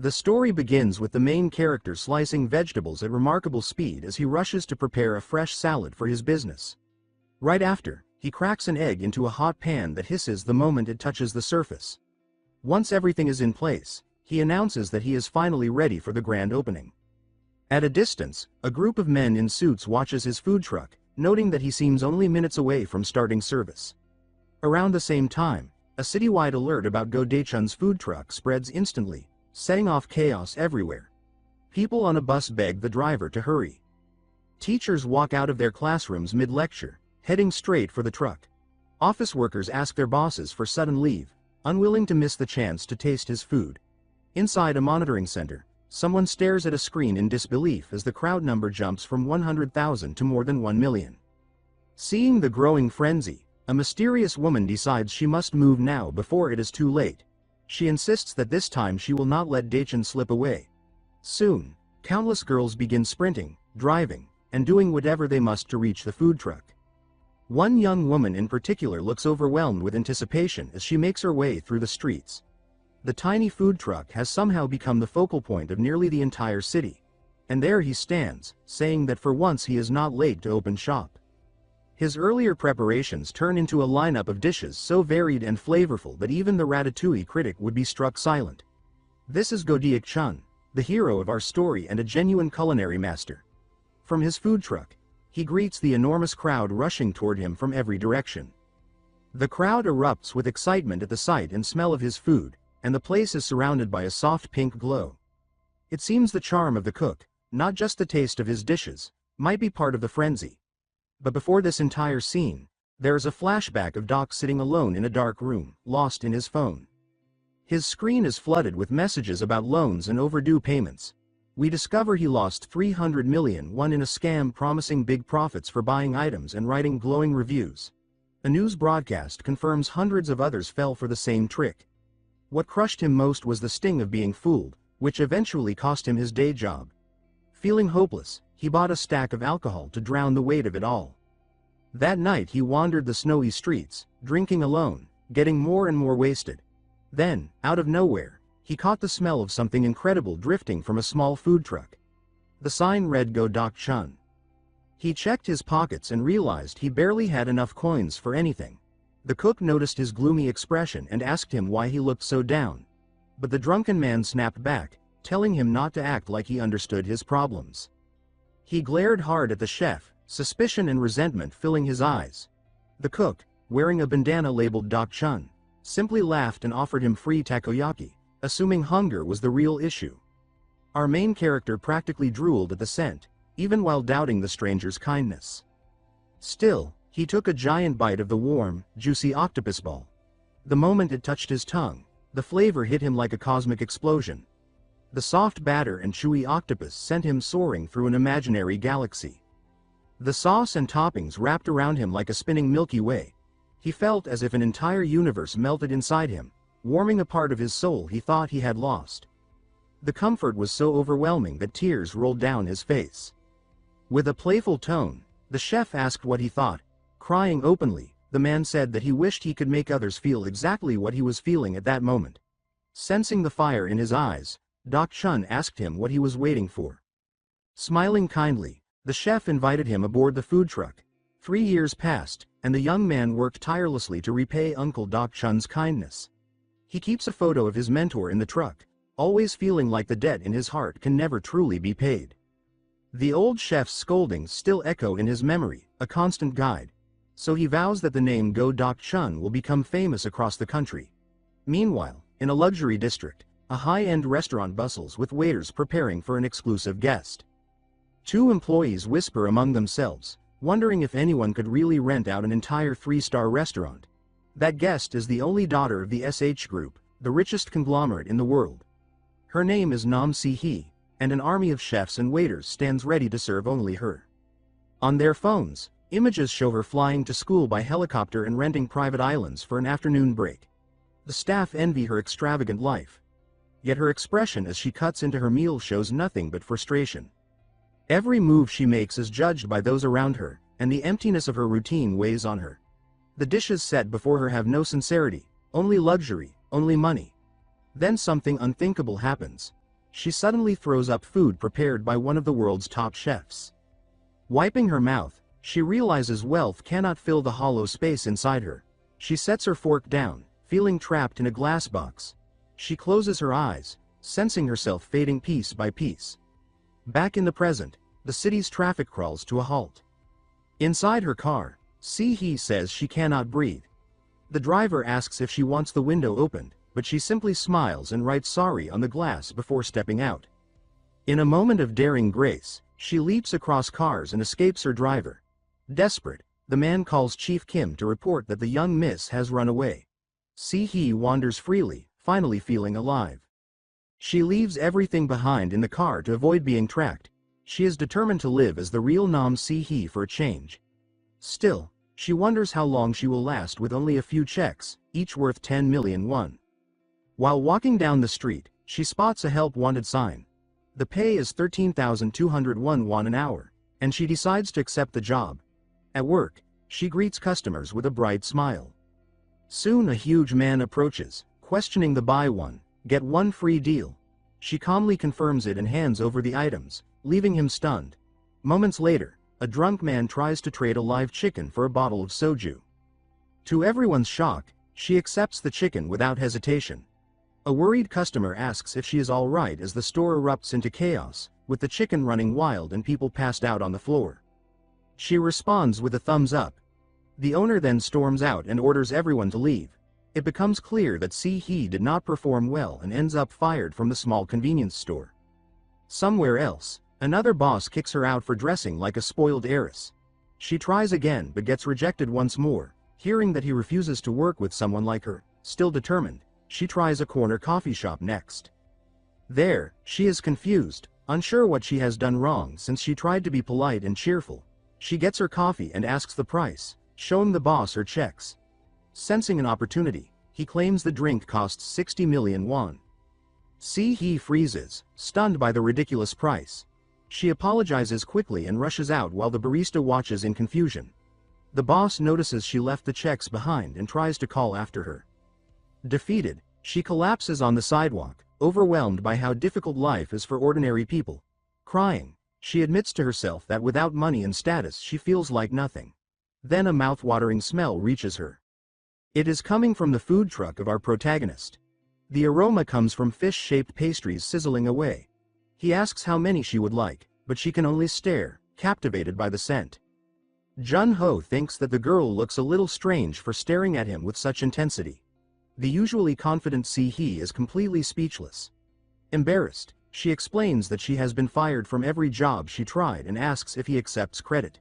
The story begins with the main character slicing vegetables at remarkable speed as he rushes to prepare a fresh salad for his business. Right after, he cracks an egg into a hot pan that hisses the moment it touches the surface. Once everything is in place, he announces that he is finally ready for the grand opening. At a distance, a group of men in suits watches his food truck, noting that he seems only minutes away from starting service. Around the same time, a citywide alert about Go Dae-chun's food truck spreads instantly, setting off chaos everywhere. People on a bus beg the driver to hurry. Teachers walk out of their classrooms mid-lecture, heading straight for the truck. Office workers ask their bosses for sudden leave, unwilling to miss the chance to taste his food. Inside a monitoring center, someone stares at a screen in disbelief as the crowd number jumps from 100,000 to more than 1 million. Seeing the growing frenzy, a mysterious woman decides she must move now before it is too late. She insists that this time she will not let Dae-chun slip away. Soon, countless girls begin sprinting, driving, and doing whatever they must to reach the food truck. One young woman in particular looks overwhelmed with anticipation as she makes her way through the streets. The tiny food truck has somehow become the focal point of nearly the entire city. And there he stands, saying that for once he is not late to open shop. His earlier preparations turn into a lineup of dishes so varied and flavorful that even the ratatouille critic would be struck silent. This is Go Deok-chun, the hero of our story and a genuine culinary master. From his food truck, he greets the enormous crowd rushing toward him from every direction. The crowd erupts with excitement at the sight and smell of his food, and the place is surrounded by a soft pink glow. It seems the charm of the cook, not just the taste of his dishes, might be part of the frenzy. But before this entire scene, there is a flashback of Doc sitting alone in a dark room, lost in his phone. His screen is flooded with messages about loans and overdue payments. We discover he lost 300 million won in a scam promising big profits for buying items and writing glowing reviews. A news broadcast confirms hundreds of others fell for the same trick. What crushed him most was the sting of being fooled, which eventually cost him his day job. Feeling hopeless, he bought a stack of alcohol to drown the weight of it all. That night he wandered the snowy streets, drinking alone, getting more and more wasted. Then, out of nowhere, he caught the smell of something incredible drifting from a small food truck. The sign read Go Deok-chun. He checked his pockets and realized he barely had enough coins for anything. The cook noticed his gloomy expression and asked him why he looked so down. But the drunken man snapped back, telling him not to act like he understood his problems. He glared hard at the chef, suspicion and resentment filling his eyes. The cook, wearing a bandana labeled Deok-chun, simply laughed and offered him free takoyaki, assuming hunger was the real issue. Our main character practically drooled at the scent, even while doubting the stranger's kindness. Still, he took a giant bite of the warm, juicy octopus ball. The moment it touched his tongue, the flavor hit him like a cosmic explosion. The soft batter and chewy octopus sent him soaring through an imaginary galaxy. The sauce and toppings wrapped around him like a spinning Milky Way. He felt as if an entire universe melted inside him, warming a part of his soul he thought he had lost. The comfort was so overwhelming that tears rolled down his face. With a playful tone, the chef asked what he thought. Crying openly, the man said that he wished he could make others feel exactly what he was feeling at that moment. Sensing the fire in his eyes, Deok-chun asked him what he was waiting for. Smiling kindly, the chef invited him aboard the food truck. 3 years passed, and the young man worked tirelessly to repay Uncle Deok-chun's kindness. He keeps a photo of his mentor in the truck, always feeling like the debt in his heart can never truly be paid. The old chef's scoldings still echo in his memory, a constant guide. So he vows that the name Go Deok-chun will become famous across the country. Meanwhile, in a luxury district, a high-end restaurant bustles with waiters preparing for an exclusive guest. 2 employees whisper among themselves, wondering if anyone could really rent out an entire 3-star restaurant. That guest is the only daughter of the Se-hee group, the richest conglomerate in the world. Her name is Se-hee, and an army of chefs and waiters stands ready to serve only her. On their phones, images show her flying to school by helicopter and renting private islands for an afternoon break. The staff envy her extravagant life. Yet her expression as she cuts into her meal shows nothing but frustration. Every move she makes is judged by those around her, and the emptiness of her routine weighs on her. The dishes set before her have no sincerity, only luxury, only money. Then something unthinkable happens. she suddenly throws up food prepared by one of the world's top chefs. Wiping her mouth, she realizes wealth cannot fill the hollow space inside her. She sets her fork down, feeling trapped in a glass box. She closes her eyes, sensing herself fading piece by piece. Back in the present, the city's traffic crawls to a halt. Inside her car, Se-hee says she cannot breathe. The driver asks if she wants the window opened, but she simply smiles and writes sorry on the glass before stepping out. In a moment of daring grace, she leaps across cars and escapes her driver. Desperate, the man calls Chief Kim to report that the young miss has run away. Se-hee wanders freely, finally feeling alive. She leaves everything behind in the car to avoid being tracked. She is determined to live as the real Nam Se-hee for a change. Still, she wonders how long she will last with only a few checks, each worth 10 million won. While walking down the street, she spots a help wanted sign. The pay is 13,201 won an hour, and she decides to accept the job. At work, she greets customers with a bright smile. Soon a huge man approaches, questioning the buy one, get one free deal. She calmly confirms it and hands over the items, leaving him stunned. Moments later, a drunk man tries to trade a live chicken for a bottle of soju. To everyone's shock, she accepts the chicken without hesitation. A worried customer asks if she is all right as the store erupts into chaos, with the chicken running wild and people passed out on the floor. She responds with a thumbs up. The owner then storms out and orders everyone to leave. It becomes clear that Se-hee did not perform well and ends up fired from the small convenience store. Somewhere else, another boss kicks her out for dressing like a spoiled heiress. She tries again but gets rejected once more. Hearing that he refuses to work with someone like her, still determined, she tries a corner coffee shop next. There, she is confused, unsure what she has done wrong since she tried to be polite and cheerful. She gets her coffee and asks the price, showing the boss her checks. Sensing an opportunity, he claims the drink costs 60 million won. Se-hee freezes, stunned by the ridiculous price. She apologizes quickly and rushes out while the barista watches in confusion. The boss notices she left the checks behind and tries to call after her. Defeated, she collapses on the sidewalk, overwhelmed by how difficult life is for ordinary people. Crying, she admits to herself that without money and status she feels like nothing. Then a mouth-watering smell reaches her. It is coming from the food truck of our protagonist. The aroma comes from fish-shaped pastries sizzling away. He asks how many she would like, but she can only stare, captivated by the scent. Jun-ho thinks that the girl looks a little strange for staring at him with such intensity. The usually confident Se-hee is completely speechless. Embarrassed, she explains that she has been fired from every job she tried and asks if he accepts credit.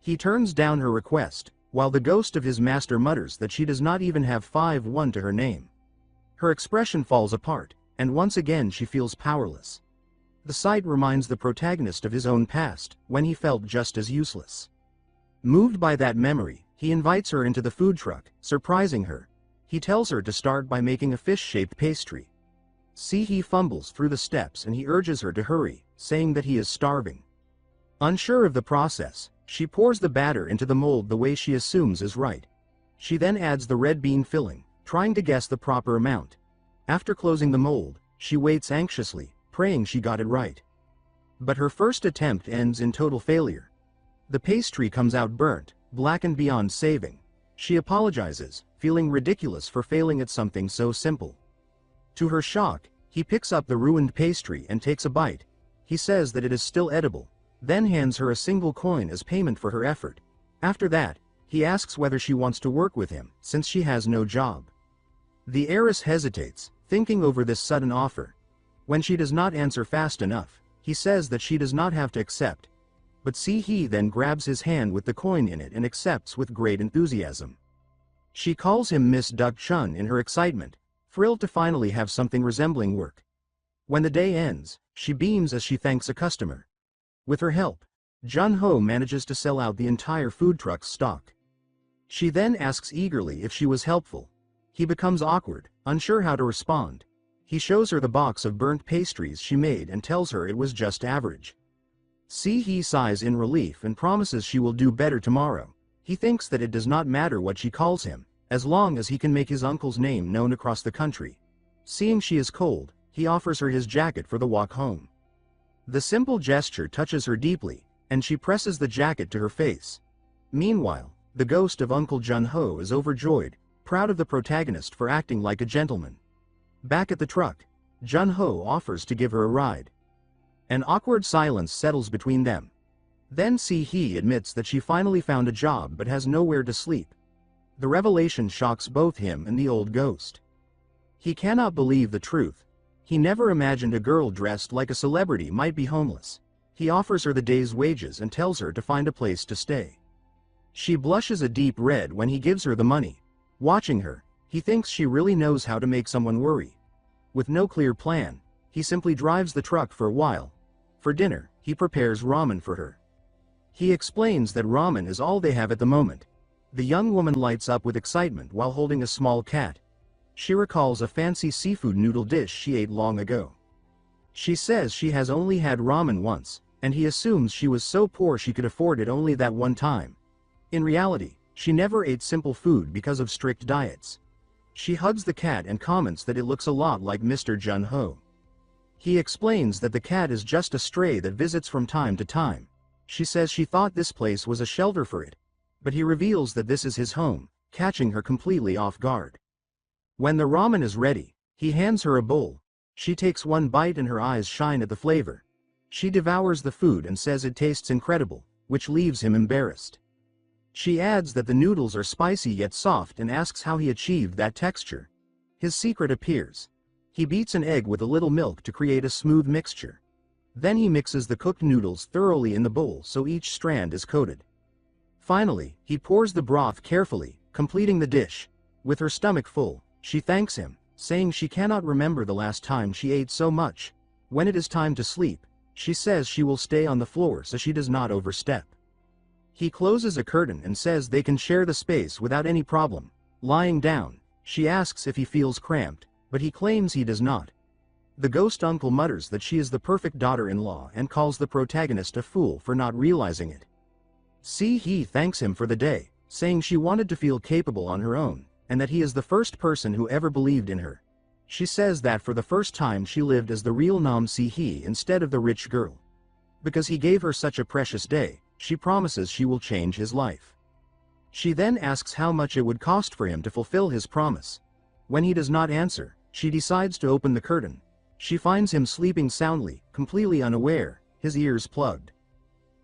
He turns down her request, while the ghost of his master mutters that she does not even have 5 won to her name. Her expression falls apart, and once again she feels powerless. The sight reminds the protagonist of his own past, when he felt just as useless. Moved by that memory, he invites her into the food truck, surprising her. He tells her to start by making a fish-shaped pastry. Se-hee fumbles through the steps and he urges her to hurry, saying that he is starving. Unsure of the process, she pours the batter into the mold the way she assumes is right. She then adds the red bean filling, trying to guess the proper amount. After closing the mold, she waits anxiously, praying she got it right. But her first attempt ends in total failure. The pastry comes out burnt, blackened beyond saving. She apologizes, feeling ridiculous for failing at something so simple. To her shock, he picks up the ruined pastry and takes a bite. He says that it is still edible, then hands her a single coin as payment for her effort. After that, he asks whether she wants to work with him, since she has no job. The heiress hesitates, thinking over this sudden offer. When she does not answer fast enough, he says that she does not have to accept. But Se-hee then grabs his hand with the coin in it and accepts with great enthusiasm. She calls him Miss Deok-chun in her excitement, thrilled to finally have something resembling work. When the day ends, she beams as she thanks a customer. With her help, Jun-ho manages to sell out the entire food truck's stock. She then asks eagerly if she was helpful. He becomes awkward, unsure how to respond. He shows her the box of burnt pastries she made and tells her it was just average. Se-hee sighs in relief and promises she will do better tomorrow. He thinks that it does not matter what she calls him, as long as he can make his uncle's name known across the country. Seeing she is cold, he offers her his jacket for the walk home. The simple gesture touches her deeply, and she presses the jacket to her face. Meanwhile, the ghost of Uncle Jun-ho is overjoyed, proud of the protagonist for acting like a gentleman. Back at the truck, Jun-ho offers to give her a ride. An awkward silence settles between them. Then Se-hee admits that she finally found a job but has nowhere to sleep. The revelation shocks both him and the old ghost. He cannot believe the truth. He never imagined a girl dressed like a celebrity might be homeless. He offers her the day's wages and tells her to find a place to stay. She blushes a deep red when he gives her the money. Watching her, he thinks she really knows how to make someone worry. With no clear plan, he simply drives the truck for a while. For dinner, he prepares ramen for her. He explains that ramen is all they have at the moment. The young woman lights up with excitement while holding a small cat. She recalls a fancy seafood noodle dish she ate long ago. She says she has only had ramen once, and he assumes she was so poor she could afford it only that one time. In reality, she never ate simple food because of strict diets. She hugs the cat and comments that it looks a lot like Mr. Jun-ho. He explains that the cat is just a stray that visits from time to time. She says she thought this place was a shelter for it, but he reveals that this is his home, catching her completely off guard. When the ramen is ready, he hands her a bowl. She takes one bite and her eyes shine at the flavor. She devours the food and says it tastes incredible, which leaves him embarrassed. She adds that the noodles are spicy yet soft and asks how he achieved that texture. His secret appears. He beats an egg with a little milk to create a smooth mixture. Then he mixes the cooked noodles thoroughly in the bowl so each strand is coated. Finally, he pours the broth carefully, completing the dish. With her stomach full, she thanks him, saying she cannot remember the last time she ate so much. When it is time to sleep, she says she will stay on the floor so she does not overstep. He closes a curtain and says they can share the space without any problem. Lying down, she asks if he feels cramped, but he claims he does not. The ghost uncle mutters that she is the perfect daughter-in-law and calls the protagonist a fool for not realizing it. Se-hee thanks him for the day, saying she wanted to feel capable on her own, and that he is the first person who ever believed in her. She says that for the first time she lived as the real Nam Se-hee instead of the rich girl. Because he gave her such a precious day, she promises she will change his life. She then asks how much it would cost for him to fulfill his promise. When he does not answer, she decides to open the curtain. She finds him sleeping soundly, completely unaware, his ears plugged.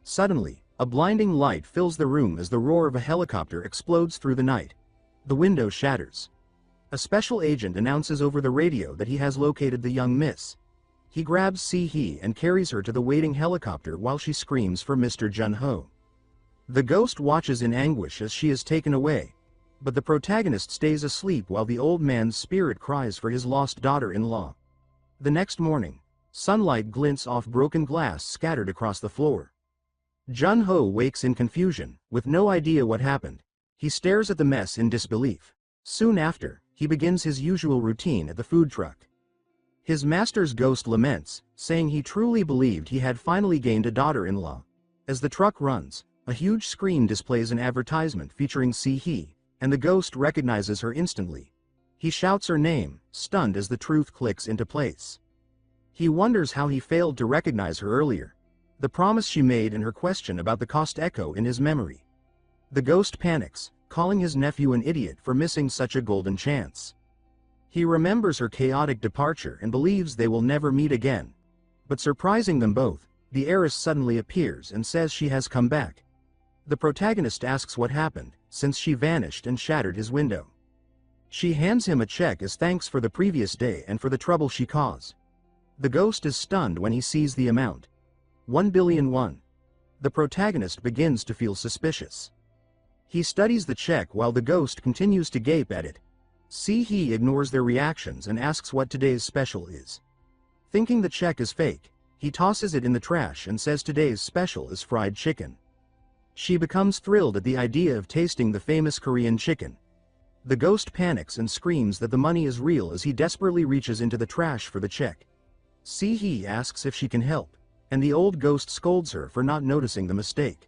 Suddenly, a blinding light fills the room as the roar of a helicopter explodes through the night. The window shatters. A special agent announces over the radio that he has located the young miss. He grabs Se-hee and carries her to the waiting helicopter while she screams for Mr. Jun-ho. The ghost watches in anguish as she is taken away, but the protagonist stays asleep while the old man's spirit cries for his lost daughter-in-law. The next morning, sunlight glints off broken glass scattered across the floor. Jun-ho wakes in confusion, with no idea what happened. He stares at the mess in disbelief. Soon after, he begins his usual routine at the food truck. His master's ghost laments, saying he truly believed he had finally gained a daughter-in-law. As the truck runs, a huge screen displays an advertisement featuring Se-hee, and the ghost recognizes her instantly. He shouts her name, stunned as the truth clicks into place. He wonders how he failed to recognize her earlier. The promise she made and her question about the cost echo in his memory. The ghost panics, calling his nephew an idiot for missing such a golden chance. He remembers her chaotic departure and believes they will never meet again. But surprising them both, the heiress suddenly appears and says she has come back. The protagonist asks what happened, since she vanished and shattered his window. She hands him a check as thanks for the previous day and for the trouble she caused. The ghost is stunned when he sees the amount. 1 billion won. The protagonist begins to feel suspicious. He studies the check while the ghost continues to gape at it. Se-hee ignores their reactions and asks what today's special is. Thinking the check is fake, he tosses it in the trash and says today's special is fried chicken. She becomes thrilled at the idea of tasting the famous Korean chicken. The ghost panics and screams that the money is real as he desperately reaches into the trash for the check. Se-hee asks if she can help, and the old ghost scolds her for not noticing the mistake.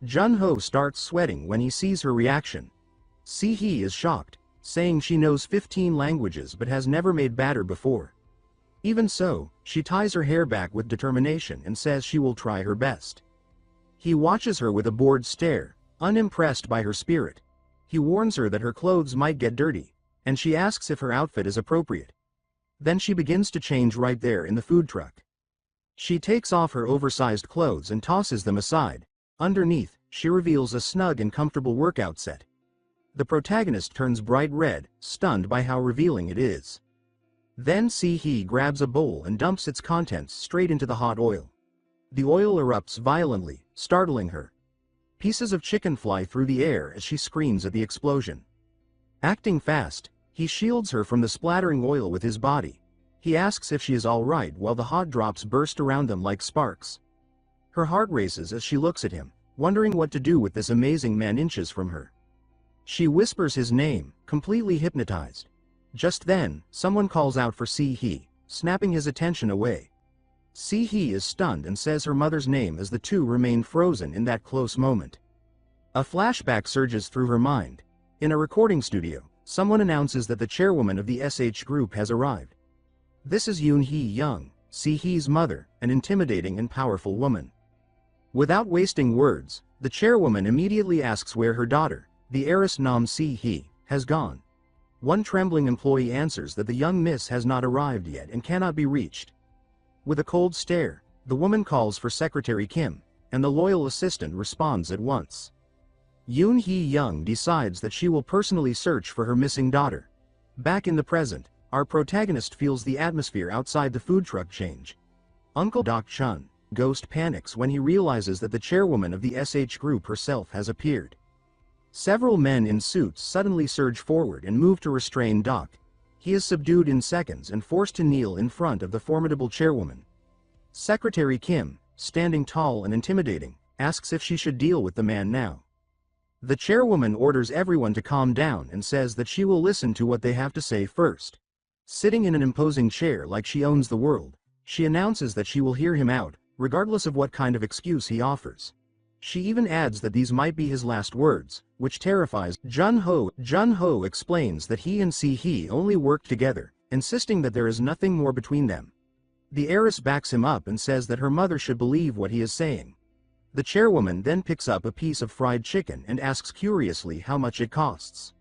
Jun-ho starts sweating when he sees her reaction. Se-hee is shocked, saying she knows 15 languages but has never made batter before. Even so, she ties her hair back with determination and says she will try her best. He watches her with a bored stare, unimpressed by her spirit. He warns her that her clothes might get dirty, and she asks if her outfit is appropriate. Then she begins to change right there in the food truck. She takes off her oversized clothes and tosses them aside. Underneath, she reveals a snug and comfortable workout set. The protagonist turns bright red, stunned by how revealing it is. Then Se-hee grabs a bowl and dumps its contents straight into the hot oil. The oil erupts violently, startling her. Pieces of chicken fly through the air as she screams at the explosion. Acting fast, he shields her from the splattering oil with his body. He asks if she is all right while the hot drops burst around them like sparks. Her heart races as she looks at him, wondering what to do with this amazing man inches from her. She whispers his name, completely hypnotized. Just then, someone calls out for Se-hee, snapping his attention away. Se-hee is stunned and says her mother's name as the two remain frozen in that close moment. A flashback surges through her mind. In a recording studio, someone announces that the chairwoman of the SH group has arrived. This is Yoon-hee, Se-hee's mother, an intimidating and powerful woman. Without wasting words, the chairwoman immediately asks where her daughter, the heiress Nam Se-hee, has gone. One trembling employee answers that the young miss has not arrived yet and cannot be reached. With a cold stare, the woman calls for Secretary Kim, and the loyal assistant responds at once. Yoon-hee decides that she will personally search for her missing daughter. Back in the present, our protagonist feels the atmosphere outside the food truck change. Uncle Deok-chun, Ghost, panics when he realizes that the chairwoman of the SH group herself has appeared. Several men in suits suddenly surge forward and move to restrain Deok. He is subdued in seconds and forced to kneel in front of the formidable chairwoman. Secretary Kim, standing tall and intimidating, asks if she should deal with the man now. The chairwoman orders everyone to calm down and says that she will listen to what they have to say first. Sitting in an imposing chair like she owns the world, she announces that she will hear him out, regardless of what kind of excuse he offers. She even adds that these might be his last words, which terrifies Jun-ho. Jun-ho explains that he and Se-hee only work together, insisting that there is nothing more between them. The heiress backs him up and says that her mother should believe what he is saying. The chairwoman then picks up a piece of fried chicken and asks curiously how much it costs.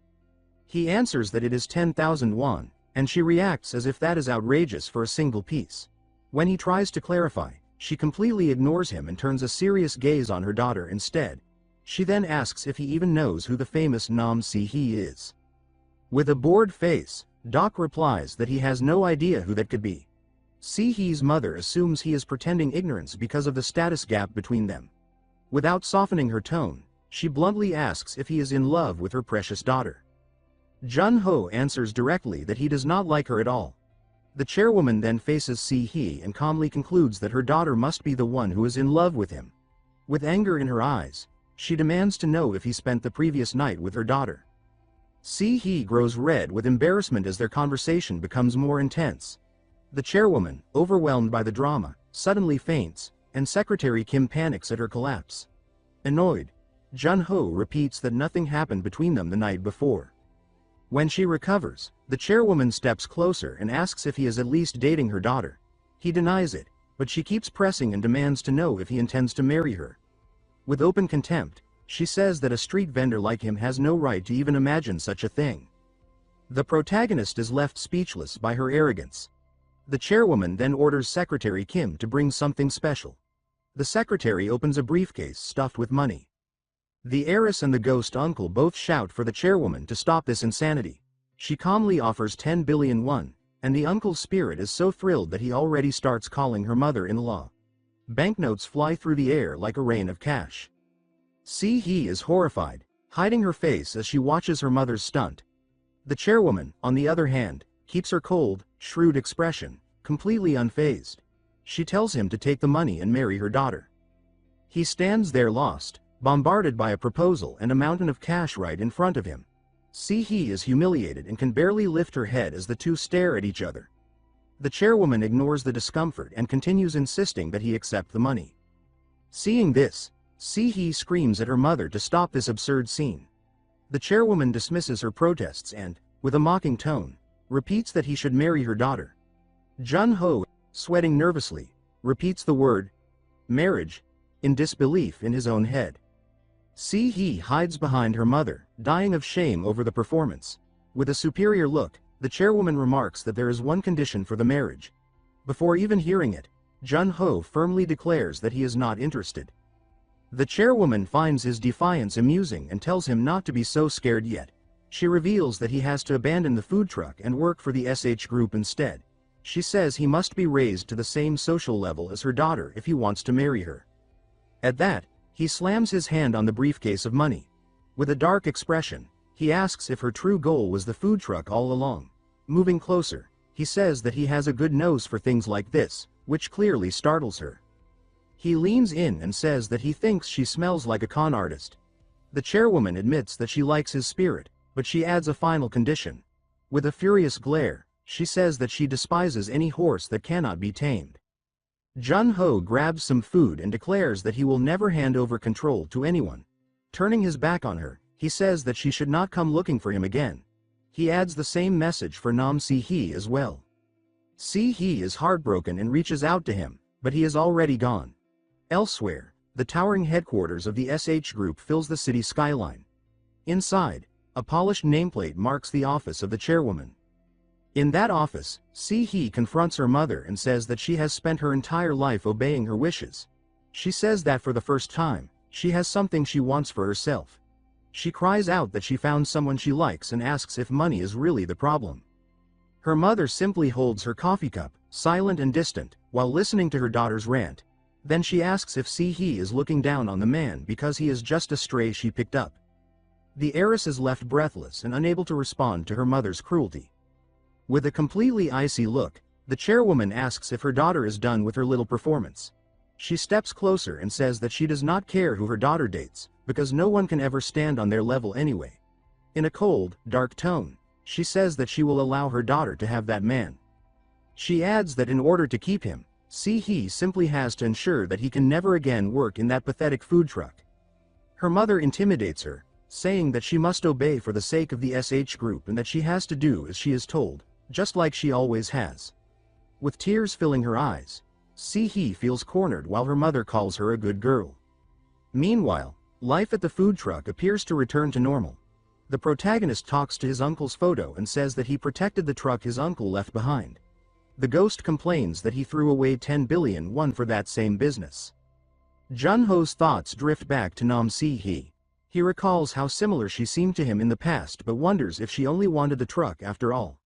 He answers that it is 10,000 won, and she reacts as if that is outrageous for a single piece. When he tries to clarify, she completely ignores him and turns a serious gaze on her daughter instead. She then asks if he even knows who the famous Nam Se-hee is. With a bored face, Deok replies that he has no idea who that could be. Se-hee's mother assumes he is pretending ignorance because of the status gap between them. Without softening her tone, she bluntly asks if he is in love with her precious daughter. Jun-ho answers directly that he does not like her at all. The chairwoman then faces Se-hee and calmly concludes that her daughter must be the one who is in love with him. With anger in her eyes, she demands to know if he spent the previous night with her daughter. Se-hee grows red with embarrassment as their conversation becomes more intense. The chairwoman, overwhelmed by the drama, suddenly faints, and Secretary Kim panics at her collapse. Annoyed, Jun-ho repeats that nothing happened between them the night before. When she recovers, the chairwoman steps closer and asks if he is at least dating her daughter. He denies it, but she keeps pressing and demands to know if he intends to marry her. With open contempt, she says that a street vendor like him has no right to even imagine such a thing. The protagonist is left speechless by her arrogance. The chairwoman then orders Secretary Kim to bring something special. The secretary opens a briefcase stuffed with money. The heiress and the ghost uncle both shout for the chairwoman to stop this insanity. She calmly offers 10 billion won, and the uncle's spirit is so thrilled that he already starts calling her mother-in-law. Banknotes fly through the air like a rain of cash. Se-hee is horrified, hiding her face as she watches her mother's stunt. The chairwoman, on the other hand, keeps her cold, shrewd expression, completely unfazed. She tells him to take the money and marry her daughter. He stands there lost, bombarded by a proposal and a mountain of cash right in front of him. Se-hee is humiliated and can barely lift her head as the two stare at each other. The chairwoman ignores the discomfort and continues insisting that he accept the money. Seeing this, Se-hee screams at her mother to stop this absurd scene. The chairwoman dismisses her protests and, with a mocking tone, repeats that he should marry her daughter. Jun-ho, sweating nervously, repeats the word, marriage, in disbelief in his own head. Se-hee hides behind her mother, dying of shame over the performance. With a superior look, the chairwoman remarks that there is one condition for the marriage. Before even hearing it, Jun-ho firmly declares that he is not interested. The chairwoman finds his defiance amusing and tells him not to be so scared yet. She reveals that he has to abandon the food truck and work for the SH group instead. She says he must be raised to the same social level as her daughter if he wants to marry her. At that, he slams his hand on the briefcase of money. With a dark expression, he asks if her true goal was the food truck all along. Moving closer, he says that he has a good nose for things like this, which clearly startles her. He leans in and says that he thinks she smells like a con artist. The chairwoman admits that she likes his spirit, but she adds a final condition. With a furious glare, she says that she despises any horse that cannot be tamed. Jun-ho grabs some food and declares that he will never hand over control to anyone. Turning his back on her, he says that she should not come looking for him again. He adds the same message for Se-hee as well. Se-hee is heartbroken and reaches out to him, but he is already gone. Elsewhere, the towering headquarters of the SH group fills the city skyline. Inside, a polished nameplate marks the office of the chairwoman. In that office, Se-hee confronts her mother and says that she has spent her entire life obeying her wishes. She says that for the first time, she has something she wants for herself. She cries out that she found someone she likes and asks if money is really the problem. Her mother simply holds her coffee cup, silent and distant, while listening to her daughter's rant. Then she asks if Se-hee is looking down on the man because he is just a stray she picked up. The heiress is left breathless and unable to respond to her mother's cruelty. With a completely icy look, the chairwoman asks if her daughter is done with her little performance. She steps closer and says that she does not care who her daughter dates, because no one can ever stand on their level anyway. In a cold, dark tone, she says that she will allow her daughter to have that man. She adds that in order to keep him, Se-hee simply has to ensure that he can never again work in that pathetic food truck. Her mother intimidates her, saying that she must obey for the sake of the SH group and that she has to do as she is told, just like she always has. With tears filling her eyes, Se-hee feels cornered while her mother calls her a good girl. Meanwhile, life at the food truck appears to return to normal. The protagonist talks to his uncle's photo and says that he protected the truck his uncle left behind. The ghost complains that he threw away 10 billion won for that same business. Jun-ho's thoughts drift back to Se-hee. He recalls how similar she seemed to him in the past but wonders if she only wanted the truck after all.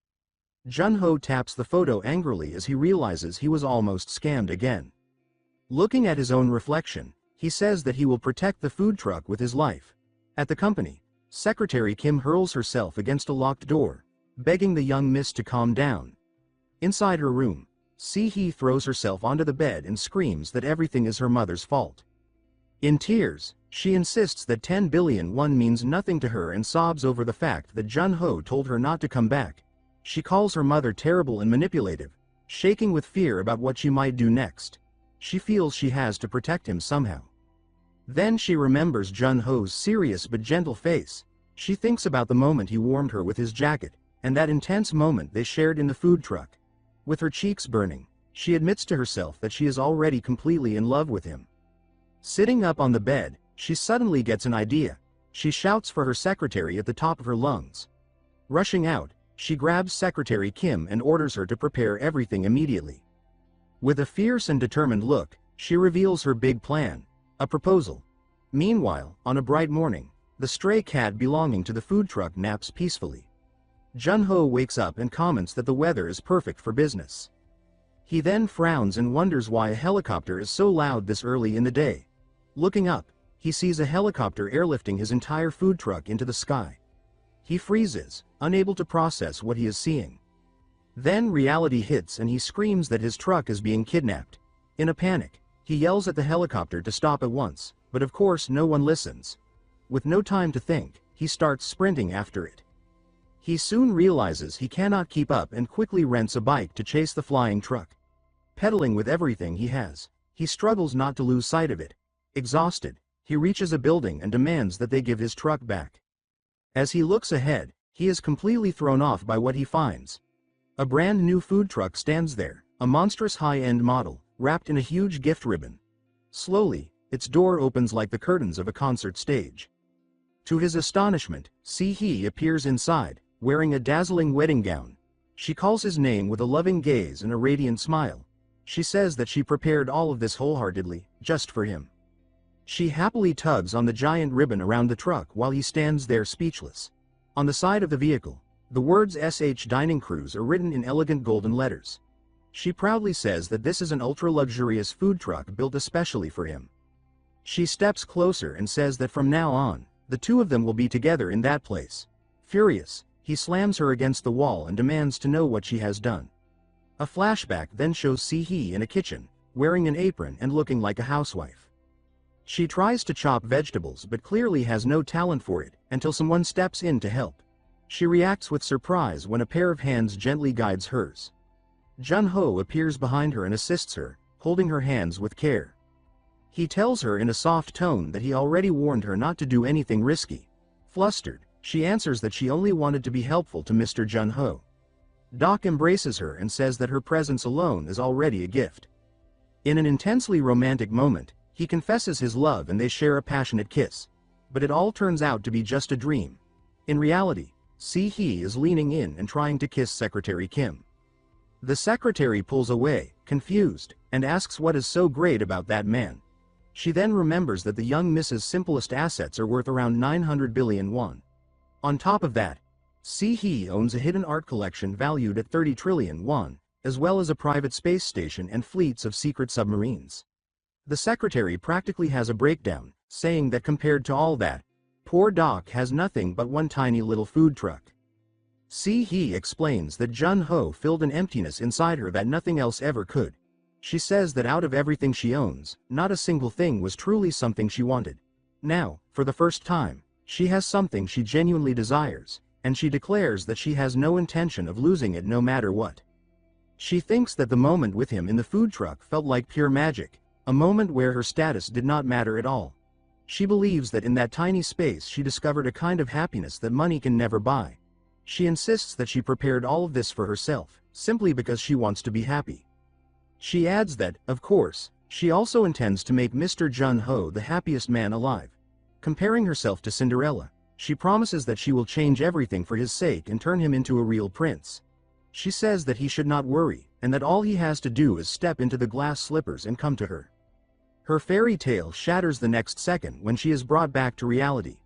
Jun-ho taps the photo angrily as he realizes he was almost scammed again. Looking at his own reflection, he says that he will protect the food truck with his life. At the company, Secretary Kim hurls herself against a locked door, begging the young miss to calm down. Inside her room, Se-hee throws herself onto the bed and screams that everything is her mother's fault. In tears, she insists that 10 billion won means nothing to her and sobs over the fact that Jun-ho told her not to come back. She calls her mother terrible and manipulative, shaking with fear about what she might do next. She feels she has to protect him somehow. Then she remembers Jun-ho's serious but gentle face. She thinks about the moment he warmed her with his jacket, and that intense moment they shared in the food truck. With her cheeks burning, she admits to herself that she is already completely in love with him. Sitting up on the bed, she suddenly gets an idea. She shouts for her secretary at the top of her lungs. Rushing out, she grabs Secretary Kim and orders her to prepare everything immediately. With a fierce and determined look, she reveals her big plan, a proposal. Meanwhile, on a bright morning, the stray cat belonging to the food truck naps peacefully. Jun-ho wakes up and comments that the weather is perfect for business. He then frowns and wonders why a helicopter is so loud this early in the day. Looking up, he sees a helicopter airlifting his entire food truck into the sky. He freezes, unable to process what he is seeing. Then reality hits and he screams that his truck is being kidnapped. In a panic, he yells at the helicopter to stop at once, but of course no one listens. With no time to think, he starts sprinting after it. He soon realizes he cannot keep up and quickly rents a bike to chase the flying truck. Pedaling with everything he has, he struggles not to lose sight of it. Exhausted, he reaches a building and demands that they give his truck back. As he looks ahead, he is completely thrown off by what he finds. A brand new food truck stands there, a monstrous high-end model, wrapped in a huge gift ribbon. Slowly, its door opens like the curtains of a concert stage. To his astonishment, Se-hee appears inside, wearing a dazzling wedding gown. She calls his name with a loving gaze and a radiant smile. She says that she prepared all of this wholeheartedly, just for him. She happily tugs on the giant ribbon around the truck while he stands there speechless. On the side of the vehicle, the words "SH Dining Cruise" are written in elegant golden letters. She proudly says that this is an ultra-luxurious food truck built especially for him. She steps closer and says that from now on, the two of them will be together in that place. Furious, he slams her against the wall and demands to know what she has done. A flashback then shows Se-hee in a kitchen, wearing an apron and looking like a housewife. She tries to chop vegetables but clearly has no talent for it, until someone steps in to help. She reacts with surprise when a pair of hands gently guides hers. Jun-ho appears behind her and assists her, holding her hands with care. He tells her in a soft tone that he already warned her not to do anything risky. Flustered, she answers that she only wanted to be helpful to Mr. Jun-ho. Doc embraces her and says that her presence alone is already a gift. In an intensely romantic moment, he confesses his love and they share a passionate kiss. But it all turns out to be just a dream. In reality, Se-hee is leaning in and trying to kiss Secretary Kim. The secretary pulls away, confused, and asks what is so great about that man. She then remembers that the young Mrs. Simplest assets are worth around 900 billion won. On top of that, Se-hee owns a hidden art collection valued at 30 trillion won, as well as a private space station and fleets of secret submarines. The secretary practically has a breakdown, saying that compared to all that, poor Doc has nothing but one tiny little food truck. Se-hee explains that Jun-ho filled an emptiness inside her that nothing else ever could. She says that out of everything she owns, not a single thing was truly something she wanted. Now, for the first time, she has something she genuinely desires, and she declares that she has no intention of losing it no matter what. She thinks that the moment with him in the food truck felt like pure magic, a moment where her status did not matter at all. She believes that in that tiny space she discovered a kind of happiness that money can never buy. She insists that she prepared all of this for herself, simply because she wants to be happy. She adds that, of course, she also intends to make Mr. Jun-ho the happiest man alive. Comparing herself to Cinderella, she promises that she will change everything for his sake and turn him into a real prince. She says that he should not worry, and that all he has to do is step into the glass slippers and come to her. Her fairy tale shatters the next second when she is brought back to reality.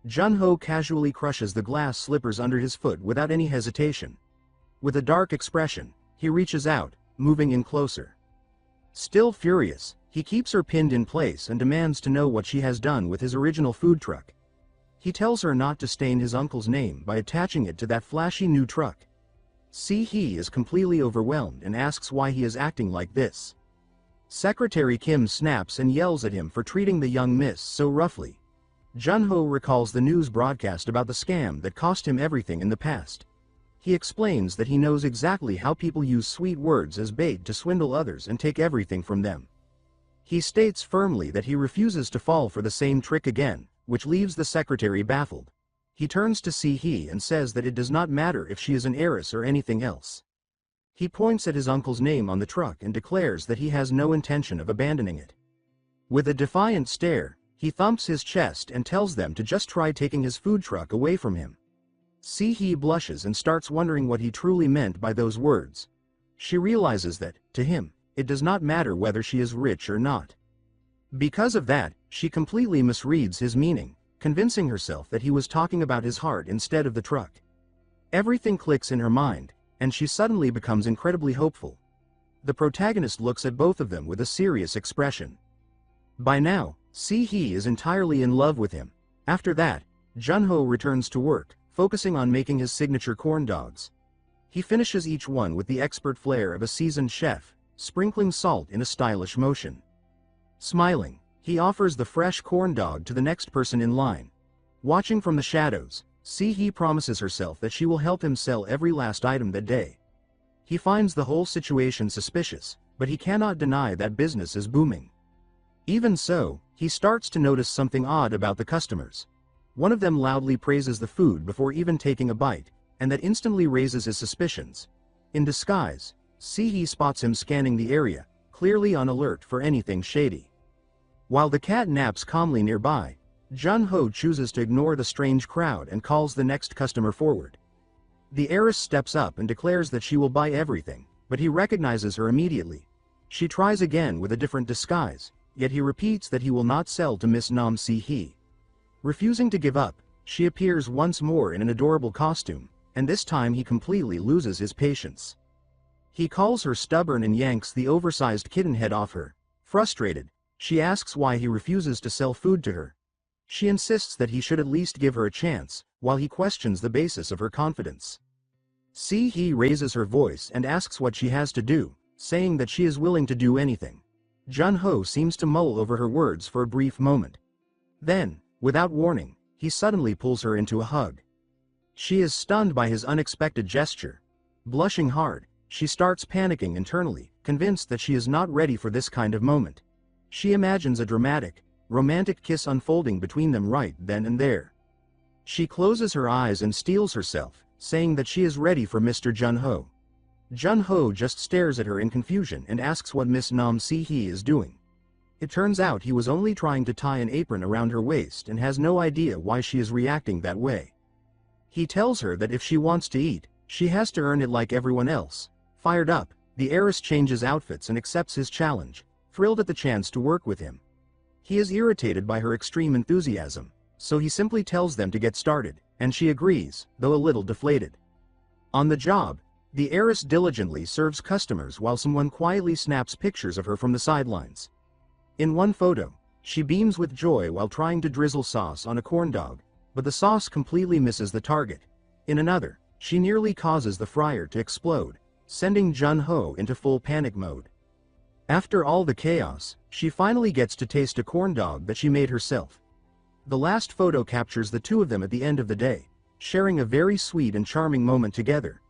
Jun-ho casually crushes the glass slippers under his foot without any hesitation. With a dark expression, he reaches out, moving in closer. Still furious, he keeps her pinned in place and demands to know what she has done with his original food truck. He tells her not to stain his uncle's name by attaching it to that flashy new truck. Se-hee is completely overwhelmed and asks why he is acting like this. Secretary Kim snaps and yells at him for treating the young miss so roughly. Jun-ho recalls the news broadcast about the scam that cost him everything in the past. He explains that he knows exactly how people use sweet words as bait to swindle others and take everything from them. He states firmly that he refuses to fall for the same trick again, which leaves the secretary baffled. He turns to Se-hee and says that it does not matter if she is an heiress or anything else. He points at his uncle's name on the truck and declares that he has no intention of abandoning it. With a defiant stare, he thumps his chest and tells them to just try taking his food truck away from him. Se-hee blushes and starts wondering what he truly meant by those words. She realizes that, to him, it does not matter whether she is rich or not. Because of that, she completely misreads his meaning, convincing herself that he was talking about his heart instead of the truck. Everything clicks in her mind, and she suddenly becomes incredibly hopeful. The protagonist looks at both of them with a serious expression. By now, Se-hee is entirely in love with him. After that, Jun-ho returns to work, focusing on making his signature corn dogs. He finishes each one with the expert flair of a seasoned chef, sprinkling salt in a stylish motion. Smiling, he offers the fresh corn dog to the next person in line. Watching from the shadows, Se-hee promises herself that she will help him sell every last item that day. He finds the whole situation suspicious, but he cannot deny that business is booming. Even so, he starts to notice something odd about the customers. One of them loudly praises the food before even taking a bite, and that instantly raises his suspicions. In disguise, Se-hee spots him scanning the area, clearly on alert for anything shady. While the cat naps calmly nearby, Jun-ho chooses to ignore the strange crowd and calls the next customer forward. The heiress steps up and declares that she will buy everything, but he recognizes her immediately. She tries again with a different disguise, yet he repeats that he will not sell to Miss Nam Se-hee. Refusing to give up, she appears once more in an adorable costume, and this time he completely loses his patience. He calls her stubborn and yanks the oversized kitten head off her. Frustrated, she asks why he refuses to sell food to her. She insists that he should at least give her a chance, while he questions the basis of her confidence. Se-hee raises her voice and asks what she has to do, saying that she is willing to do anything. Jun-ho seems to mull over her words for a brief moment. Then, without warning, he suddenly pulls her into a hug. She is stunned by his unexpected gesture. Blushing hard, she starts panicking internally, convinced that she is not ready for this kind of moment. She imagines a dramatic, romantic kiss unfolding between them right then and there. She closes her eyes and steels herself, saying that she is ready for Mr. Jun-ho. Jun-ho just stares at her in confusion and asks what Miss Nam Se-hee is doing. It turns out he was only trying to tie an apron around her waist and has no idea why she is reacting that way. He tells her that if she wants to eat, she has to earn it like everyone else. Fired up, the heiress changes outfits and accepts his challenge, thrilled at the chance to work with him. He is irritated by her extreme enthusiasm, so he simply tells them to get started, and she agrees, though a little deflated. On the job, the heiress diligently serves customers while someone quietly snaps pictures of her from the sidelines. In one photo, she beams with joy while trying to drizzle sauce on a corn dog, but the sauce completely misses the target. In another, she nearly causes the fryer to explode, sending Jun-ho into full panic mode. After all the chaos, she finally gets to taste a corn dog that she made herself. The last photo captures the two of them at the end of the day, sharing a very sweet and charming moment together.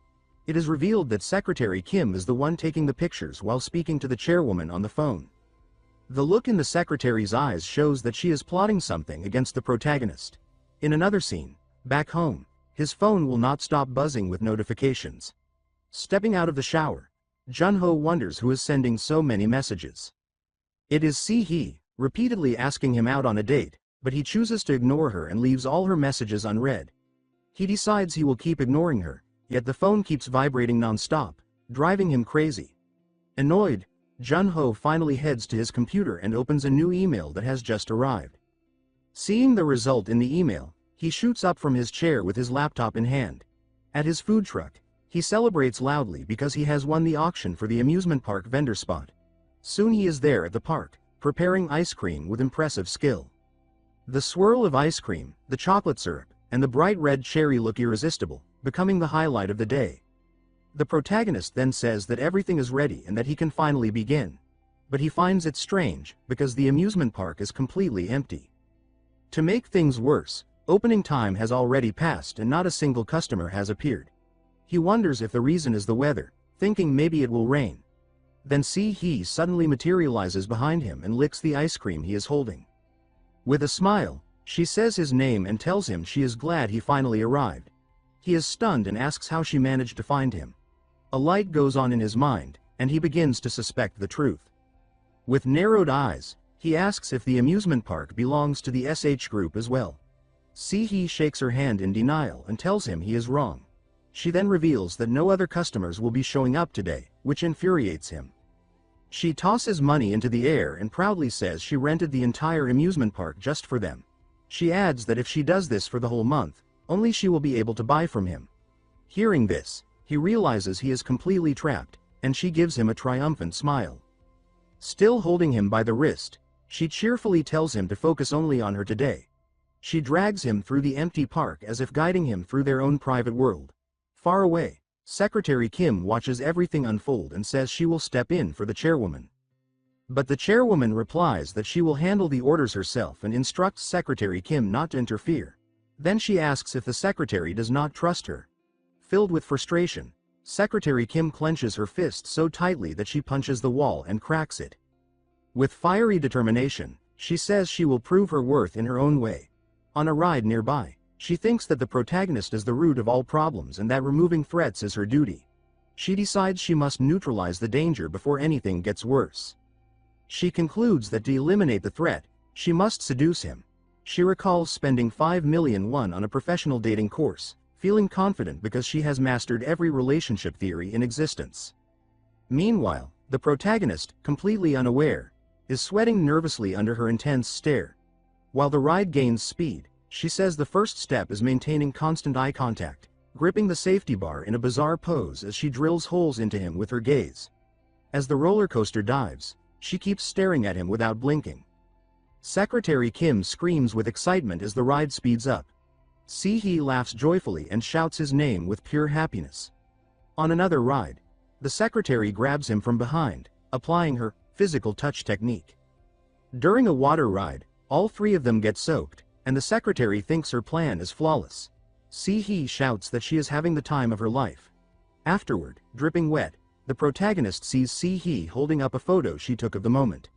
It is revealed that Secretary Kim is the one taking the pictures while speaking to the chairwoman on the phone. The look in the secretary's eyes shows that she is plotting something against the protagonist. In another scene, back home, his phone will not stop buzzing with notifications. Stepping out of the shower, Jun-ho wonders who is sending so many messages. It is Se-hee, repeatedly asking him out on a date, but he chooses to ignore her and leaves all her messages unread. He decides he will keep ignoring her, yet the phone keeps vibrating non-stop, driving him crazy. Annoyed, Jun-ho finally heads to his computer and opens a new email that has just arrived. Seeing the result in the email, he shoots up from his chair with his laptop in hand. At his food truck, he celebrates loudly because he has won the auction for the amusement park vendor spot. Soon he is there at the park, preparing ice cream with impressive skill. The swirl of ice cream, the chocolate syrup, and the bright red cherry look irresistible, becoming the highlight of the day. The protagonist then says that everything is ready and that he can finally begin. But he finds it strange, because the amusement park is completely empty. To make things worse, opening time has already passed and not a single customer has appeared. He wonders if the reason is the weather, thinking maybe it will rain. Then Se-hee suddenly materializes behind him and licks the ice cream he is holding. With a smile, she says his name and tells him she is glad he finally arrived. He is stunned and asks how she managed to find him. A light goes on in his mind, and he begins to suspect the truth. With narrowed eyes, he asks if the amusement park belongs to the SH group as well. Se-hee shakes her hand in denial and tells him he is wrong. She then reveals that no other customers will be showing up today, which infuriates him. She tosses money into the air and proudly says she rented the entire amusement park just for them. She adds that if she does this for the whole month, only she will be able to buy from him. Hearing this, he realizes he is completely trapped, and she gives him a triumphant smile. Still holding him by the wrist, she cheerfully tells him to focus only on her today. She drags him through the empty park as if guiding him through their own private world. Far away, Secretary Kim watches everything unfold and says she will step in for the chairwoman. But the chairwoman replies that she will handle the orders herself and instructs Secretary Kim not to interfere. Then she asks if the secretary does not trust her. Filled with frustration, Secretary Kim clenches her fist so tightly that she punches the wall and cracks it. With fiery determination, she says she will prove her worth in her own way. On a ride nearby, she thinks that the protagonist is the root of all problems and that removing threats is her duty. She decides she must neutralize the danger before anything gets worse. She concludes that to eliminate the threat, she must seduce him. She recalls spending 5 million won on a professional dating course, feeling confident because she has mastered every relationship theory in existence. Meanwhile, the protagonist, completely unaware, is sweating nervously under her intense stare. While the ride gains speed, she says the first step is maintaining constant eye contact, gripping the safety bar in a bizarre pose as she drills holes into him with her gaze. As the roller coaster dives, she keeps staring at him without blinking. Secretary Kim screams with excitement as the ride speeds up. Se-hee laughs joyfully and shouts his name with pure happiness. On another ride, the secretary grabs him from behind, applying her physical touch technique. During a water ride, all three of them get soaked, and the secretary thinks her plan is flawless. Se-hee shouts that she is having the time of her life. Afterward, dripping wet, the protagonist sees Se-hee holding up a photo she took of the moment.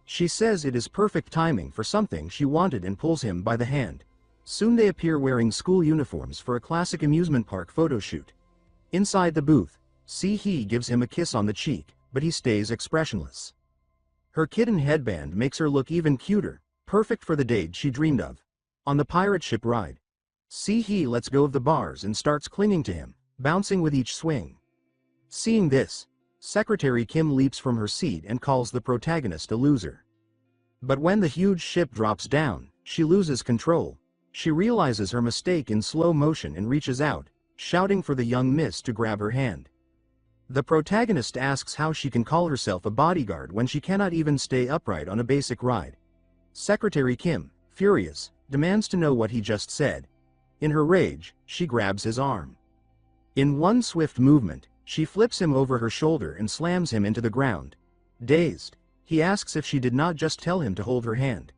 She says it is perfect timing for something she wanted and pulls him by the hand. Soon they appear wearing school uniforms for a classic amusement park photo shoot. Inside the booth, Se-hee gives him a kiss on the cheek, but he stays expressionless. Her kitten headband makes her look even cuter, perfect for the date she dreamed of. On the pirate ship ride, Se-hee lets go of the bars and starts clinging to him, bouncing with each swing. Seeing this, Secretary Kim leaps from her seat and calls the protagonist a loser. But when the huge ship drops down, she loses control. She realizes her mistake in slow motion and reaches out, shouting for the young miss to grab her hand. The protagonist asks how she can call herself a bodyguard when she cannot even stay upright on a basic ride. Secretary Kim, furious, demands to know what he just said. In her rage, she grabs his arm. In one swift movement, she flips him over her shoulder and slams him into the ground. Dazed, he asks if she did not just tell him to hold her hand.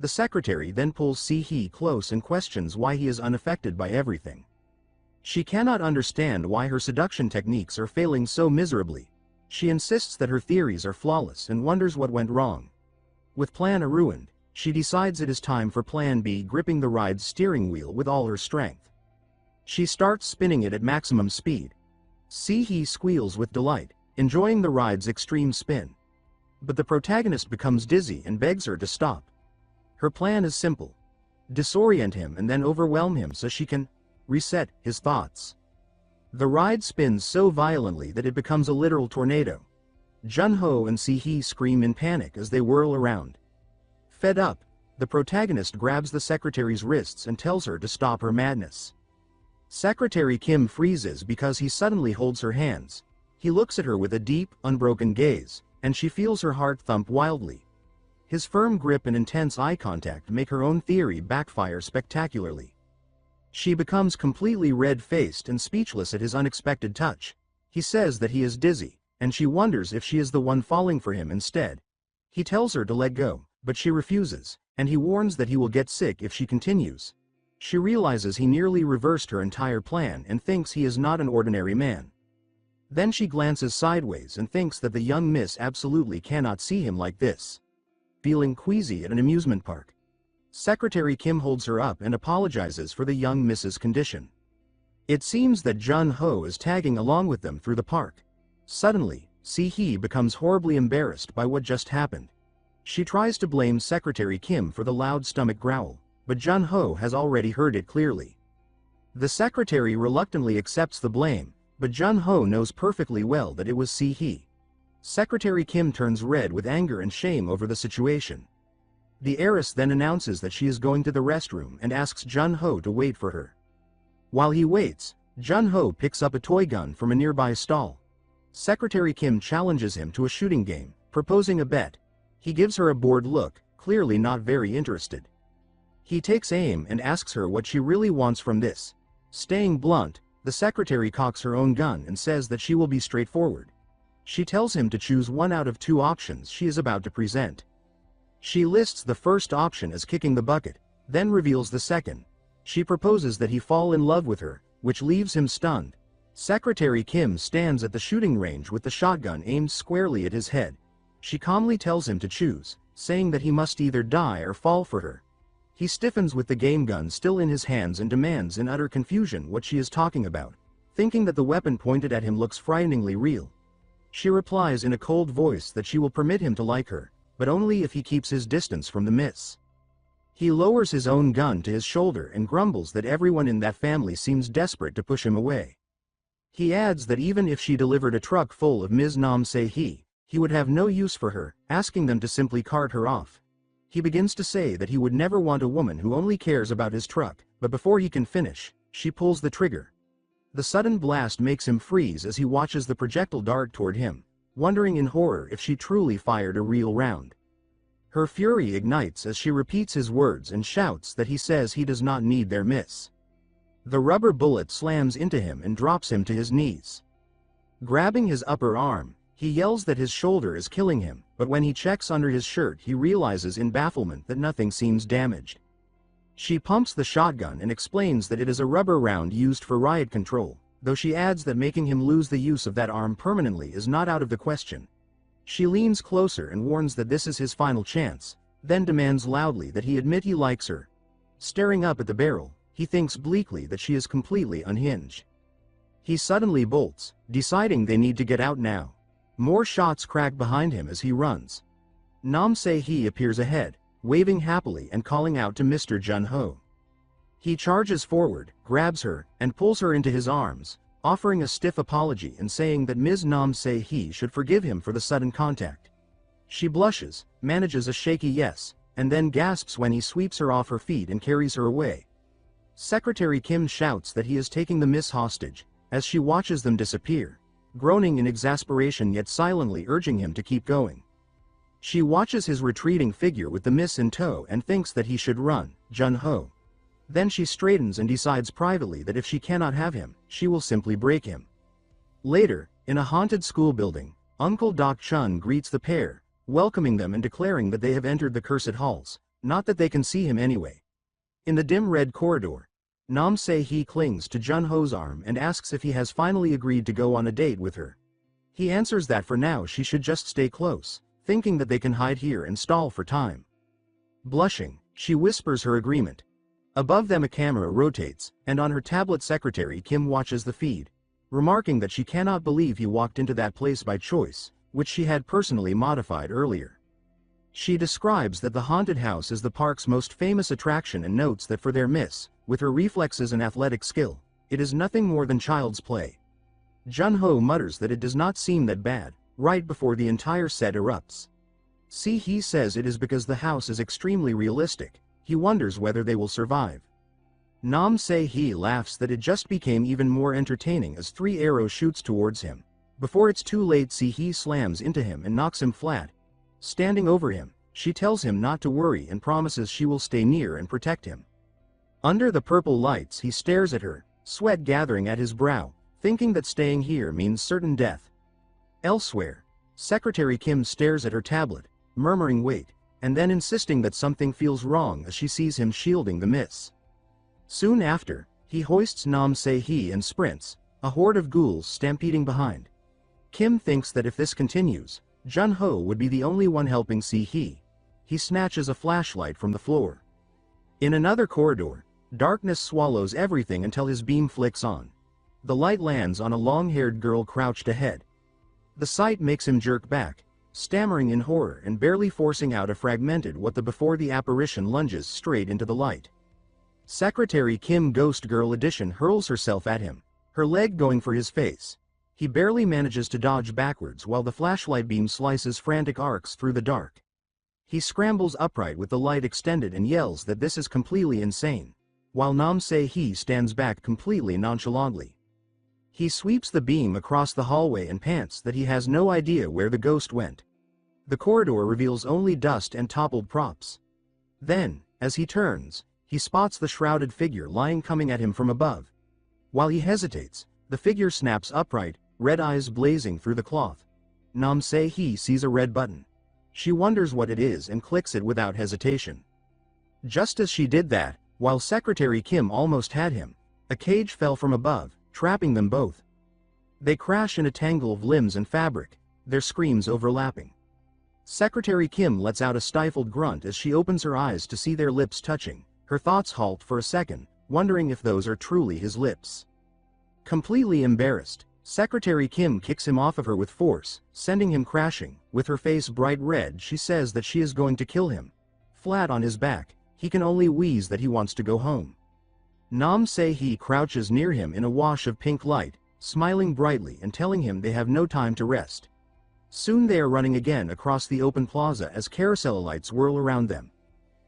The secretary then pulls Se-hee close and questions why he is unaffected by everything. She cannot understand why her seduction techniques are failing so miserably. She insists that her theories are flawless and wonders what went wrong. With Plan A ruined, she decides it is time for Plan B, gripping the ride's steering wheel with all her strength. She starts spinning it at maximum speed. Se-hee squeals with delight, enjoying the ride's extreme spin. But the protagonist becomes dizzy and begs her to stop. Her plan is simple: disorient him and then overwhelm him so she can reset his thoughts. The ride spins so violently that it becomes a literal tornado. Jun-ho and Se-hee scream in panic as they whirl around. Fed up, the protagonist grabs the secretary's wrists and tells her to stop her madness. Secretary Kim freezes because he suddenly holds her hands. He looks at her with a deep, unbroken gaze, and she feels her heart thump wildly. His firm grip and intense eye contact make her own theory backfire spectacularly. She becomes completely red-faced and speechless at his unexpected touch. He says that he is dizzy, and she wonders if she is the one falling for him instead. He tells her to let go, but she refuses, and he warns that he will get sick if she continues. She realizes he nearly reversed her entire plan and thinks he is not an ordinary man. Then she glances sideways and thinks that the young miss absolutely cannot see him like this. Feeling queasy at an amusement park, Secretary Kim holds her up and apologizes for the young miss's condition. It seems that Jun-ho is tagging along with them through the park. Suddenly, Se-hee becomes horribly embarrassed by what just happened. She tries to blame Secretary Kim for the loud stomach growl, but Jun-ho has already heard it clearly. The secretary reluctantly accepts the blame, but Jun-ho knows perfectly well that it was Se-hee. Secretary Kim turns red with anger and shame over the situation. The heiress then announces that she is going to the restroom and asks Jun-ho to wait for her. While he waits, Jun-ho picks up a toy gun from a nearby stall. Secretary Kim challenges him to a shooting game, proposing a bet. He gives her a bored look, clearly not very interested. He takes aim and asks her what she really wants from this. Staying blunt, the secretary cocks her own gun and says that she will be straightforward. She tells him to choose one out of two options she is about to present. She lists the first option as kicking the bucket, then reveals the second. She proposes that he fall in love with her, which leaves him stunned. Secretary Kim stands at the shooting range with the shotgun aimed squarely at his head. She calmly tells him to choose, saying that he must either die or fall for her. He stiffens with the game gun still in his hands and demands in utter confusion what she is talking about. thinking that the weapon pointed at him looks frighteningly real. She replies in a cold voice that she will permit him to like her, but only if he keeps his distance from the miss. He lowers his own gun to his shoulder and grumbles that everyone in that family seems desperate to push him away. He adds that even if she delivered a truck full of Ms. Nam Se-hee, he would have no use for her, asking them to simply cart her off. He begins to say that he would never want a woman who only cares about his truck, but before he can finish, she pulls the trigger. The sudden blast makes him freeze as he watches the projectile dart toward him, wondering in horror if she truly fired a real round. Her fury ignites as she repeats his words and shouts that he says he does not need their miss. The rubber bullet slams into him and drops him to his knees. Grabbing his upper arm, he yells that his shoulder is killing him, but when he checks under his shirt he realizes in bafflement that nothing seems damaged. She pumps the shotgun and explains that it is a rubber round used for riot control, though she adds that making him lose the use of that arm permanently is not out of the question. She leans closer and warns that this is his final chance, then demands loudly that he admit he likes her. Staring up at the barrel, he thinks bleakly that she is completely unhinged. He suddenly bolts, deciding they need to get out now. More shots crack behind him as he runs. Nam Se-hee appears ahead, waving happily and calling out to Mr. Jun-ho. He charges forward, grabs her, and pulls her into his arms, offering a stiff apology and saying that Ms. Nam Se-hee should forgive him for the sudden contact. She blushes, manages a shaky yes, and then gasps when he sweeps her off her feet and carries her away. Secretary Kim shouts that he is taking the miss hostage, as she watches them disappear, groaning in exasperation yet silently urging him to keep going. She watches his retreating figure with the miss in tow and thinks that he should run, Jun-ho. Then she straightens and decides privately that if she cannot have him, she will simply break him. Later, in a haunted school building, Uncle Deok-chun greets the pair, welcoming them and declaring that they have entered the cursed halls, not that they can see him anyway. In the dim red corridor, Nam Se-hee clings to Jun-ho's arm and asks if he has finally agreed to go on a date with her. He answers that for now she should just stay close, thinking that they can hide here and stall for time. Blushing, she whispers her agreement. Above them a camera rotates, and on her tablet Secretary Kim watches the feed, remarking that she cannot believe he walked into that place by choice, which she had personally modified earlier. She describes that the haunted house is the park's most famous attraction and notes that for their miss, with her reflexes and athletic skill, it is nothing more than child's play. Jun-ho mutters that it does not seem that bad, right before the entire set erupts. Se-hee says it is because the house is extremely realistic. He wonders whether they will survive. Nam Se-hee laughs that it just became even more entertaining as 3 arrows shoots towards him. Before it's too late, Se-hee slams into him and knocks him flat. Standing over him, she tells him not to worry and promises she will stay near and protect him. Under the purple lights he stares at her, sweat gathering at his brow, thinking that staying here means certain death. Elsewhere, Secretary Kim stares at her tablet, murmuring wait, and then insisting that something feels wrong as she sees him shielding the miss. Soon after, he hoists Nam Se-hee and sprints, a horde of ghouls stampeding behind. Kim thinks that if this continues, Jun-ho would be the only one helping Se-hee. He snatches a flashlight from the floor. In another corridor, darkness swallows everything until his beam flicks on. The light lands on a long-haired girl crouched ahead. The sight makes him jerk back, stammering in horror and barely forcing out a fragmented what the before the apparition lunges straight into the light. Secretary Kim Ghost Girl Edition hurls herself at him, her leg going for his face. He barely manages to dodge backwards while the flashlight beam slices frantic arcs through the dark. He scrambles upright with the light extended and yells that this is completely insane, while Nam Se-hee stands back completely nonchalantly. He sweeps the beam across the hallway and pants that he has no idea where the ghost went. The corridor reveals only dust and toppled props. Then, as he turns, he spots the shrouded figure lying coming at him from above. While he hesitates, the figure snaps upright, red eyes blazing through the cloth. Nam Se-hee sees a red button. She wonders what it is and clicks it without hesitation. Just as she did that, while Secretary Kim almost had him, a cage fell from above, trapping them both. They crash in a tangle of limbs and fabric, their screams overlapping. Secretary Kim lets out a stifled grunt as she opens her eyes to see their lips touching. Her thoughts halt for a second, wondering if those are truly his lips. Completely embarrassed, Secretary Kim kicks him off of her with force, sending him crashing. With her face bright red, she says that she is going to kill him. Flat on his back, he can only wheeze that he wants to go home. Se-hee crouches near him in a wash of pink light, smiling brightly and telling him they have no time to rest. Soon they are running again across the open plaza as carousel lights whirl around them.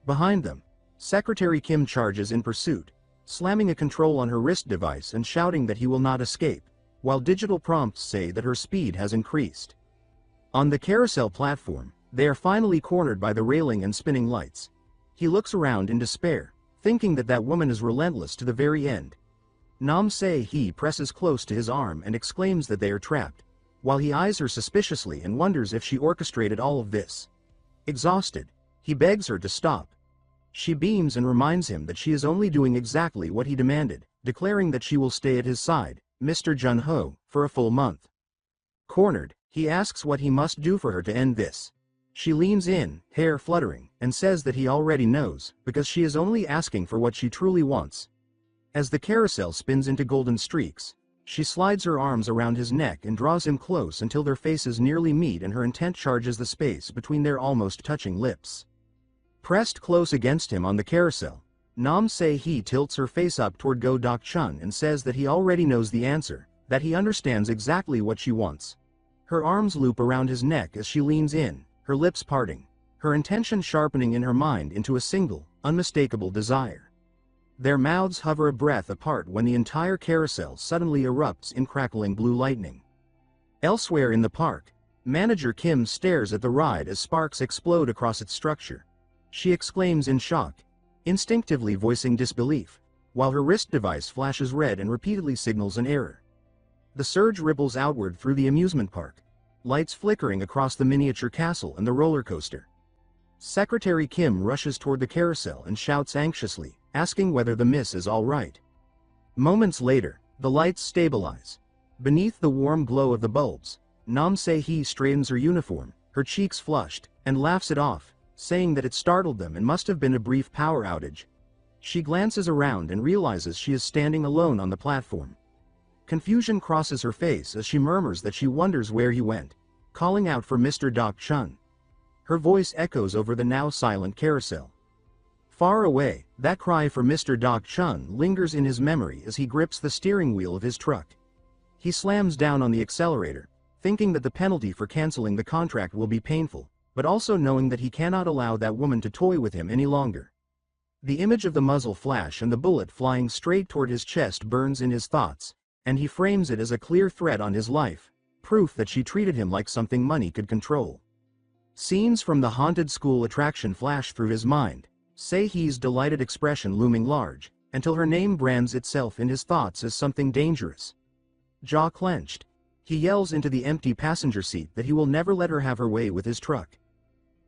Behind them, Secretary Kim charges in pursuit, slamming a control on her wrist device and shouting that he will not escape, while digital prompts say that her speed has increased. On the carousel platform, they are finally cornered by the railing and spinning lights. He looks around in despair, thinking that that woman is relentless to the very end. Se-hee presses close to his arm and exclaims that they are trapped, while he eyes her suspiciously and wonders if she orchestrated all of this. Exhausted, he begs her to stop. She beams and reminds him that she is only doing exactly what he demanded, declaring that she will stay at his side, Mr. Jun-ho, for a full month. Cornered, he asks what he must do for her to end this. She leans in, hair fluttering, and says that he already knows, because she is only asking for what she truly wants. As the carousel spins into golden streaks, she slides her arms around his neck and draws him close until their faces nearly meet and her intent charges the space between their almost touching lips. Pressed close against him on the carousel, Se-hee tilts her face up toward Uncle Deok-chun and says that he already knows the answer, that he understands exactly what she wants. Her arms loop around his neck as she leans in, her lips parting, her intention sharpening in her mind into a single, unmistakable desire. Their mouths hover a breath apart when the entire carousel suddenly erupts in crackling blue lightning. Elsewhere in the park, Manager Kim stares at the ride as sparks explode across its structure. She exclaims in shock, instinctively voicing disbelief, while her wrist device flashes red and repeatedly signals an error. The surge ripples outward through the amusement park, lights flickering across the miniature castle and the roller coaster. Secretary Kim rushes toward the carousel and shouts anxiously, asking whether the miss is all right. Moments later, the lights stabilize. Beneath the warm glow of the bulbs, Se-hee straightens her uniform, her cheeks flushed, and laughs it off, saying that it startled them and must have been a brief power outage. She glances around and realizes she is standing alone on the platform. Confusion crosses her face as she murmurs that she wonders where he went, calling out for Mr. Deok-chun. Her voice echoes over the now silent carousel. Far away, that cry for Mr. Deok-chun lingers in his memory as he grips the steering wheel of his truck. He slams down on the accelerator, thinking that the penalty for canceling the contract will be painful, but also knowing that he cannot allow that woman to toy with him any longer. The image of the muzzle flash and the bullet flying straight toward his chest burns in his thoughts, and he frames it as a clear threat on his life, proof that she treated him like something money could control. Scenes from the haunted school attraction flash through his mind, Se-hee's delighted expression looming large, until her name brands itself in his thoughts as something dangerous. Jaw clenched, he yells into the empty passenger seat that he will never let her have her way with his truck.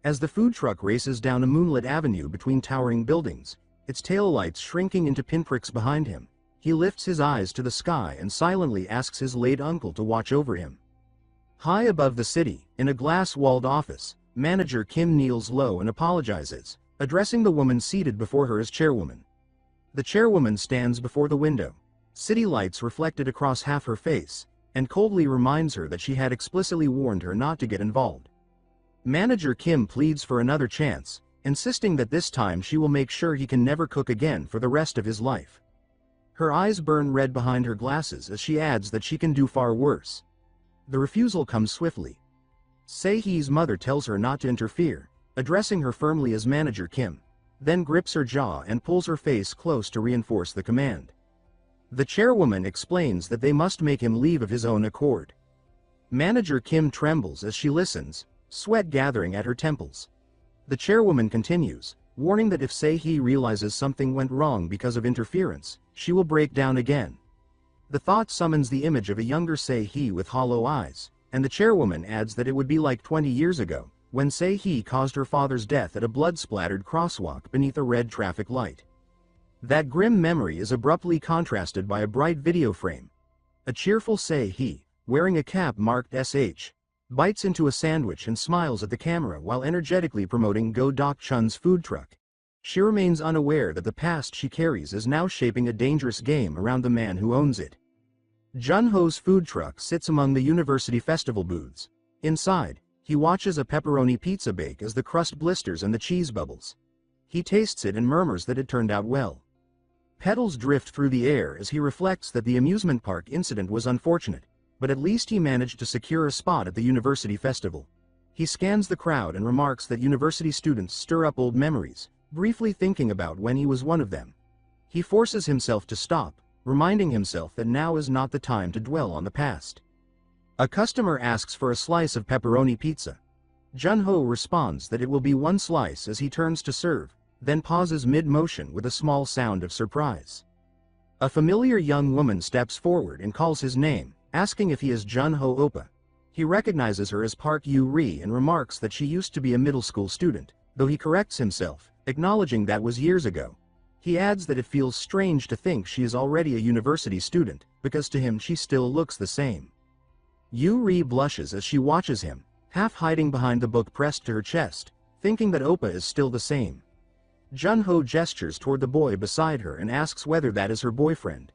As the food truck races down a moonlit avenue between towering buildings, its taillights shrinking into pinpricks behind him, he lifts his eyes to the sky and silently asks his late uncle to watch over him. High above the city, in a glass-walled office, Manager Kim kneels low and apologizes, addressing the woman seated before her as chairwoman. The chairwoman stands before the window, city lights reflected across half her face, and coldly reminds her that she had explicitly warned her not to get involved. Manager Kim pleads for another chance, insisting that this time she will make sure he can never cook again for the rest of his life. Her eyes burn red behind her glasses as she adds that she can do far worse. The refusal comes swiftly. Se-hee's mother tells her not to interfere, addressing her firmly as Manager Kim, then grips her jaw and pulls her face close to reinforce the command. The chairwoman explains that they must make him leave of his own accord. Manager Kim trembles as she listens, sweat gathering at her temples. The chairwoman continues, warning that if Se-hee realizes something went wrong because of interference, she will break down again. The thought summons the image of a younger Se-hee with hollow eyes, and the chairwoman adds that it would be like 20 years ago, when Se-hee caused her father's death at a blood-splattered crosswalk beneath a red traffic light. That grim memory is abruptly contrasted by a bright video frame. A cheerful Se-hee, wearing a cap marked SH, bites into a sandwich and smiles at the camera while energetically promoting Uncle Deok-chun's food truck. She remains unaware that the past she carries is now shaping a dangerous game around the man who owns it. Jun-ho's food truck sits among the university festival booths. Inside, he watches a pepperoni pizza bake as the crust blisters and the cheese bubbles. He tastes it and murmurs that it turned out well. Petals drift through the air as he reflects that the amusement park incident was unfortunate, but at least he managed to secure a spot at the university festival. He scans the crowd and remarks that university students stir up old memories, briefly thinking about when he was one of them. He forces himself to stop, reminding himself that now is not the time to dwell on the past. A customer asks for a slice of pepperoni pizza. Jun-ho responds that it will be one slice as he turns to serve, then pauses mid-motion with a small sound of surprise. A familiar young woman steps forward and calls his name, asking if he is Jun-ho Oppa. He recognizes her as Park Yu-ri and remarks that she used to be a middle school student, though he corrects himself, acknowledging that was years ago. He adds that it feels strange to think she is already a university student, because to him she still looks the same. Yu-ri blushes as she watches him, half hiding behind the book pressed to her chest, thinking that Oppa is still the same. Jun-ho gestures toward the boy beside her and asks whether that is her boyfriend.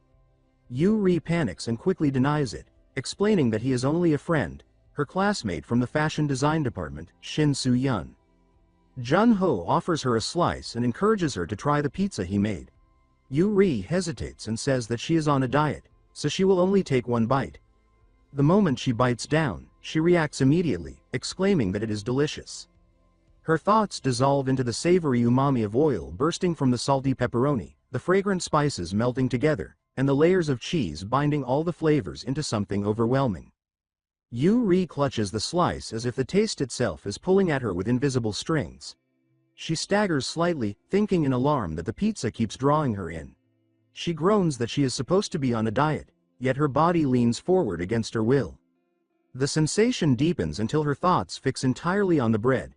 Yu-ri panics and quickly denies it, explaining that he is only a friend, her classmate from the fashion design department, Shin Soo-yeon. Jun-ho offers her a slice and encourages her to try the pizza he made. Yu-ri hesitates and says that she is on a diet, so she will only take one bite. The moment she bites down, she reacts immediately, exclaiming that it is delicious. Her thoughts dissolve into the savory umami of oil bursting from the salty pepperoni, the fragrant spices melting together, and the layers of cheese binding all the flavors into something overwhelming. Yu-ri clutches the slice as if the taste itself is pulling at her with invisible strings. She staggers slightly, thinking in alarm that the pizza keeps drawing her in. She groans that she is supposed to be on a diet, yet her body leans forward against her will. The sensation deepens until her thoughts fix entirely on the bread.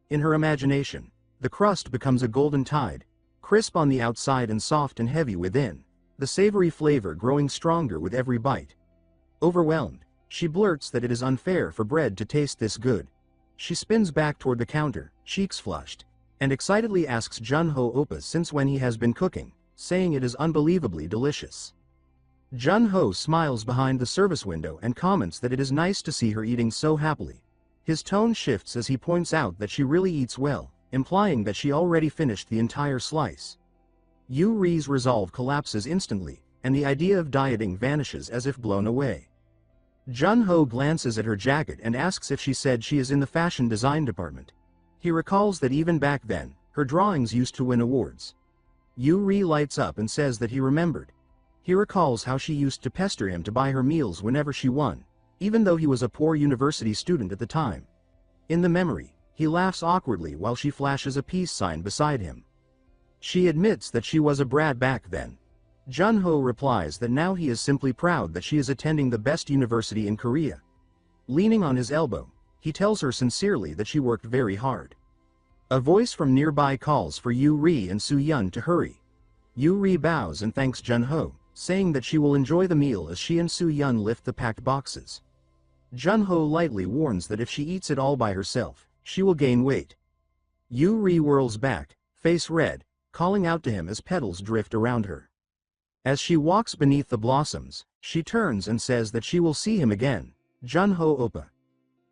In her imagination, the crust becomes a golden tide, crisp on the outside and soft and heavy within, the savory flavor growing stronger with every bite. Overwhelmed, she blurts that it is unfair for bread to taste this good. She spins back toward the counter, cheeks flushed, and excitedly asks Jun-ho Oppa since when he has been cooking, saying it is unbelievably delicious. Jun-ho smiles behind the service window and comments that it is nice to see her eating so happily. His tone shifts as he points out that she really eats well, implying that she already finished the entire slice. Yu-ri's resolve collapses instantly, and the idea of dieting vanishes as if blown away. Jun-ho glances at her jacket and asks if she said she is in the fashion design department. He recalls that even back then, her drawings used to win awards. Yu-ri lights up and says that he remembered. He recalls how she used to pester him to buy her meals whenever she won, even though he was a poor university student at the time. In the memory, he laughs awkwardly while she flashes a peace sign beside him. She admits that she was a brat back then. Jun-ho replies that now he is simply proud that she is attending the best university in Korea. Leaning on his elbow, he tells her sincerely that she worked very hard. A voice from nearby calls for Yu-ri and Soo-yeon to hurry. Yu-ri bows and thanks Jun-ho, saying that she will enjoy the meal as she and Soo-yeon lift the packed boxes. Jun-ho lightly warns that if she eats it all by herself, she will gain weight. Yu-ri whirls back, face red, calling out to him as petals drift around her. As she walks beneath the blossoms, she turns and says that she will see him again, Jun-ho Oppa.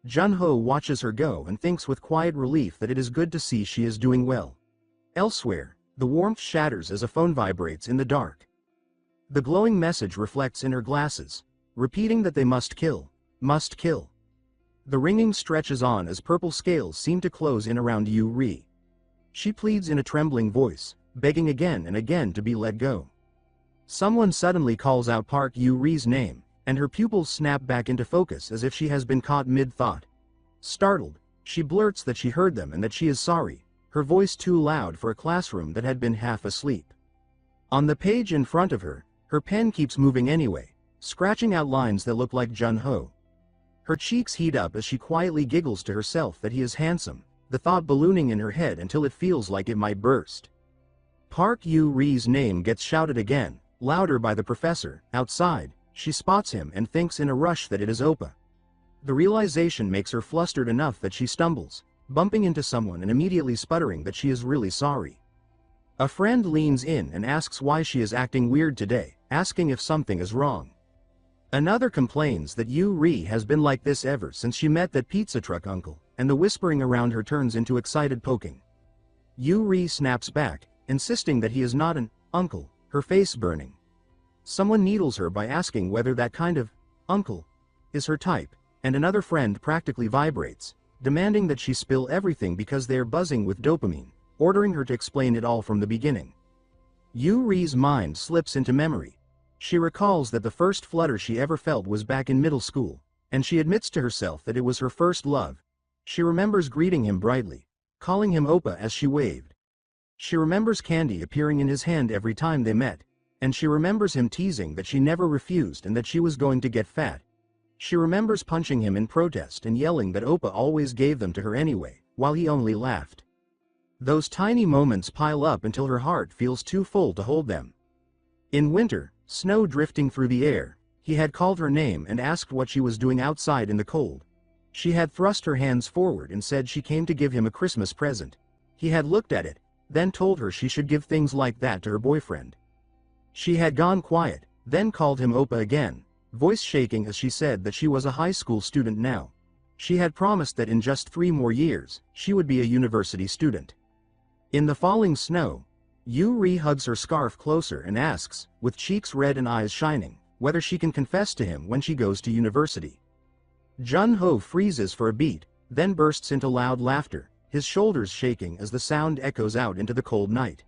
Jun-ho watches her go and thinks with quiet relief that it is good to see she is doing well. Elsewhere, the warmth shatters as a phone vibrates in the dark. The glowing message reflects in her glasses, repeating that they must kill, must kill. The ringing stretches on as purple scales seem to close in around Yu-ri. She pleads in a trembling voice, begging again and again to be let go. Someone suddenly calls out Park Yu-ri's name, and her pupils snap back into focus as if she has been caught mid-thought. Startled, she blurts that she heard them and that she is sorry, her voice too loud for a classroom that had been half asleep. On the page in front of her, her pen keeps moving anyway, scratching out lines that look like Jun-ho. Her cheeks heat up as she quietly giggles to herself that he is handsome, the thought ballooning in her head until it feels like it might burst. Park Yu-ri's name gets shouted again, louder by the professor. Outside, she spots him and thinks in a rush that it is Oppa. The realization makes her flustered enough that she stumbles, bumping into someone and immediately sputtering that she is really sorry. A friend leans in and asks why she is acting weird today, asking if something is wrong. Another complains that Yu-ri has been like this ever since she met that pizza truck uncle, and the whispering around her turns into excited poking. Yu-ri snaps back, insisting that he is not an uncle, her face burning. Someone needles her by asking whether that kind of uncle is her type, and another friend practically vibrates, demanding that she spill everything because they are buzzing with dopamine, ordering her to explain it all from the beginning. Yu-ri's mind slips into memory. She recalls that the first flutter she ever felt was back in middle school, and she admits to herself that it was her first love. She remembers greeting him brightly, calling him Oppa as she waved. She remembers candy appearing in his hand every time they met, and she remembers him teasing that she never refused and that she was going to get fat. She remembers punching him in protest and yelling that Oppa always gave them to her anyway, while he only laughed. Those tiny moments pile up until her heart feels too full to hold them. In winter, snow drifting through the air, he had called her name and asked what she was doing outside in the cold. She had thrust her hands forward and said she came to give him a Christmas present. He had looked at it, then told her she should give things like that to her boyfriend. She had gone quiet, then called him Oppa again, voice shaking as she said that she was a high school student now. She had promised that in just 3 more years, she would be a university student. In the falling snow, Yu-ri hugs her scarf closer and asks, with cheeks red and eyes shining, whether she can confess to him when she goes to university. Jun-ho freezes for a beat, then bursts into loud laughter, his shoulders shaking as the sound echoes out into the cold night.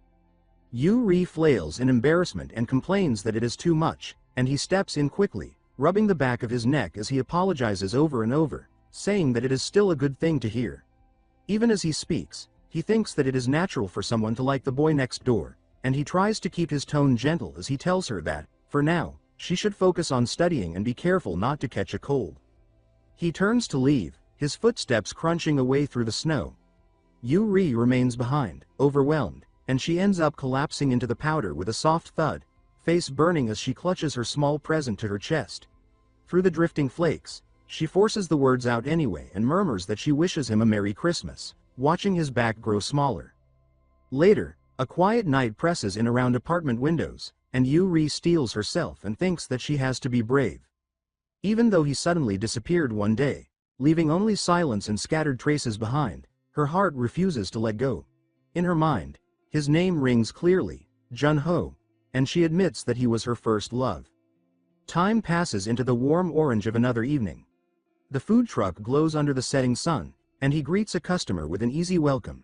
Yu-ri flails in embarrassment and complains that it is too much, and he steps in quickly, rubbing the back of his neck as he apologizes over and over, saying that it is still a good thing to hear. Even as he speaks, he thinks that it is natural for someone to like the boy next door, and he tries to keep his tone gentle as he tells her that, for now, she should focus on studying and be careful not to catch a cold. He turns to leave, his footsteps crunching away through the snow. Yu-ri remains behind, overwhelmed, and she ends up collapsing into the powder with a soft thud, face burning as she clutches her small present to her chest. Through the drifting flakes, she forces the words out anyway and murmurs that she wishes him a Merry Christmas, watching his back grow smaller. Later, a quiet night presses in around apartment windows, and Yu-ri steels herself and thinks that she has to be brave. Even though he suddenly disappeared one day, leaving only silence and scattered traces behind, her heart refuses to let go. In her mind, his name rings clearly, Jun-ho, and she admits that he was her first love. Time passes into the warm orange of another evening. The food truck glows under the setting sun, and he greets a customer with an easy welcome.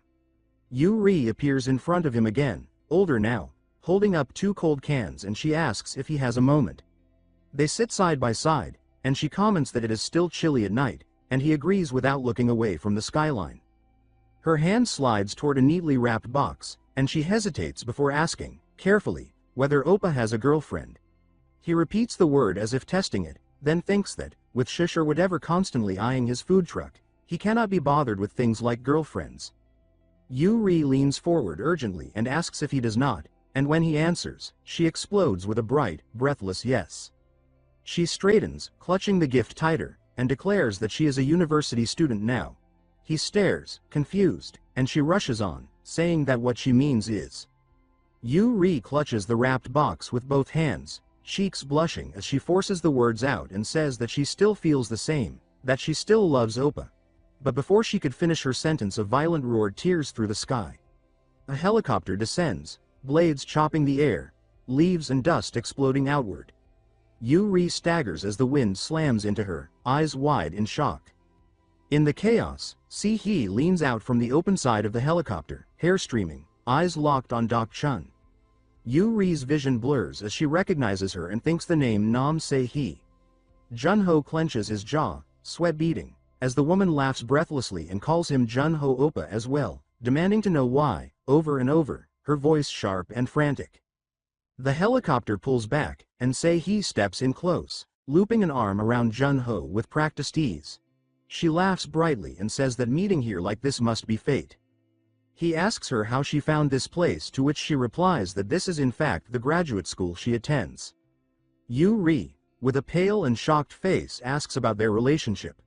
Yu-ri appears in front of him again, older now, holding up 2 cold cans, and she asks if he has a moment. They sit side by side, and she comments that it is still chilly at night, and he agrees without looking away from the skyline. Her hand slides toward a neatly wrapped box, and she hesitates before asking, carefully, whether Oppa has a girlfriend. He repeats the word as if testing it, then thinks that, with Shish or whatever constantly eyeing his food truck, he cannot be bothered with things like girlfriends. Yu-ri leans forward urgently and asks if he does not, and when he answers, she explodes with a bright, breathless yes. She straightens, clutching the gift tighter, and declares that she is a university student now. He stares, confused, and she rushes on, saying that what she means is. Yu-ri clutches the wrapped box with both hands, cheeks blushing as she forces the words out and says that she still feels the same, that she still loves Oppa. But before she could finish her sentence, a violent roar tears through the sky. A helicopter descends, blades chopping the air, leaves and dust exploding outward. Yu-ri staggers as the wind slams into her, eyes wide in shock. In the chaos, Se-hee leans out from the open side of the helicopter, hair streaming, eyes locked on Deok-chun. Yu-ri's vision blurs as she recognizes her and thinks the name Nam Se-hee. Jun-ho clenches his jaw, sweat beading, as the woman laughs breathlessly and calls him Jun-ho Oppa as well, demanding to know why, over and over, her voice sharp and frantic. The helicopter pulls back, and Se-hee steps in close, looping an arm around Jun-ho with practiced ease. She laughs brightly and says that meeting here like this must be fate. He asks her how she found this place, to which she replies that this is in fact the graduate school she attends. Yu-ri, with a pale and shocked face, asks about their relationship.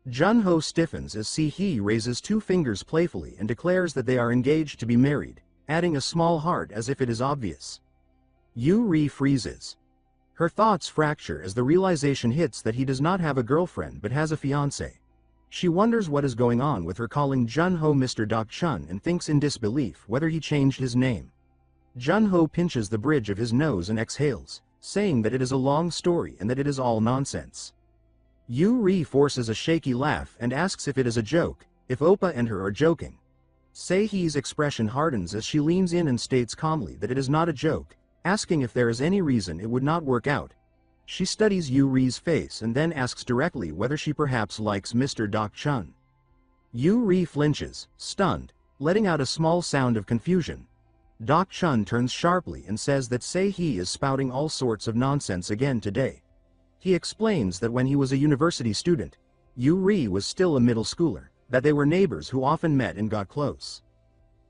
Jun-ho stiffens as Se-hee raises 2 fingers playfully and declares that they are engaged to be married, adding a small heart as if it is obvious. Yu-ri freezes. Her thoughts fracture as the realization hits that he does not have a girlfriend but has a fiancé. She wonders what is going on with her calling Jun-ho Mr. Deok-chun and thinks in disbelief whether he changed his name. Jun-ho pinches the bridge of his nose and exhales, saying that it is a long story and that it is all nonsense. Yu-ri forces a shaky laugh and asks if it is a joke, if Oppa and her are joking. Se-hee's expression hardens as she leans in and states calmly that it is not a joke, asking if there is any reason it would not work out. She studies Yu-ri's face and then asks directly whether she perhaps likes Mr. Deok-chun. Yu-ri flinches, stunned, letting out a small sound of confusion. Deok-chun turns sharply and says that Se-hee is spouting all sorts of nonsense again today. He explains that when he was a university student, Yu-ri was still a middle schooler, that they were neighbors who often met and got close.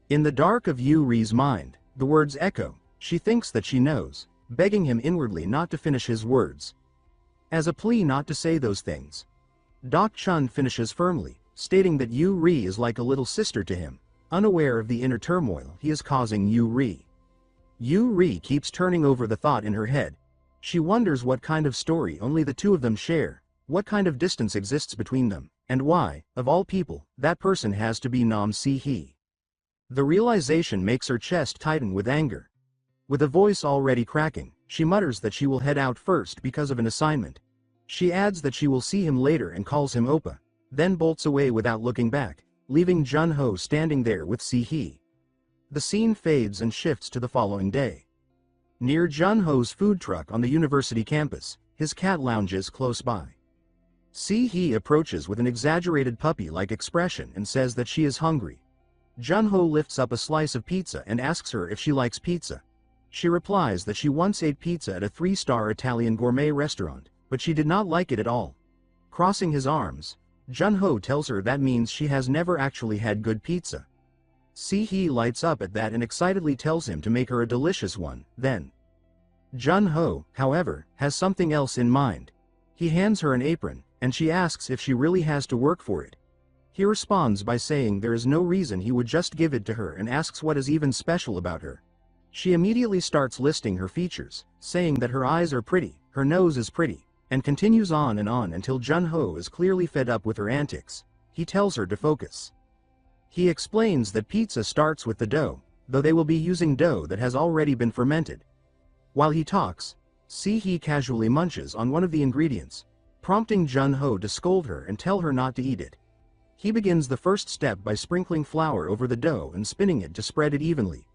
In the dark of Yu-ri's mind, the words echo. She thinks that she knows, begging him inwardly not to finish his words. As a plea not to say those things, Deok-chun finishes firmly, stating that Yu-ri is like a little sister to him, unaware of the inner turmoil he is causing Yu-ri. Yu-ri keeps turning over the thought in her head. She wonders what kind of story only the two of them share, what kind of distance exists between them, and why, of all people, that person has to be Se-hee. The realization makes her chest tighten with anger. With a voice already cracking, she mutters that she will head out first because of an assignment. She adds that she will see him later and calls him Oppa, then bolts away without looking back, leaving Jun-ho standing there with Se-hee. The scene fades and shifts to the following day. Near Jun-ho's food truck on the university campus, his cat lounges close by. Se-hee approaches with an exaggerated puppy-like expression and says that she is hungry. Jun-ho lifts up a slice of pizza and asks her if she likes pizza. She replies that she once ate pizza at a 3-star Italian gourmet restaurant, but she did not like it at all. Crossing his arms, Jun-ho tells her that means she has never actually had good pizza. Se-hee lights up at that and excitedly tells him to make her a delicious one, then. Jun-ho, however, has something else in mind. He hands her an apron, and she asks if she really has to work for it. He responds by saying there is no reason he would just give it to her and asks what is even special about her. She immediately starts listing her features, saying that her eyes are pretty, her nose is pretty, and continues on until Jun-ho is clearly fed up with her antics. He tells her to focus. He explains that pizza starts with the dough, though they will be using dough that has already been fermented. While he talks, Se-hee casually munches on one of the ingredients, prompting Jun-ho to scold her and tell her not to eat it. He begins the first step by sprinkling flour over the dough and spinning it to spread it evenly.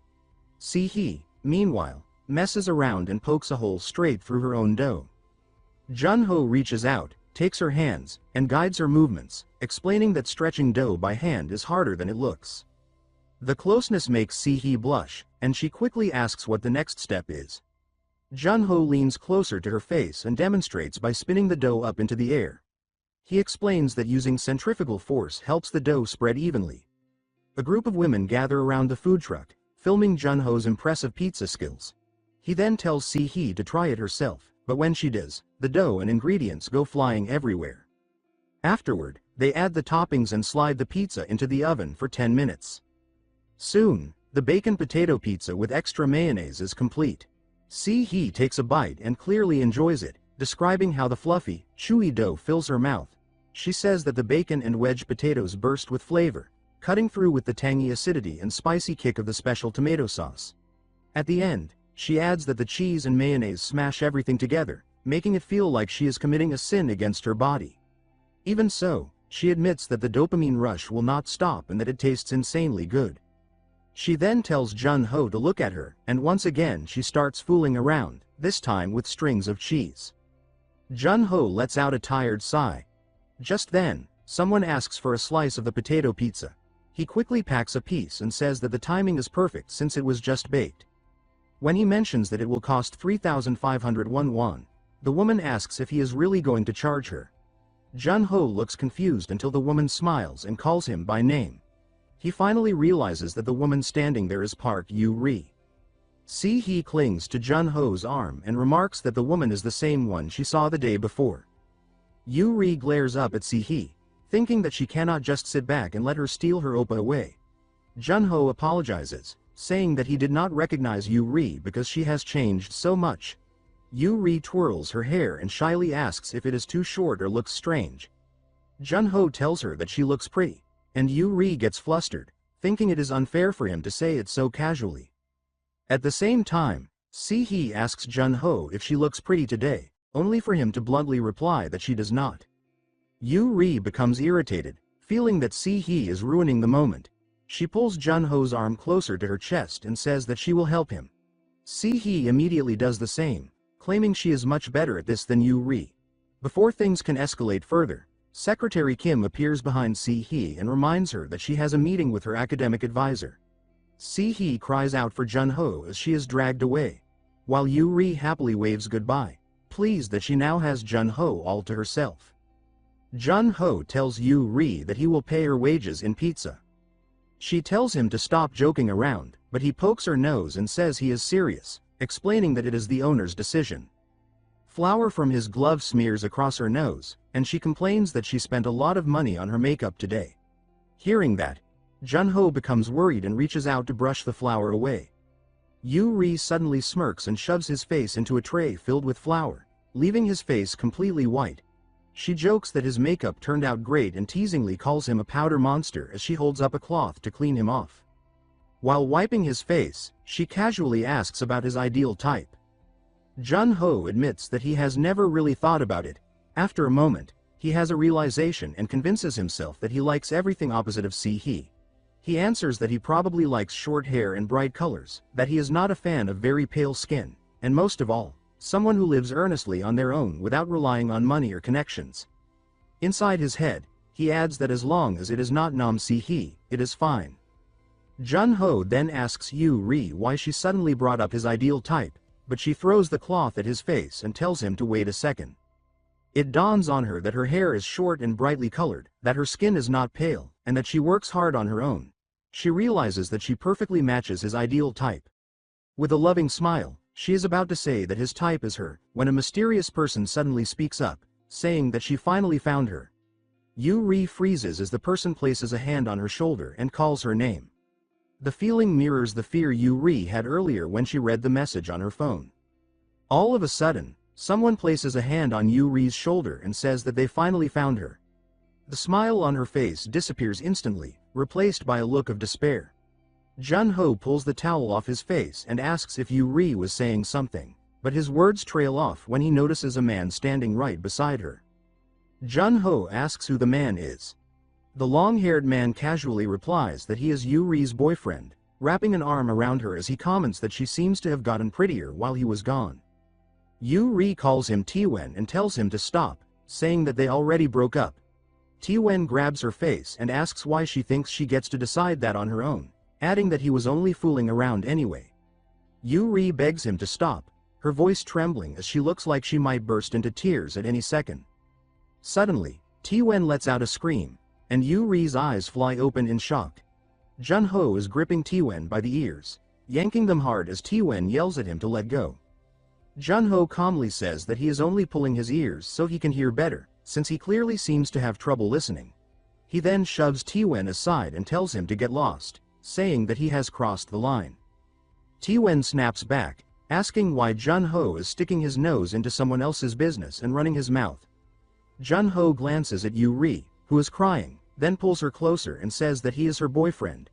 Se-hee, meanwhile, messes around and pokes a hole straight through her own dough. Jun-ho reaches out, takes her hands, and guides her movements, explaining that stretching dough by hand is harder than it looks. The closeness makes Se-hee blush, and she quickly asks what the next step is. Jun-ho leans closer to her face and demonstrates by spinning the dough up into the air. He explains that using centrifugal force helps the dough spread evenly. A group of women gather around the food truck, filming Jun-ho's impressive pizza skills. He then tells Se-hee to try it herself, but when she does, the dough and ingredients go flying everywhere. Afterward, they add the toppings and slide the pizza into the oven for 10 minutes. Soon, the bacon potato pizza with extra mayonnaise is complete. Se-hee takes a bite and clearly enjoys it, describing how the fluffy, chewy dough fills her mouth. She says that the bacon and wedge potatoes burst with flavor, cutting through with the tangy acidity and spicy kick of the special tomato sauce. At the end, she adds that the cheese and mayonnaise smash everything together, making it feel like she is committing a sin against her body. Even so, she admits that the dopamine rush will not stop and that it tastes insanely good. She then tells Jun-ho to look at her, and once again she starts fooling around, this time with strings of cheese. Jun-ho lets out a tired sigh. Just then, someone asks for a slice of the potato pizza. He quickly packs a piece and says that the timing is perfect since it was just baked. When he mentions that it will cost 3,501 won, the woman asks if he is really going to charge her. Jun-ho looks confused until the woman smiles and calls him by name. He finally realizes that the woman standing there is Park Yu-ri. Se-hee clings to Jun-ho's arm and remarks that the woman is the same one she saw the day before. Yu-ri glares up at Se-hee, thinking that she cannot just sit back and let her steal her oppa away. Jun-ho apologizes, saying that he did not recognize Yu-ri because she has changed so much. Yu-ri twirls her hair and shyly asks if it is too short or looks strange. Jun-ho tells her that she looks pretty, and Yu-ri gets flustered, thinking it is unfair for him to say it so casually. At the same time, Se-hee asks Jun-ho if she looks pretty today, only for him to bluntly reply that she does not. Yu-ri becomes irritated, feeling that Se-hee is ruining the moment. She pulls Jun-ho's arm closer to her chest and says that she will help him. Se-hee immediately does the same, claiming she is much better at this than Yu-ri. Before things can escalate further, Secretary Kim appears behind Se-hee and reminds her that she has a meeting with her academic advisor. Se-hee cries out for Jun-ho as she is dragged away, while Yu-ri happily waves goodbye, pleased that she now has Jun-ho all to herself. Jun-ho tells Yu-ri that he will pay her wages in pizza. She tells him to stop joking around, but he pokes her nose and says he is serious, explaining that it is the owner's decision. Flour from his glove smears across her nose, and she complains that she spent a lot of money on her makeup today. Hearing that, Jun-ho becomes worried and reaches out to brush the flour away. Yu-ri suddenly smirks and shoves his face into a tray filled with flour, leaving his face completely white. She jokes that his makeup turned out great and teasingly calls him a powder monster as she holds up a cloth to clean him off. While wiping his face, she casually asks about his ideal type. Jun-ho admits that he has never really thought about it. After a moment, he has a realization and convinces himself that he likes everything opposite of Se-hee. He answers that he probably likes short hair and bright colors, that he is not a fan of very pale skin, and most of all, someone who lives earnestly on their own without relying on money or connections. Inside his head, he adds that as long as it is not Nam Se-hee, it is fine. Jun-ho then asks Yu-ri why she suddenly brought up his ideal type, but she throws the cloth at his face and tells him to wait a second. It dawns on her that her hair is short and brightly colored, that her skin is not pale, and that she works hard on her own. She realizes that she perfectly matches his ideal type. With a loving smile, she is about to say that his type is her, when a mysterious person suddenly speaks up, saying that she finally found her. Yu-ri freezes as the person places a hand on her shoulder and calls her name. The feeling mirrors the fear Yu-ri had earlier when she read the message on her phone. All of a sudden, someone places a hand on Yu-ri's shoulder and says that they finally found her. The smile on her face disappears instantly, replaced by a look of despair. Jun-ho pulls the towel off his face and asks if Yu-ri was saying something, but his words trail off when he notices a man standing right beside her. Jun-ho asks who the man is. The long-haired man casually replies that he is Yu-ri's boyfriend, wrapping an arm around her as he comments that she seems to have gotten prettier while he was gone. Yu-ri calls him T-wen and tells him to stop, saying that they already broke up. T-wen grabs her face and asks why she thinks she gets to decide that on her own, adding that he was only fooling around anyway. Yu-ri begs him to stop, her voice trembling as she looks like she might burst into tears at any second. Suddenly, T-wen lets out a scream, and Yu-ri's eyes fly open in shock. Jun-ho is gripping T-wen by the ears, yanking them hard as T-wen yells at him to let go. Jun-ho calmly says that he is only pulling his ears so he can hear better, since he clearly seems to have trouble listening. He then shoves T-wen aside and tells him to get lost, saying that he has crossed the line. T-wen snaps back, asking why Jun-ho is sticking his nose into someone else's business and running his mouth. Jun-ho glances at Yu-ri, who is crying, then pulls her closer and says that he is her boyfriend.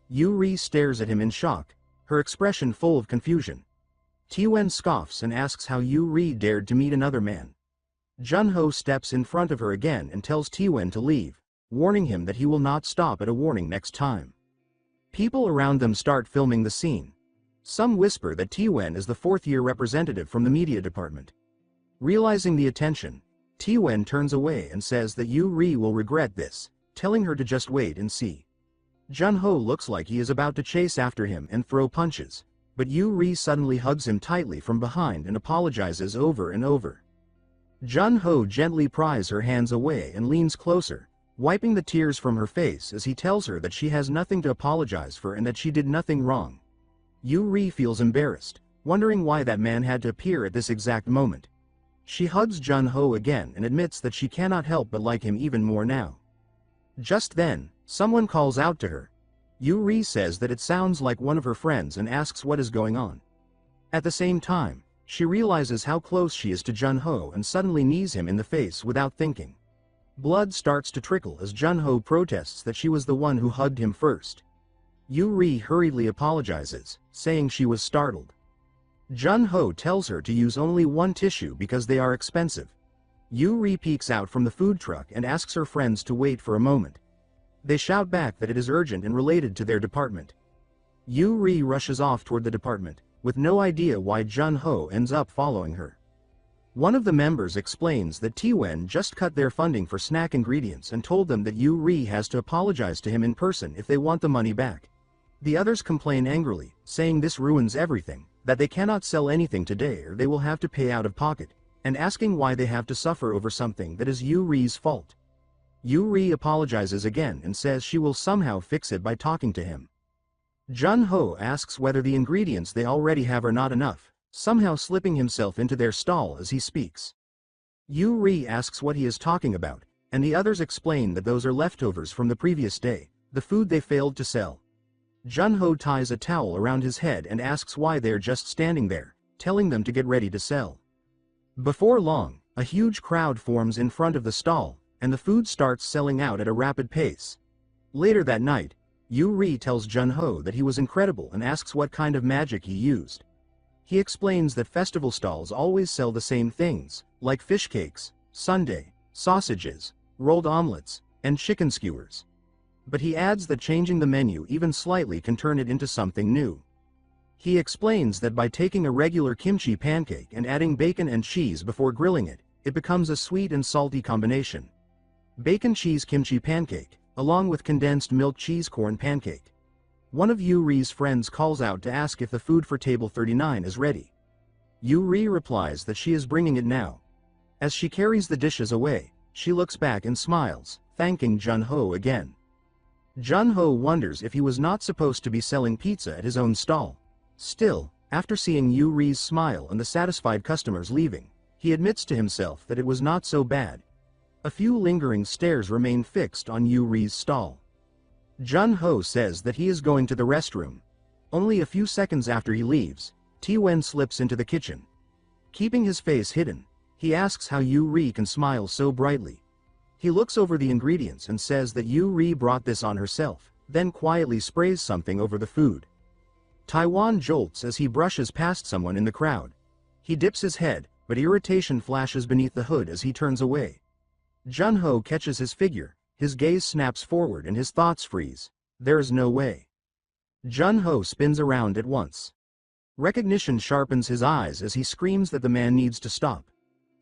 Yu-ri stares at him in shock, her expression full of confusion. T-wen scoffs and asks how Yu-ri dared to meet another man. Jun-ho steps in front of her again and tells T-wen to leave, warning him that he will not stop at a warning next time. People around them start filming the scene. Some whisper that T-wen is the fourth-year representative from the media department. Realizing the attention, T-wen turns away and says that Yu-ri will regret this, telling her to just wait and see. Jun-ho looks like he is about to chase after him and throw punches, but Yu-ri suddenly hugs him tightly from behind and apologizes over and over. Jun-ho gently pries her hands away and leans closer, wiping the tears from her face as he tells her that she has nothing to apologize for and that she did nothing wrong. Yu-ri feels embarrassed, wondering why that man had to appear at this exact moment. She hugs Jun-ho again and admits that she cannot help but like him even more now. Just then, someone calls out to her. Yu-ri says that it sounds like one of her friends and asks what is going on. At the same time, She realizes how close she is to Jun-ho and suddenly knees him in the face without thinking. Blood starts to trickle as Jun-ho protests that she was the one who hugged him first. Yu-ri hurriedly apologizes, saying she was startled. Jun-ho tells her to use only one tissue because they are expensive. Yu-ri peeks out from the food truck and asks her friends to wait for a moment. They shout back that it is urgent and related to their department. Yu-ri rushes off toward the department, with no idea why Jun-ho ends up following her. One of the members explains that T-Wen just cut their funding for snack ingredients and told them that Yu-ri has to apologize to him in person if they want the money back. The others complain angrily, saying this ruins everything, that they cannot sell anything today or they will have to pay out of pocket, and asking why they have to suffer over something that is Yu-ri's fault. Yu-ri apologizes again and says she will somehow fix it by talking to him. Jun-ho asks whether the ingredients they already have are not enough, somehow slipping himself into their stall as he speaks. Yu-ri asks what he is talking about, and the others explain that those are leftovers from the previous day, the food they failed to sell. Jun-ho ties a towel around his head and asks why they are just standing there, telling them to get ready to sell. Before long, a huge crowd forms in front of the stall, and the food starts selling out at a rapid pace. Later that night, Yu-ri tells Jun-ho that he was incredible and asks what kind of magic he used. He explains that festival stalls always sell the same things, like fish cakes, sundae, sausages, rolled omelets, and chicken skewers. But he adds that changing the menu even slightly can turn it into something new. He explains that by taking a regular kimchi pancake and adding bacon and cheese before grilling it, it becomes a sweet and salty combination. Bacon cheese kimchi pancake, along with condensed milk cheese corn pancake. One of Yu-ri's friends calls out to ask if the food for table 39 is ready. Yu-ri replies that she is bringing it now. As she carries the dishes away, she looks back and smiles, thanking Jun-ho again. Jun-ho wonders if he was not supposed to be selling pizza at his own stall. Still, after seeing Yu-ri's smile and the satisfied customers leaving, he admits to himself that it was not so bad. A few lingering stares remain fixed on Yu-ri's stall. Jun-ho says that he is going to the restroom. Only a few seconds after he leaves, T-Wen slips into the kitchen. Keeping his face hidden, he asks how Yu-ri can smile so brightly. He looks over the ingredients and says that Yu-ri brought this on herself, then quietly sprays something over the food. Taiwan jolts as he brushes past someone in the crowd. He dips his head, but irritation flashes beneath the hood as he turns away. Jun-ho catches his figure, his gaze snaps forward and his thoughts freeze. There is no way. Jun-ho spins around at once. Recognition sharpens his eyes as he screams that the man needs to stop.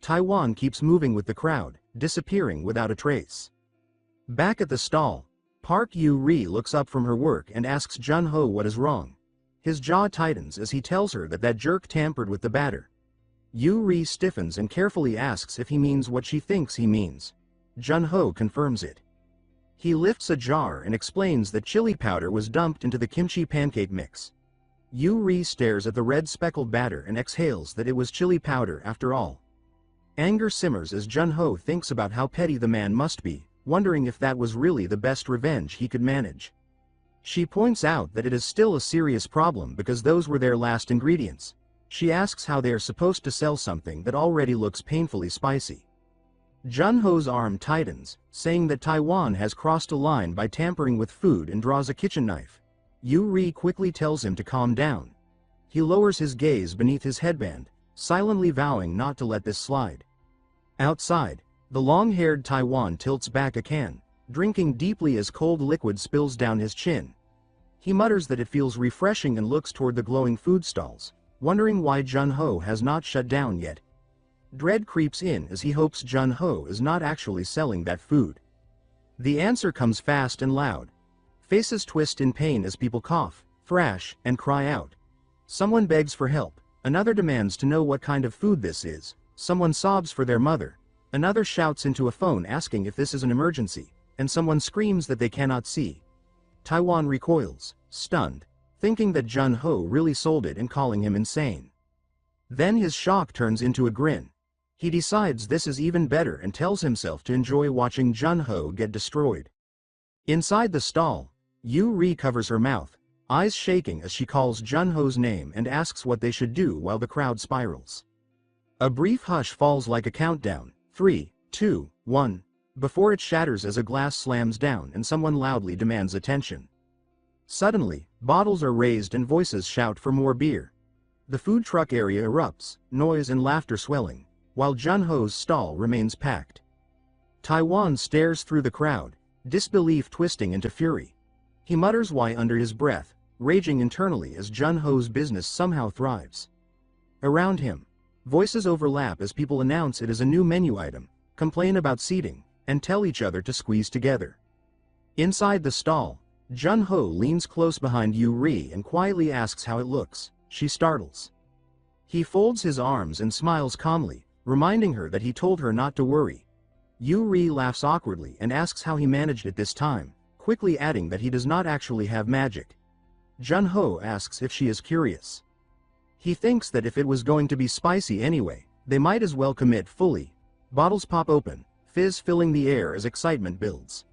Taiwan keeps moving with the crowd, disappearing without a trace. Back at the stall, Park Yu-ri looks up from her work and asks Jun-ho what is wrong. His jaw tightens as he tells her that jerk tampered with the batter. Yu-ri stiffens and carefully asks if he means what she thinks he means. Jun-ho confirms it. He lifts a jar and explains that chili powder was dumped into the kimchi pancake mix. Yu-ri stares at the red speckled batter and exhales that it was chili powder after all. Anger simmers as Jun-ho thinks about how petty the man must be, wondering if that was really the best revenge he could manage. She points out that it is still a serious problem because those were their last ingredients. She asks how they are supposed to sell something that already looks painfully spicy. Jun-ho's arm tightens, saying that Taiwan has crossed a line by tampering with food and draws a kitchen knife. Yu-ri quickly tells him to calm down. He lowers his gaze beneath his headband, silently vowing not to let this slide. Outside, the long-haired Taiwan tilts back a can, drinking deeply as cold liquid spills down his chin. He mutters that it feels refreshing and looks toward the glowing food stalls, wondering why Jun-ho has not shut down yet. Dread creeps in as he hopes Jun-ho is not actually selling that food. The answer comes fast and loud. Faces twist in pain as people cough, thrash, and cry out. Someone begs for help, another demands to know what kind of food this is, someone sobs for their mother, another shouts into a phone asking if this is an emergency, and someone screams that they cannot see. Taiwan recoils, stunned, thinking that Jun-ho really sold it and calling him insane. Then his shock turns into a grin. He decides this is even better and tells himself to enjoy watching Jun-ho get destroyed. Inside the stall, Yu-ri covers her mouth, eyes shaking as she calls Jun-ho's name and asks what they should do while the crowd spirals. A brief hush falls like a countdown, 3, 2, 1, before it shatters as a glass slams down and someone loudly demands attention. Suddenly, bottles are raised and voices shout for more beer. The food truck area erupts, noise and laughter swelling, while Jun-ho's stall remains packed. Taiwan stares through the crowd, disbelief twisting into fury. He mutters why under his breath, raging internally as Jun-ho's business somehow thrives. Around him, voices overlap as people announce it as a new menu item, complain about seating, and tell each other to squeeze together. Inside the stall, Jun-ho leans close behind Yu-ri and quietly asks how it looks. She startles. He folds his arms and smiles calmly, reminding her that he told her not to worry. Yu-ri laughs awkwardly and asks how he managed it this time, quickly adding that he does not actually have magic. Jun-ho asks if she is curious. He thinks that if it was going to be spicy anyway, they might as well commit fully. Bottles pop open, fizz filling the air as excitement builds.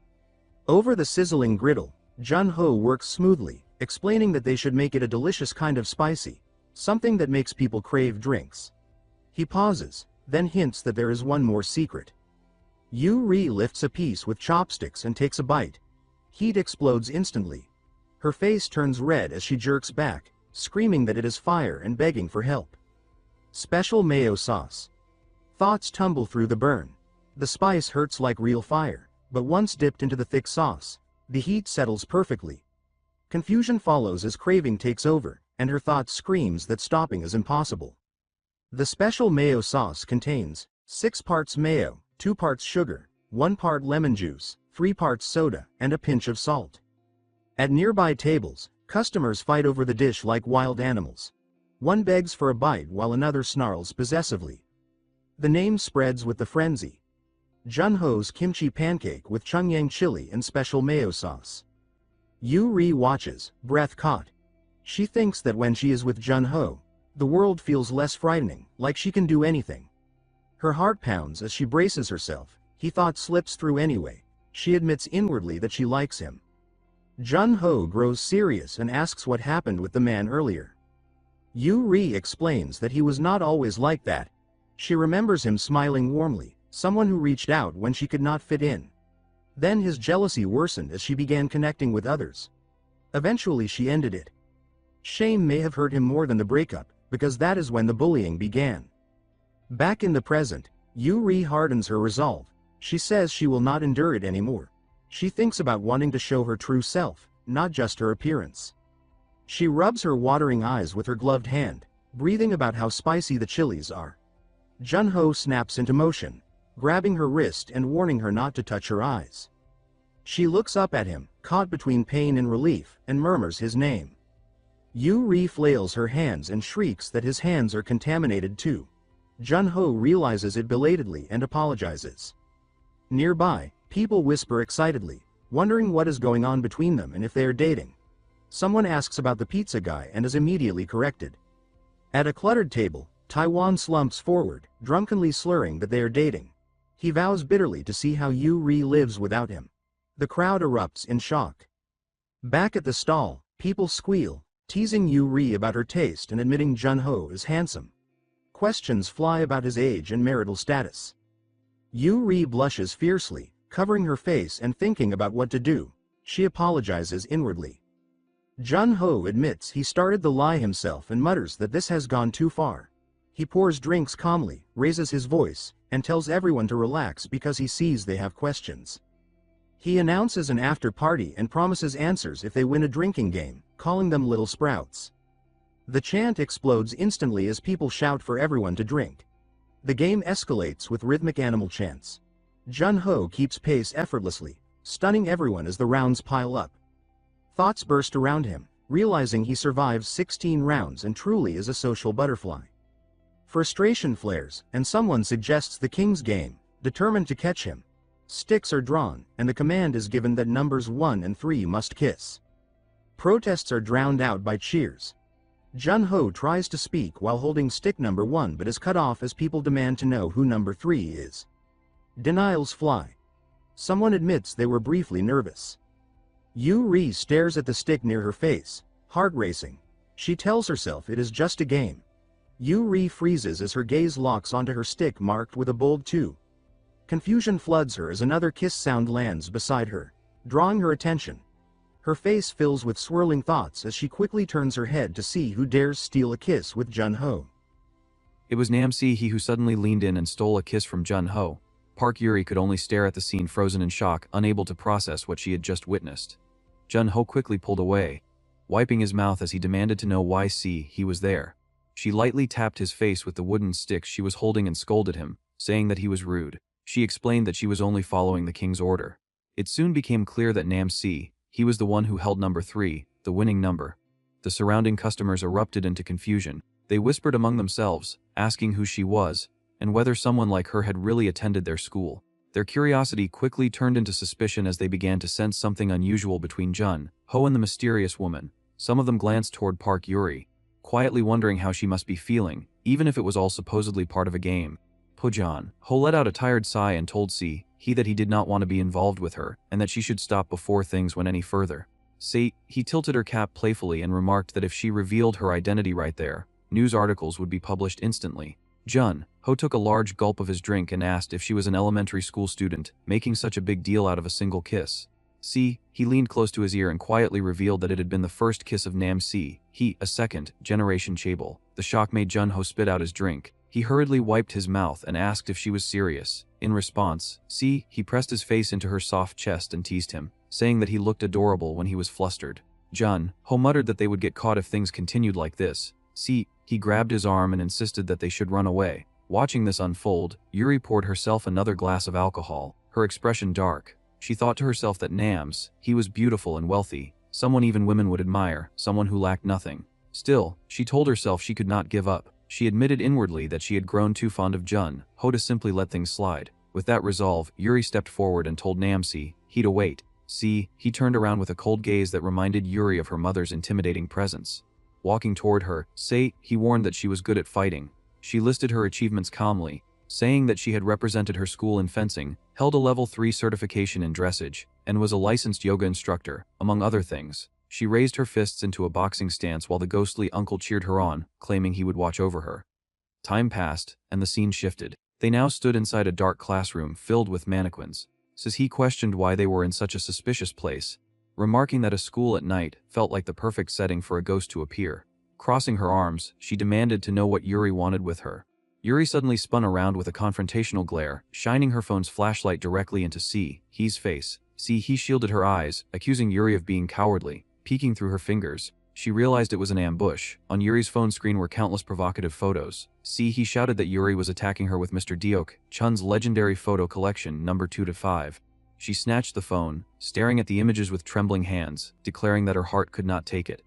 Over the sizzling griddle, Jun-ho works smoothly, explaining that they should make it a delicious kind of spicy, something that makes people crave drinks. He pauses, then hints that there is one more secret. Yu-ri lifts a piece with chopsticks and takes a bite. Heat explodes instantly. Her face turns red as she jerks back, screaming that it is fire and begging for help. Special mayo sauce. Thoughts tumble through the burn. The spice hurts like real fire, but once dipped into the thick sauce, the heat settles perfectly. Confusion follows as craving takes over, and her thought screams that stopping is impossible. The special mayo sauce contains 6 parts mayo, 2 parts sugar, 1 part lemon juice, 3 parts soda, and a pinch of salt. At nearby tables, customers fight over the dish like wild animals. One begs for a bite while another snarls possessively. The name spreads with the frenzy. Jun-ho's kimchi pancake with chungyang chili and special mayo sauce. Yu-ri watches, breath caught. She thinks that when she is with Jun-ho, the world feels less frightening, like she can do anything. Her heart pounds as she braces herself. He thought slips through anyway. She admits inwardly that she likes him. Jun-ho grows serious and asks what happened with the man earlier. Yu-ri explains that he was not always like that. She remembers him smiling warmly, someone who reached out when she could not fit in. Then his jealousy worsened as she began connecting with others. Eventually she ended it. Shame may have hurt him more than the breakup, because that is when the bullying began. Back in the present, Yu-ri hardens her resolve. She says she will not endure it anymore. She thinks about wanting to show her true self, not just her appearance. She rubs her watering eyes with her gloved hand, breathing about how spicy the chilies are. Jun-ho snaps into motion, grabbing her wrist and warning her not to touch her eyes. She looks up at him, caught between pain and relief, and murmurs his name. Yu-ri flails her hands and shrieks that his hands are contaminated too. Jun-ho realizes it belatedly and apologizes. Nearby, people whisper excitedly, wondering what is going on between them and if they are dating. Someone asks about the pizza guy and is immediately corrected. At a cluttered table, Taiwan slumps forward, drunkenly slurring that they are dating. He vows bitterly to see how Yu-ri lives without him. The crowd erupts in shock. Back at the stall, people squeal, teasing Yu-ri about her taste and admitting Jun-ho is handsome. Questions fly about his age and marital status. Yu-ri blushes fiercely, covering her face and thinking about what to do. She apologizes inwardly. Jun-ho admits he started the lie himself and mutters that this has gone too far. He pours drinks calmly, raises his voice, and tells everyone to relax because he sees they have questions. He announces an after-party and promises answers if they win a drinking game, calling them little sprouts. The chant explodes instantly as people shout for everyone to drink. The game escalates with rhythmic animal chants. Jun-ho keeps pace effortlessly, stunning everyone as the rounds pile up. Thoughts burst around him, realizing he survives 16 rounds and truly is a social butterfly. Frustration flares, and someone suggests the king's game, determined to catch him. Sticks are drawn, and the command is given that numbers 1 and 3 must kiss. Protests are drowned out by cheers. Jun-ho tries to speak while holding stick number 1 but is cut off as people demand to know who number 3 is. Denials fly. Someone admits they were briefly nervous. Yu-ri stares at the stick near her face, Heart racing. She tells herself it is just a game. Yuri freezes as her gaze locks onto her stick marked with a bold 2. Confusion floods her as another kiss sound lands beside her, drawing her attention. Her face fills with swirling thoughts as she quickly turns her head to see who dares steal a kiss with Jun-ho. It was Se-hee who suddenly leaned in and stole a kiss from Jun-ho. Park Yuri could only stare at the scene, frozen in shock, unable to process what she had just witnessed. Jun-ho quickly pulled away, wiping his mouth as he demanded to know why Se-hee was there. She lightly tapped his face with the wooden stick she was holding and scolded him, saying that he was rude. She explained that she was only following the king's order. It soon became clear that Se-hee was the one who held number 3, the winning number. The surrounding customers erupted into confusion. They whispered among themselves, asking who she was, and whether someone like her had really attended their school. Their curiosity quickly turned into suspicion as they began to sense something unusual between Jun-ho and the mysterious woman. Some of them glanced toward Park Yuri, quietly wondering how she must be feeling, even if it was all supposedly part of a game. Jun-ho let out a tired sigh and told Se-hee that he did not want to be involved with her, and that she should stop before things went any further. Se-hee tilted her cap playfully and remarked that if she revealed her identity right there, news articles would be published instantly. Jun-ho took a large gulp of his drink and asked if she was an elementary school student, making such a big deal out of a single kiss. Se-hee leaned close to his ear and quietly revealed that it had been the first kiss of Se-hee, a second-generation chaebol. The shock made Jun-ho spit out his drink. He hurriedly wiped his mouth and asked if she was serious. In response, Se-hee pressed his face into her soft chest and teased him, saying that he looked adorable when he was flustered. Jun-ho muttered that they would get caught if things continued like this. Se-hee grabbed his arm and insisted that they should run away. Watching this unfold, Yuri poured herself another glass of alcohol, her expression dark. She thought to herself that he was beautiful and wealthy, someone even women would admire, someone who lacked nothing. Still, she told herself she could not give up. She admitted inwardly that she had grown too fond of Jun-ho to simply let things slide. With that resolve, Yuri stepped forward and told Se-hee to wait. Se-hee turned around with a cold gaze that reminded Yuri of her mother's intimidating presence. Walking toward her, Se-hee warned that she was good at fighting. She listed her achievements calmly, saying that she had represented her school in fencing, held a level 3 certification in dressage, and was a licensed yoga instructor, among other things. She raised her fists into a boxing stance while the ghostly uncle cheered her on, claiming he would watch over her. Time passed, and the scene shifted. They now stood inside a dark classroom filled with mannequins. Se-hee questioned why they were in such a suspicious place, remarking that a school at night felt like the perfect setting for a ghost to appear. Crossing her arms, she demanded to know what Yuri wanted with her. Yuri suddenly spun around with a confrontational glare, shining her phone's flashlight directly into Se-hee's face. Se-hee shielded her eyes, accusing Yuri of being cowardly. Peeking through her fingers, she realized it was an ambush. On Yuri's phone screen were countless provocative photos. Se-hee shouted that Yuri was attacking her with Mr. Deok-chun's legendary photo collection, number 2 to 5. She snatched the phone, staring at the images with trembling hands, declaring that her heart could not take it.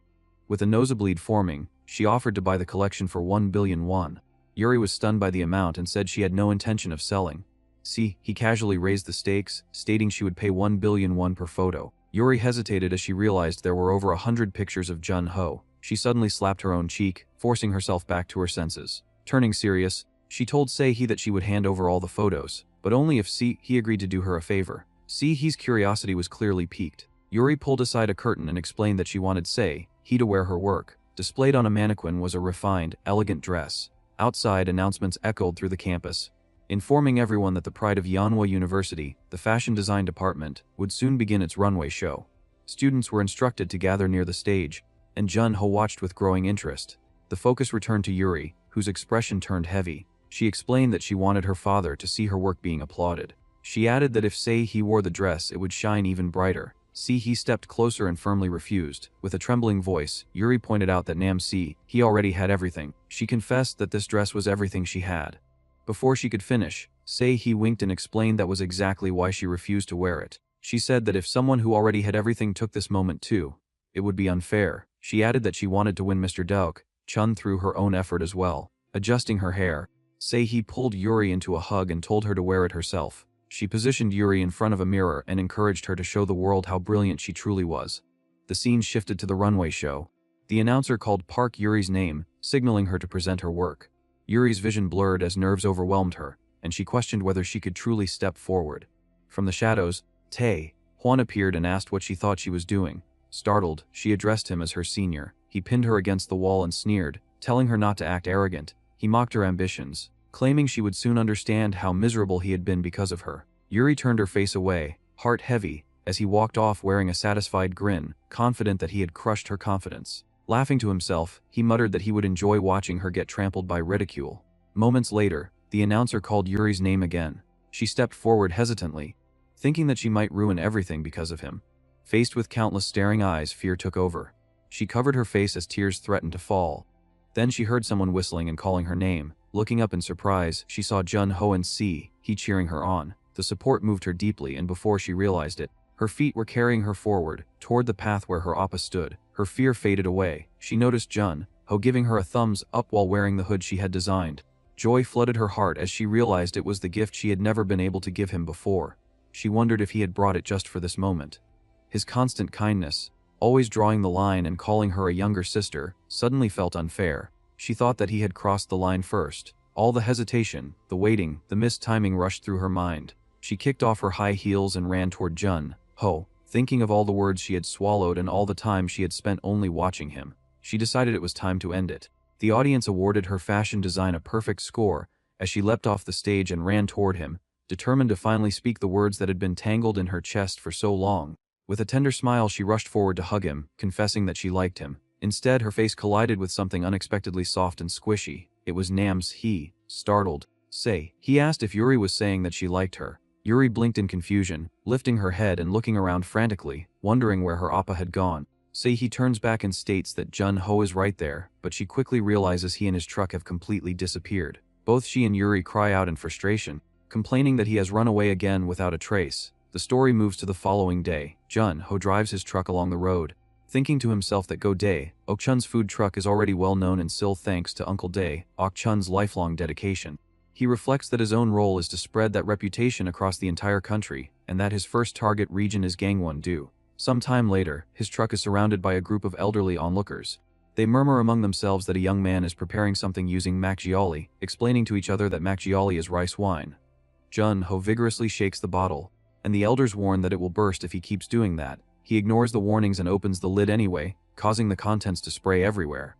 With a nosebleed forming, she offered to buy the collection for 1 billion won. Yuri was stunned by the amount and said she had no intention of selling. Se-hee casually raised the stakes, stating she would pay 1 billion won per photo. Yuri hesitated as she realized there were over 100 pictures of Jun-ho. She suddenly slapped her own cheek, forcing herself back to her senses. Turning serious, she told Se-hee that she would hand over all the photos, but only if Se-hee agreed to do her a favor. Se-hee's curiosity was clearly piqued. Yuri pulled aside a curtain and explained that she wanted Se-hee to wear her work. Displayed on a mannequin was a refined, elegant dress. Outside, announcements echoed through the campus, informing everyone that the pride of Manhwa University, the fashion design department, would soon begin its runway show. Students were instructed to gather near the stage, and Jun-ho watched with growing interest. The focus returned to Yuri, whose expression turned heavy. She explained that she wanted her father to see her work being applauded. She added that if Se-hee wore the dress, it would shine even brighter. Se-hee stepped closer and firmly refused. With a trembling voice, Yuri pointed out that Se-hee already had everything. She confessed that this dress was everything she had. Before she could finish, Se-hee winked and explained that was exactly why she refused to wear it. She said that if someone who already had everything took this moment too, it would be unfair. She added that she wanted to win Mr. Deok-chun through her own effort as well. Adjusting her hair, Se-hee pulled Yuri into a hug and told her to wear it herself. She positioned Yuri in front of a mirror and encouraged her to show the world how brilliant she truly was. The scene shifted to the runway show. The announcer called Park Yuri's name, signaling her to present her work. Yuri's vision blurred as nerves overwhelmed her, and she questioned whether she could truly step forward. From the shadows, Tae-hwan appeared and asked what she thought she was doing. Startled, she addressed him as her senior. He pinned her against the wall and sneered, telling her not to act arrogant. He mocked her ambitions, claiming she would soon understand how miserable he had been because of her. Yuri turned her face away, heart heavy, as he walked off wearing a satisfied grin, confident that he had crushed her confidence. Laughing to himself, he muttered that he would enjoy watching her get trampled by ridicule. Moments later, the announcer called Yuri's name again. She stepped forward hesitantly, thinking that she might ruin everything because of him. Faced with countless staring eyes, fear took over. She covered her face as tears threatened to fall. Then she heard someone whistling and calling her name. Looking up in surprise, she saw Jun-ho and Se-hee cheering her on. The support moved her deeply, and before she realized it, her feet were carrying her forward, toward the path where her appa stood. Her fear faded away. She noticed Jun-ho giving her a thumbs up while wearing the hood she had designed. Joy flooded her heart as she realized it was the gift she had never been able to give him before. She wondered if he had brought it just for this moment. His constant kindness, always drawing the line and calling her a younger sister, suddenly felt unfair. She thought that he had crossed the line first. All the hesitation, the waiting, the missed timing rushed through her mind. She kicked off her high heels and ran toward Jun-ho, thinking of all the words she had swallowed and all the time she had spent only watching him. She decided it was time to end it. The audience awarded her fashion design a perfect score as she leapt off the stage and ran toward him, determined to finally speak the words that had been tangled in her chest for so long. With a tender smile, she rushed forward to hug him, confessing that she liked him. Instead, her face collided with something unexpectedly soft and squishy. It was Se-hee. Startled, Se-hee asked if Yuri was saying that she liked her. Yuri blinked in confusion, lifting her head and looking around frantically, wondering where her appa had gone. Se-hee turns back and states that Jun-ho is right there, but she quickly realizes he and his truck have completely disappeared. Both she and Yuri cry out in frustration, complaining that he has run away again without a trace. The story moves to the following day. Jun-ho drives his truck along the road, thinking to himself that Deok-chun's food truck is already well known in Seoul thanks to Uncle Deok-chun's lifelong dedication. He reflects that his own role is to spread that reputation across the entire country, and that his first target region is Gangwon-do. Some time later, his truck is surrounded by a group of elderly onlookers. They murmur among themselves that a young man is preparing something using makgeolli, explaining to each other that makgeolli is rice wine. Jun-ho vigorously shakes the bottle, and the elders warn that it will burst if he keeps doing that. He ignores the warnings and opens the lid anyway, causing the contents to spray everywhere.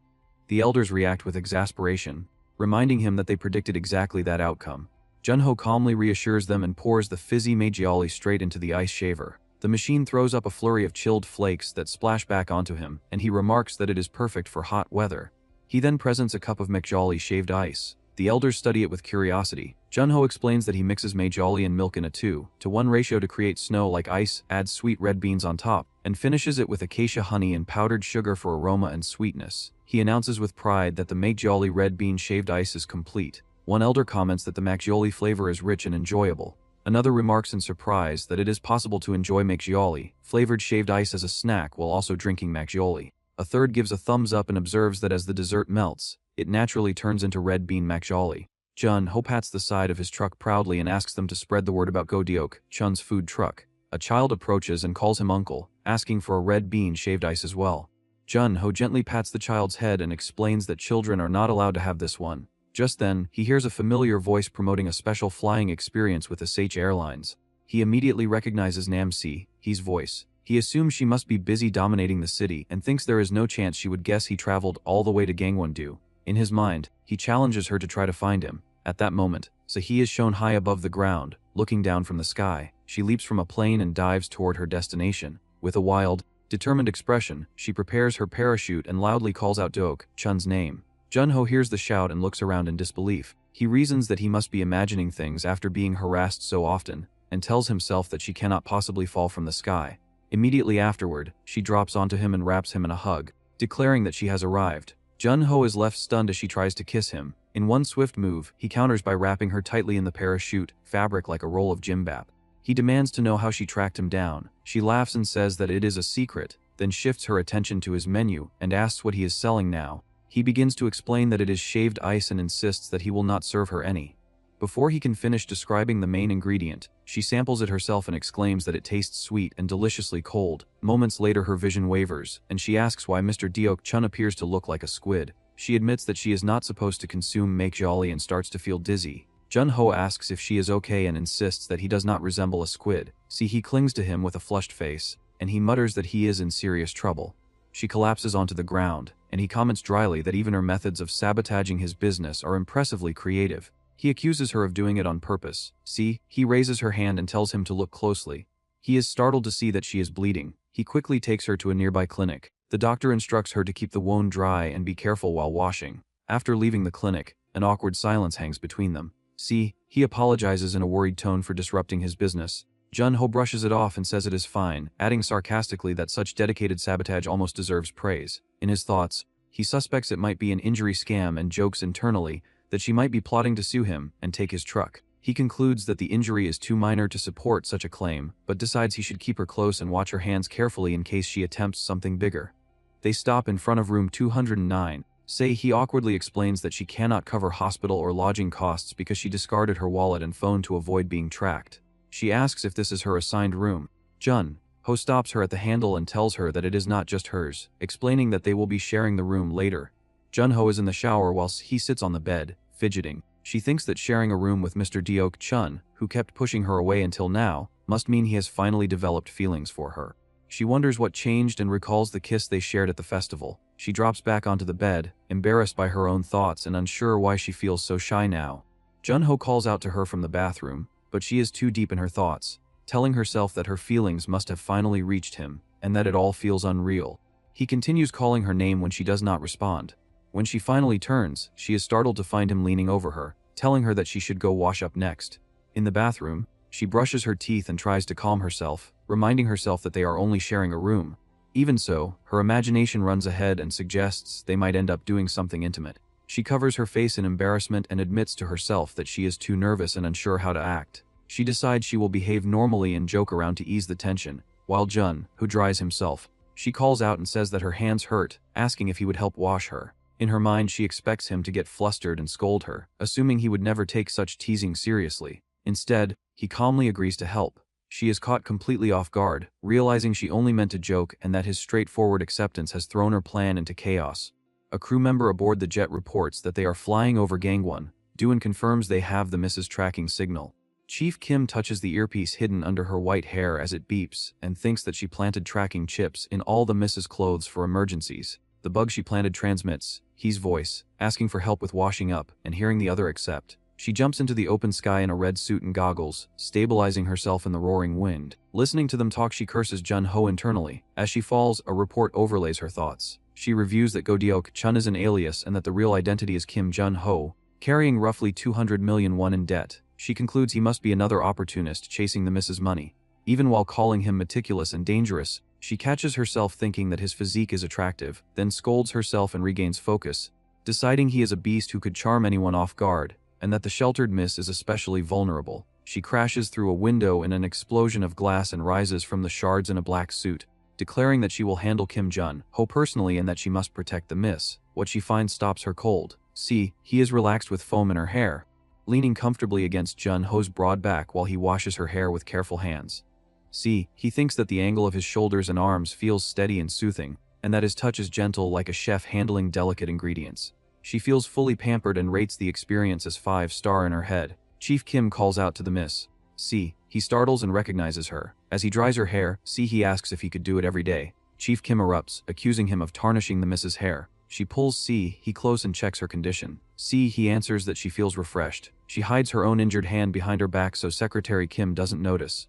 The elders react with exasperation, reminding him that they predicted exactly that outcome. Jun-ho calmly reassures them and pours the fizzy makgeolli straight into the ice shaver. The machine throws up a flurry of chilled flakes that splash back onto him, and he remarks that it is perfect for hot weather. He then presents a cup of makgeolli shaved ice. The elders study it with curiosity. Jun-ho explains that he mixes makgeolli and milk in a 2:1 ratio to create snow like ice, adds sweet red beans on top, and finishes it with acacia honey and powdered sugar for aroma and sweetness. He announces with pride that the makgeolli red bean shaved ice is complete. One elder comments that the makgeolli flavor is rich and enjoyable. Another remarks in surprise that it is possible to enjoy makgeolli, flavored shaved ice as a snack while also drinking makgeolli. A third gives a thumbs up and observes that as the dessert melts, it naturally turns into red bean makgeolli. Jun-ho pats the side of his truck proudly and asks them to spread the word about Uncle Deok-chun's food truck. A child approaches and calls him uncle, asking for a red bean shaved ice as well. Jun-ho gently pats the child's head and explains that children are not allowed to have this one. Just then, he hears a familiar voice promoting a special flying experience with Se-hee Airlines. He immediately recognizes Se-hee's voice. He assumes she must be busy dominating the city and thinks there is no chance she would guess he traveled all the way to Gangwon-do. In his mind, he challenges her to try to find him. At that moment, Se-hee is shown high above the ground, looking down from the sky. She leaps from a plane and dives toward her destination. With a wild, determined expression, she prepares her parachute and loudly calls out Deok-chun's name. Jun-ho hears the shout and looks around in disbelief. He reasons that he must be imagining things after being harassed so often, and tells himself that she cannot possibly fall from the sky. Immediately afterward, she drops onto him and wraps him in a hug, declaring that she has arrived. Jun-ho is left stunned as she tries to kiss him. In one swift move, he counters by wrapping her tightly in the parachute fabric like a roll of gimbap. He demands to know how she tracked him down. She laughs and says that it is a secret, then shifts her attention to his menu and asks what he is selling now. He begins to explain that it is shaved ice and insists that he will not serve her any. Before he can finish describing the main ingredient, she samples it herself and exclaims that it tastes sweet and deliciously cold. Moments later her vision wavers, and she asks why Mr. Deok-chun appears to look like a squid. She admits that she is not supposed to consume makgeolli and starts to feel dizzy. Jun-ho asks if she is okay and insists that he does not resemble a squid. Se-hee clings to him with a flushed face. and he mutters that he is in serious trouble. She collapses onto the ground, and he comments dryly that even her methods of sabotaging his business are impressively creative. He accuses her of doing it on purpose. Se-hee raises her hand and tells him to look closely. He is startled to see that she is bleeding. He quickly takes her to a nearby clinic. The doctor instructs her to keep the wound dry and be careful while washing. After leaving the clinic, an awkward silence hangs between them. Se-hee apologizes in a worried tone for disrupting his business. Jun-ho brushes it off and says it is fine, adding sarcastically that such dedicated sabotage almost deserves praise. In his thoughts, he suspects it might be an injury scam and jokes internally that she might be plotting to sue him and take his truck. He concludes that the injury is too minor to support such a claim, but decides he should keep her close and watch her hands carefully in case she attempts something bigger. They stop in front of room 209. Se-hee awkwardly explains that she cannot cover hospital or lodging costs because she discarded her wallet and phone to avoid being tracked. She asks if this is her assigned room. Jun-ho stops her at the handle and tells her that it is not just hers, explaining that they will be sharing the room later. Jun-ho is in the shower whilst he sits on the bed, fidgeting. She thinks that sharing a room with Mr. Deok-chun, who kept pushing her away until now, must mean he has finally developed feelings for her. She wonders what changed and recalls the kiss they shared at the festival. She drops back onto the bed, embarrassed by her own thoughts and unsure why she feels so shy now. Jun-ho calls out to her from the bathroom, but she is too deep in her thoughts, telling herself that her feelings must have finally reached him, and that it all feels unreal. He continues calling her name when she does not respond. When she finally turns, she is startled to find him leaning over her, telling her that she should go wash up next. In the bathroom, she brushes her teeth and tries to calm herself, reminding herself that they are only sharing a room. Even so, her imagination runs ahead and suggests they might end up doing something intimate. She covers her face in embarrassment and admits to herself that she is too nervous and unsure how to act. She decides she will behave normally and joke around to ease the tension, while Jun-ho dries himself. She calls out and says that her hands hurt, asking if he would help wash her. In her mind, she expects him to get flustered and scold her, assuming he would never take such teasing seriously. Instead, he calmly agrees to help. She is caught completely off guard, realizing she only meant to joke and that his straightforward acceptance has thrown her plan into chaos. A crew member aboard the jet reports that they are flying over Gangwon. Doon confirms they have the Mrs. tracking signal. Chief Kim touches the earpiece hidden under her white hair as it beeps and thinks that she planted tracking chips in all the Mrs. clothes for emergencies. The bug she planted transmits He's voice, asking for help with washing up, and hearing the other accept. She jumps into the open sky in a red suit and goggles, stabilizing herself in the roaring wind. Listening to them talk, she curses Jun-ho internally. As she falls, a report overlays her thoughts. She reviews that Go Deok-chun is an alias and that the real identity is Kim Jun-ho, carrying roughly 200 million won in debt. She concludes he must be another opportunist chasing the Mrs. Money. Even while calling him meticulous and dangerous, she catches herself thinking that his physique is attractive, then scolds herself and regains focus, deciding he is a beast who could charm anyone off guard, and that the sheltered miss is especially vulnerable. She crashes through a window in an explosion of glass and rises from the shards in a black suit, declaring that she will handle Kim Jun-ho personally and that she must protect the miss. What she finds stops her cold. See, he is relaxed with foam in her hair, leaning comfortably against Jun-ho's broad back while he washes her hair with careful hands. See, he thinks that the angle of his shoulders and arms feels steady and soothing, and that his touch is gentle like a chef handling delicate ingredients. She feels fully pampered and rates the experience as 5-star in her head. Chief Kim calls out to the miss. Se-hee startles and recognizes her. As he dries her hair, Se-hee asks if he could do it every day. Chief Kim erupts, accusing him of tarnishing the miss's hair. She pulls Se-hee close and checks her condition. Se-hee answers that she feels refreshed. She hides her own injured hand behind her back so Secretary Kim doesn't notice.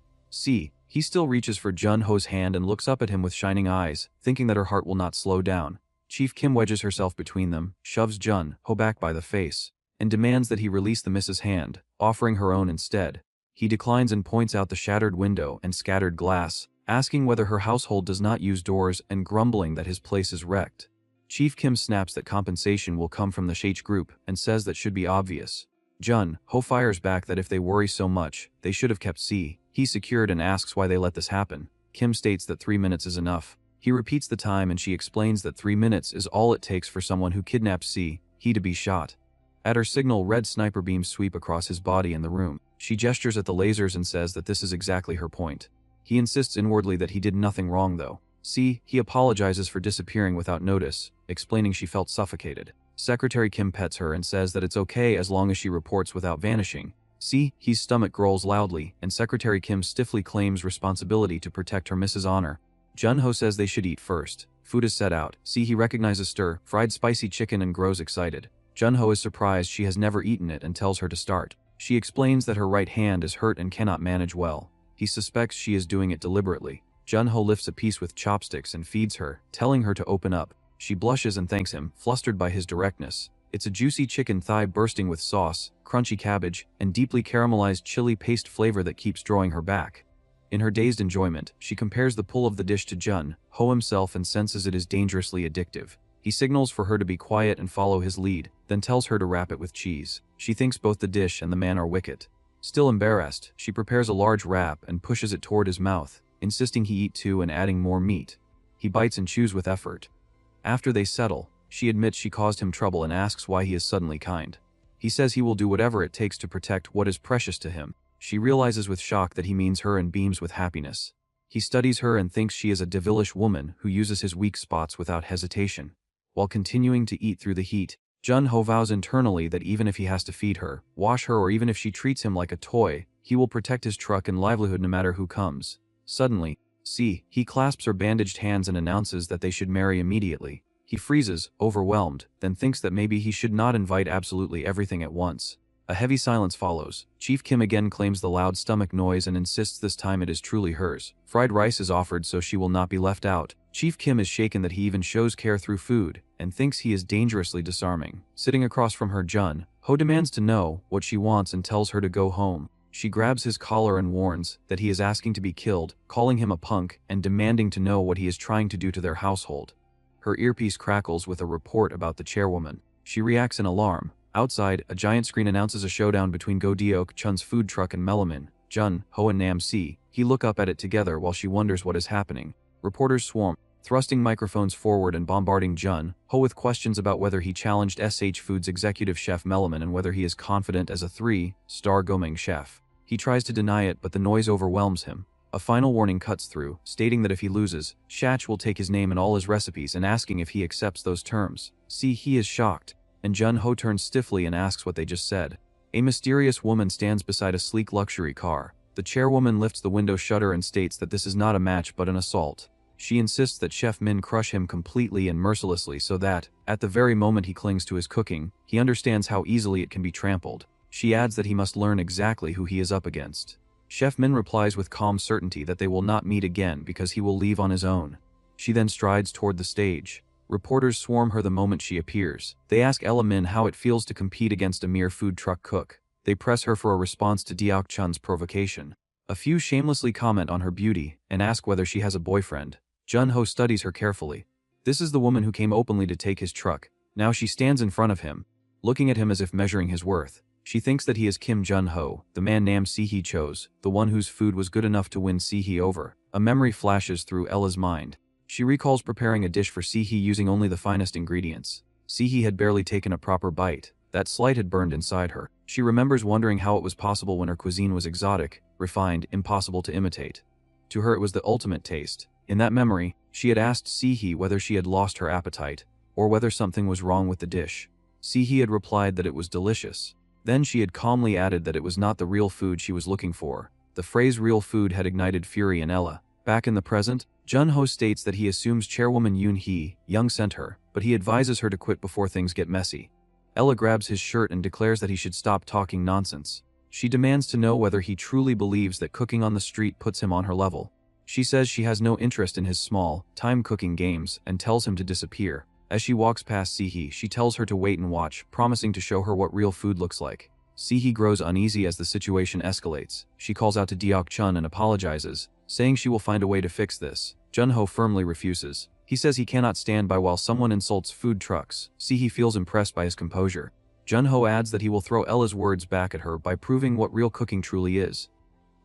He still reaches for Jun-ho's hand and looks up at him with shining eyes, thinking that her heart will not slow down. Chief Kim wedges herself between them, shoves Jun-ho back by the face, and demands that he release the miss's hand, offering her own instead. He declines and points out the shattered window and scattered glass, asking whether her household does not use doors and grumbling that his place is wrecked. Chief Kim snaps that compensation will come from the Se-hee group and says that should be obvious. Jun-ho fires back that if they worry so much, they should have kept Se-hee secured and asks why they let this happen. Kim states that 3 minutes is enough. He repeats the time and she explains that 3 minutes is all it takes for someone who kidnaps Se-hee to be shot. At her signal, red sniper beams sweep across his body in the room. She gestures at the lasers and says that this is exactly her point. He insists inwardly that he did nothing wrong though. Se-hee apologizes for disappearing without notice, explaining she felt suffocated. Secretary Kim pets her and says that it's okay as long as she reports without vanishing. Se-hee's stomach growls loudly, and Secretary Kim stiffly claims responsibility to protect her miss's honor. Jun-ho says they should eat first. Food is set out. Se-hee recognizes stir-fried spicy chicken and grows excited. Jun-ho is surprised she has never eaten it and tells her to start. She explains that her right hand is hurt and cannot manage well. He suspects she is doing it deliberately. Jun-ho lifts a piece with chopsticks and feeds her, telling her to open up. She blushes and thanks him, flustered by his directness. It's a juicy chicken thigh bursting with sauce, crunchy cabbage, and deeply caramelized chili paste flavor that keeps drawing her back. In her dazed enjoyment, she compares the pull of the dish to Jun-ho himself and senses it is dangerously addictive. He signals for her to be quiet and follow his lead, then tells her to wrap it with cheese. She thinks both the dish and the man are wicked. Still embarrassed, she prepares a large wrap and pushes it toward his mouth, insisting he eat too and adding more meat. He bites and chews with effort. After they settle, she admits she caused him trouble and asks why he is suddenly kind. He says he will do whatever it takes to protect what is precious to him. She realizes with shock that he means her and beams with happiness. He studies her and thinks she is a devilish woman who uses his weak spots without hesitation. While continuing to eat through the heat, Jun-ho vows internally that even if he has to feed her, wash her, or even if she treats him like a toy, he will protect his truck and livelihood no matter who comes. Suddenly, Se-hee clasps her bandaged hands and announces that they should marry immediately. He freezes, overwhelmed, then thinks that maybe he should not invite absolutely everything at once. A heavy silence follows. Chief Kim again claims the loud stomach noise and insists this time it is truly hers. Fried rice is offered so she will not be left out. Chief Kim is shaken that he even shows care through food, and thinks he is dangerously disarming. Sitting across from her, Jun-ho demands to know what she wants and tells her to go home. She grabs his collar and warns that he is asking to be killed, calling him a punk, and demanding to know what he is trying to do to their household. Her earpiece crackles with a report about the chairwoman. She reacts in alarm. Outside, a giant screen announces a showdown between Uncle Deok-chun's food truck and Melamin. Jun-ho and Se-hee look up at it together while she wonders what is happening. Reporters swarm, thrusting microphones forward and bombarding Jun-ho with questions about whether he challenged SH Foods executive chef Melamin and whether he is confident as a 3-star gourmet chef. He tries to deny it, but the noise overwhelms him. A final warning cuts through, stating that if he loses, Shach will take his name and all his recipes and asking if he accepts those terms. Se-hee is shocked, and Jun-ho turns stiffly and asks what they just said. A mysterious woman stands beside a sleek luxury car. The chairwoman lifts the window shutter and states that this is not a match but an assault. She insists that Chef Min crush him completely and mercilessly so that, at the very moment he clings to his cooking, he understands how easily it can be trampled. She adds that he must learn exactly who he is up against. Chef Min replies with calm certainty that they will not meet again because he will leave on his own. She then strides toward the stage. Reporters swarm her the moment she appears. They ask Ella Min how it feels to compete against a mere food truck cook. They press her for a response to Deok-chun's provocation. A few shamelessly comment on her beauty and ask whether she has a boyfriend. Jun-ho studies her carefully. This is the woman who came openly to take his truck. Now she stands in front of him, looking at him as if measuring his worth. She thinks that he is Kim Jun-ho, the man Se-hee chose, the one whose food was good enough to win Se-hee over. A memory flashes through Ella's mind. She recalls preparing a dish for Se-hee using only the finest ingredients. Se-hee had barely taken a proper bite. That slight had burned inside her. She remembers wondering how it was possible when her cuisine was exotic, refined, impossible to imitate. To her it was the ultimate taste. In that memory, she had asked Se-hee whether she had lost her appetite, or whether something was wrong with the dish. Se-hee had replied that it was delicious. Then she had calmly added that it was not the real food she was looking for. The phrase real food had ignited fury in Ella. Back in the present, Jun-ho states that he assumes chairwoman Yoon-hee sent her, but he advises her to quit before things get messy. Ella grabs his shirt and declares that he should stop talking nonsense. She demands to know whether he truly believes that cooking on the street puts him on her level. She says she has no interest in his small-time cooking games and tells him to disappear. As she walks past Se-hee, she tells her to wait and watch, promising to show her what real food looks like. Se-hee grows uneasy as the situation escalates. She calls out to Deok-chun and apologizes, saying she will find a way to fix this. Jun-ho firmly refuses. He says he cannot stand by while someone insults food trucks. Se-hee feels impressed by his composure. Jun-ho adds that he will throw Ella's words back at her by proving what real cooking truly is.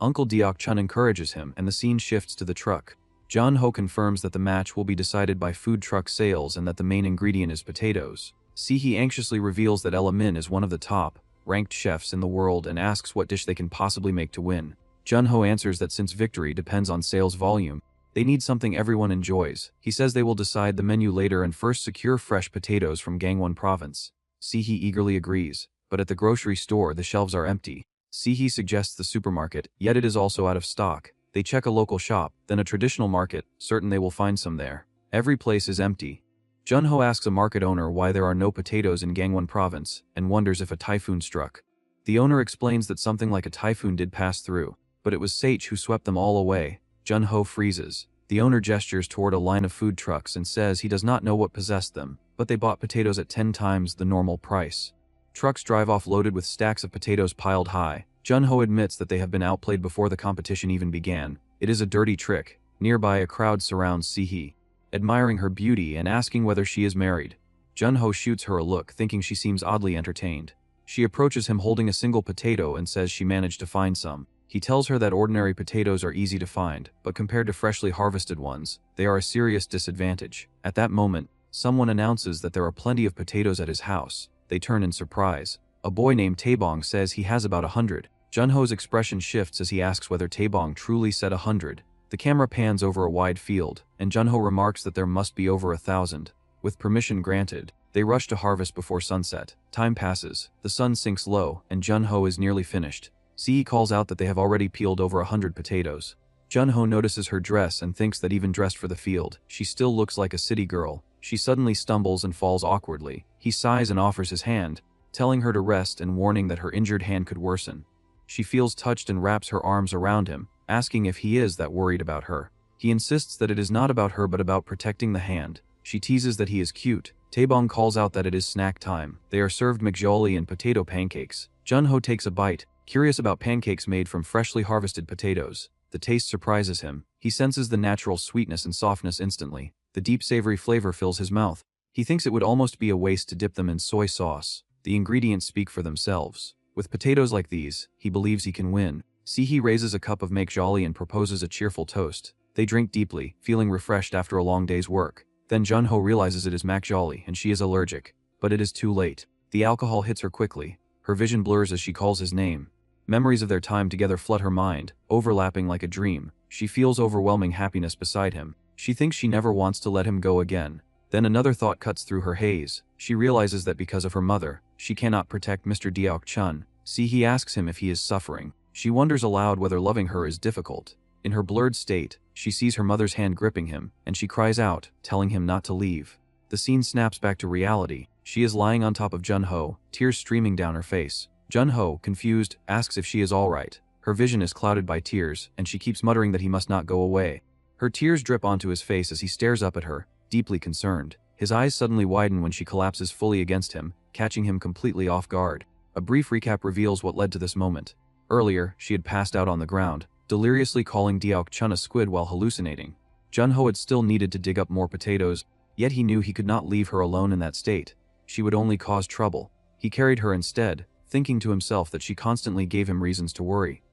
Uncle Deok-chun encourages him and the scene shifts to the truck. Jun-ho confirms that the match will be decided by food truck sales and that the main ingredient is potatoes. Se-hee anxiously reveals that Ella Min is one of the top-ranked chefs in the world and asks what dish they can possibly make to win. Jun-ho answers that since victory depends on sales volume, they need something everyone enjoys. He says they will decide the menu later and first secure fresh potatoes from Gangwon province. Se-hee eagerly agrees, but at the grocery store the shelves are empty. Se-hee suggests the supermarket, yet it is also out of stock. They check a local shop, then a traditional market, certain they will find some there. Every place is empty. Jun-ho asks a market owner why there are no potatoes in Gangwon province, and wonders if a typhoon struck. The owner explains that something like a typhoon did pass through, but it was Se-hee who swept them all away. Jun-ho freezes. The owner gestures toward a line of food trucks and says he does not know what possessed them, but they bought potatoes at 10 times the normal price. Trucks drive off loaded with stacks of potatoes piled high. Jun-ho admits that they have been outplayed before the competition even began. It is a dirty trick. Nearby, a crowd surrounds Se-hee, admiring her beauty and asking whether she is married. Jun-ho shoots her a look, thinking she seems oddly entertained. She approaches him holding a single potato and says she managed to find some. He tells her that ordinary potatoes are easy to find, but compared to freshly harvested ones, they are a serious disadvantage. At that moment, someone announces that there are plenty of potatoes at his house. They turn in surprise. A boy named Taebong says he has about 100. Jun-ho's expression shifts as he asks whether Taebong truly said 100. The camera pans over a wide field, and Jun-ho remarks that there must be over 1,000. With permission granted, they rush to harvest before sunset. Time passes, the sun sinks low, and Jun-ho is nearly finished. Se-hee calls out that they have already peeled over 100 potatoes. Jun-ho notices her dress and thinks that even dressed for the field, she still looks like a city girl. She suddenly stumbles and falls awkwardly. He sighs and offers his hand, telling her to rest and warning that her injured hand could worsen. She feels touched and wraps her arms around him, asking if he is that worried about her. He insists that it is not about her but about protecting the hand. She teases that he is cute. Taebong calls out that it is snack time. They are served makgeolli and potato pancakes. Jun-ho takes a bite, curious about pancakes made from freshly harvested potatoes. The taste surprises him. He senses the natural sweetness and softness instantly. The deep savory flavor fills his mouth. He thinks it would almost be a waste to dip them in soy sauce. The ingredients speak for themselves. With potatoes like these, he believes he can win. Se-hee raises a cup of makgeolli and proposes a cheerful toast. They drink deeply, feeling refreshed after a long day's work. Then Jun-ho realizes it is makgeolli and she is allergic. But it is too late. The alcohol hits her quickly. Her vision blurs as she calls his name. Memories of their time together flood her mind, overlapping like a dream. She feels overwhelming happiness beside him. She thinks she never wants to let him go again. Then another thought cuts through her haze. She realizes that because of her mother, she cannot protect Mr. Deok-chun. Se-hee asks him if he is suffering. She wonders aloud whether loving her is difficult. In her blurred state, she sees her mother's hand gripping him, and she cries out, telling him not to leave. The scene snaps back to reality. She is lying on top of Jun-ho, tears streaming down her face. Jun-ho, confused, asks if she is alright. Her vision is clouded by tears, and she keeps muttering that he must not go away. Her tears drip onto his face as he stares up at her, deeply concerned. His eyes suddenly widen when she collapses fully against him, catching him completely off guard. A brief recap reveals what led to this moment. Earlier, she had passed out on the ground, deliriously calling Deok-chun a squid while hallucinating. Jun-ho had still needed to dig up more potatoes, yet he knew he could not leave her alone in that state. She would only cause trouble. He carried her instead, thinking to himself that she constantly gave him reasons to worry.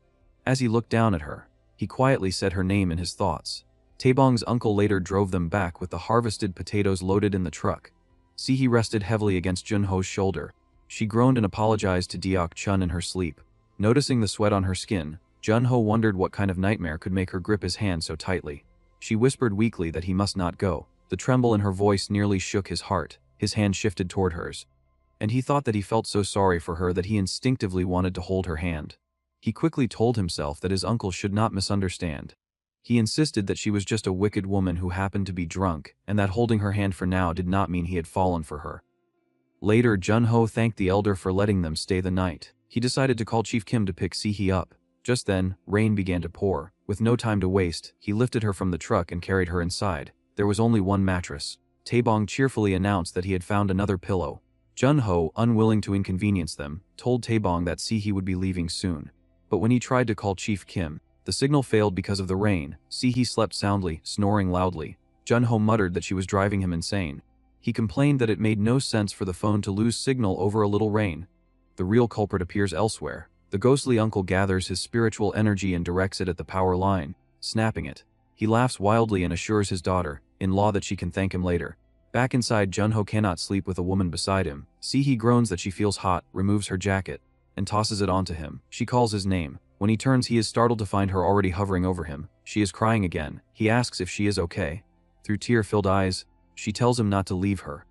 As he looked down at her, he quietly said her name in his thoughts. Taebong's uncle later drove them back with the harvested potatoes loaded in the truck. Se-hee rested heavily against Jun-ho's shoulder. She groaned and apologized to Deok-chun in her sleep. Noticing the sweat on her skin, Jun-ho wondered what kind of nightmare could make her grip his hand so tightly. She whispered weakly that he must not go. The tremble in her voice nearly shook his heart. His hand shifted toward hers. And he thought that he felt so sorry for her that he instinctively wanted to hold her hand. He quickly told himself that his uncle should not misunderstand. He insisted that she was just a wicked woman who happened to be drunk, and that holding her hand for now did not mean he had fallen for her. Later, Jun-ho thanked the elder for letting them stay the night. He decided to call Chief Kim to pick Se-hee up. Just then, rain began to pour. With no time to waste, he lifted her from the truck and carried her inside. There was only one mattress. Taebong cheerfully announced that he had found another pillow. Jun-ho, unwilling to inconvenience them, told Taebong that Se-hee would be leaving soon. But when he tried to call Chief Kim, the signal failed because of the rain. Se-hee slept soundly, snoring loudly. Jun-ho muttered that she was driving him insane. He complained that it made no sense for the phone to lose signal over a little rain. The real culprit appears elsewhere. The ghostly uncle gathers his spiritual energy and directs it at the power line, snapping it. He laughs wildly and assures his daughter-in-law that she can thank him later. Back inside, Jun-ho cannot sleep with a woman beside him. Se-hee groans that she feels hot, removes her jacket, and tosses it onto him. She calls his name. When he turns, he is startled to find her already hovering over him. She is crying again. He asks if she is okay. Through tear-filled eyes, she tells him not to leave her.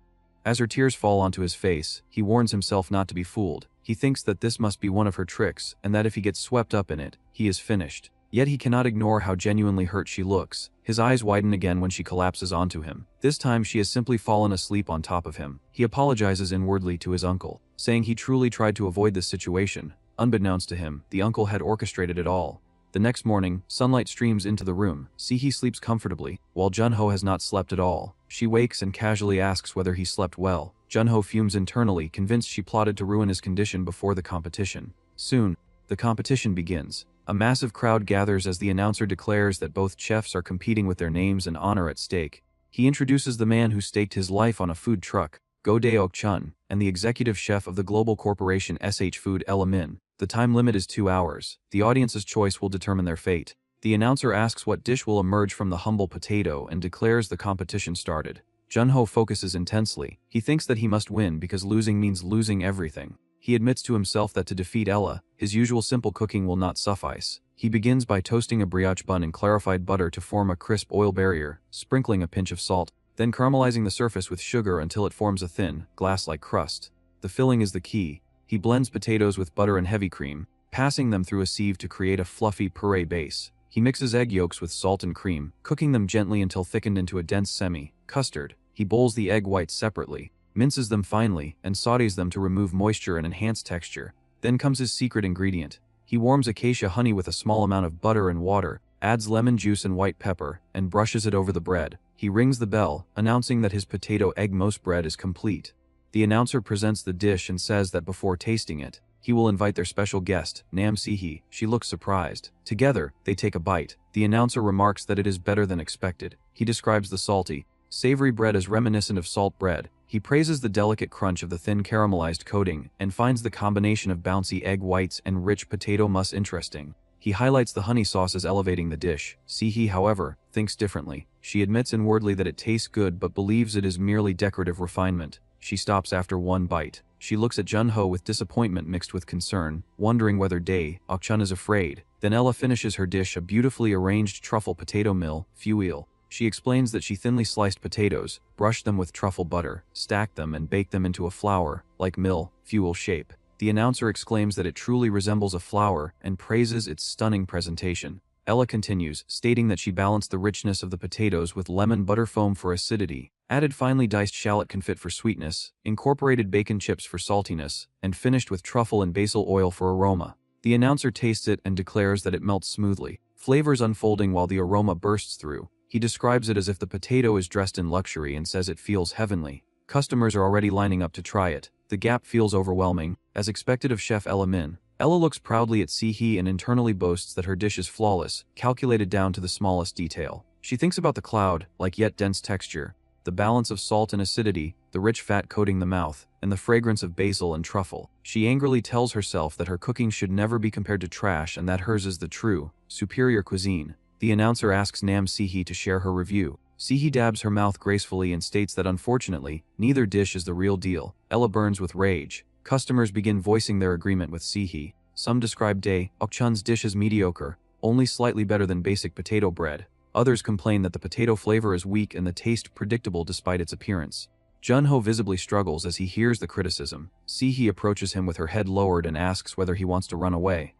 As her tears fall onto his face, he warns himself not to be fooled. He thinks that this must be one of her tricks, and that if he gets swept up in it, he is finished. Yet he cannot ignore how genuinely hurt she looks. His eyes widen again when she collapses onto him. This time she has simply fallen asleep on top of him. He apologizes inwardly to his uncle, saying he truly tried to avoid this situation. Unbeknownst to him, the uncle had orchestrated it all. The next morning, sunlight streams into the room. Se-hee sleeps comfortably, while Jun-ho has not slept at all. She wakes and casually asks whether he slept well. Jun-ho fumes internally, convinced she plotted to ruin his condition before the competition. Soon, the competition begins. A massive crowd gathers as the announcer declares that both chefs are competing with their names and honor at stake. He introduces the man who staked his life on a food truck, Uncle Deok-chun, and the executive chef of the global corporation SH Food Min. The time limit is 2 hours. The audience's choice will determine their fate. The announcer asks what dish will emerge from the humble potato and declares the competition started. Jun-ho focuses intensely. He thinks that he must win because losing means losing everything. He admits to himself that to defeat Ella, his usual simple cooking will not suffice. He begins by toasting a brioche bun in clarified butter to form a crisp oil barrier, sprinkling a pinch of salt, then caramelizing the surface with sugar until it forms a thin, glass-like crust. The filling is the key. He blends potatoes with butter and heavy cream, passing them through a sieve to create a fluffy puree base. He mixes egg yolks with salt and cream, cooking them gently until thickened into a dense semi-custard. He bowls the egg whites separately, minces them finely, and sautés them to remove moisture and enhance texture. Then comes his secret ingredient. He warms acacia honey with a small amount of butter and water, adds lemon juice and white pepper, and brushes it over the bread. He rings the bell, announcing that his potato egg mousse bread is complete. The announcer presents the dish and says that before tasting it, he will invite their special guest, Se-hee. She looks surprised. Together, they take a bite. The announcer remarks that it is better than expected. He describes the salty, savory bread as reminiscent of salt bread. He praises the delicate crunch of the thin caramelized coating and finds the combination of bouncy egg whites and rich potato mousse interesting. He highlights the honey sauce as elevating the dish. Se-hee, however, thinks differently. She admits inwardly that it tastes good but believes it is merely decorative refinement. She stops after one bite. She looks at Jun-ho with disappointment mixed with concern, wondering whether Deok-chun is afraid. Then Ella finishes her dish, a beautifully arranged truffle potato fuel. She explains that she thinly sliced potatoes, brushed them with truffle butter, stacked them and baked them into a flower-like fuel shape. The announcer exclaims that it truly resembles a flower and praises its stunning presentation. Ella continues, stating that she balanced the richness of the potatoes with lemon butter foam for acidity, added finely diced shallot confit for sweetness, incorporated bacon chips for saltiness, and finished with truffle and basil oil for aroma. The announcer tastes it and declares that it melts smoothly, flavors unfolding while the aroma bursts through. He describes it as if the potato is dressed in luxury and says it feels heavenly. Customers are already lining up to try it. The gap feels overwhelming, as expected of Chef Min. Ella looks proudly at Se-hee and internally boasts that her dish is flawless, calculated down to the smallest detail. She thinks about the cloud-like yet dense texture, the balance of salt and acidity, the rich fat coating the mouth, and the fragrance of basil and truffle. She angrily tells herself that her cooking should never be compared to trash and that hers is the true, superior cuisine. The announcer asks Se-hee to share her review. Se-hee dabs her mouth gracefully and states that unfortunately, neither dish is the real deal. Ella burns with rage. Customers begin voicing their agreement with Se-hee. Some describe Deok-chun's dish as mediocre, only slightly better than basic potato bread. Others complain that the potato flavor is weak and the taste predictable despite its appearance. Jun-ho visibly struggles as he hears the criticism. Se-hee approaches him with her head lowered and asks whether he wants to run away.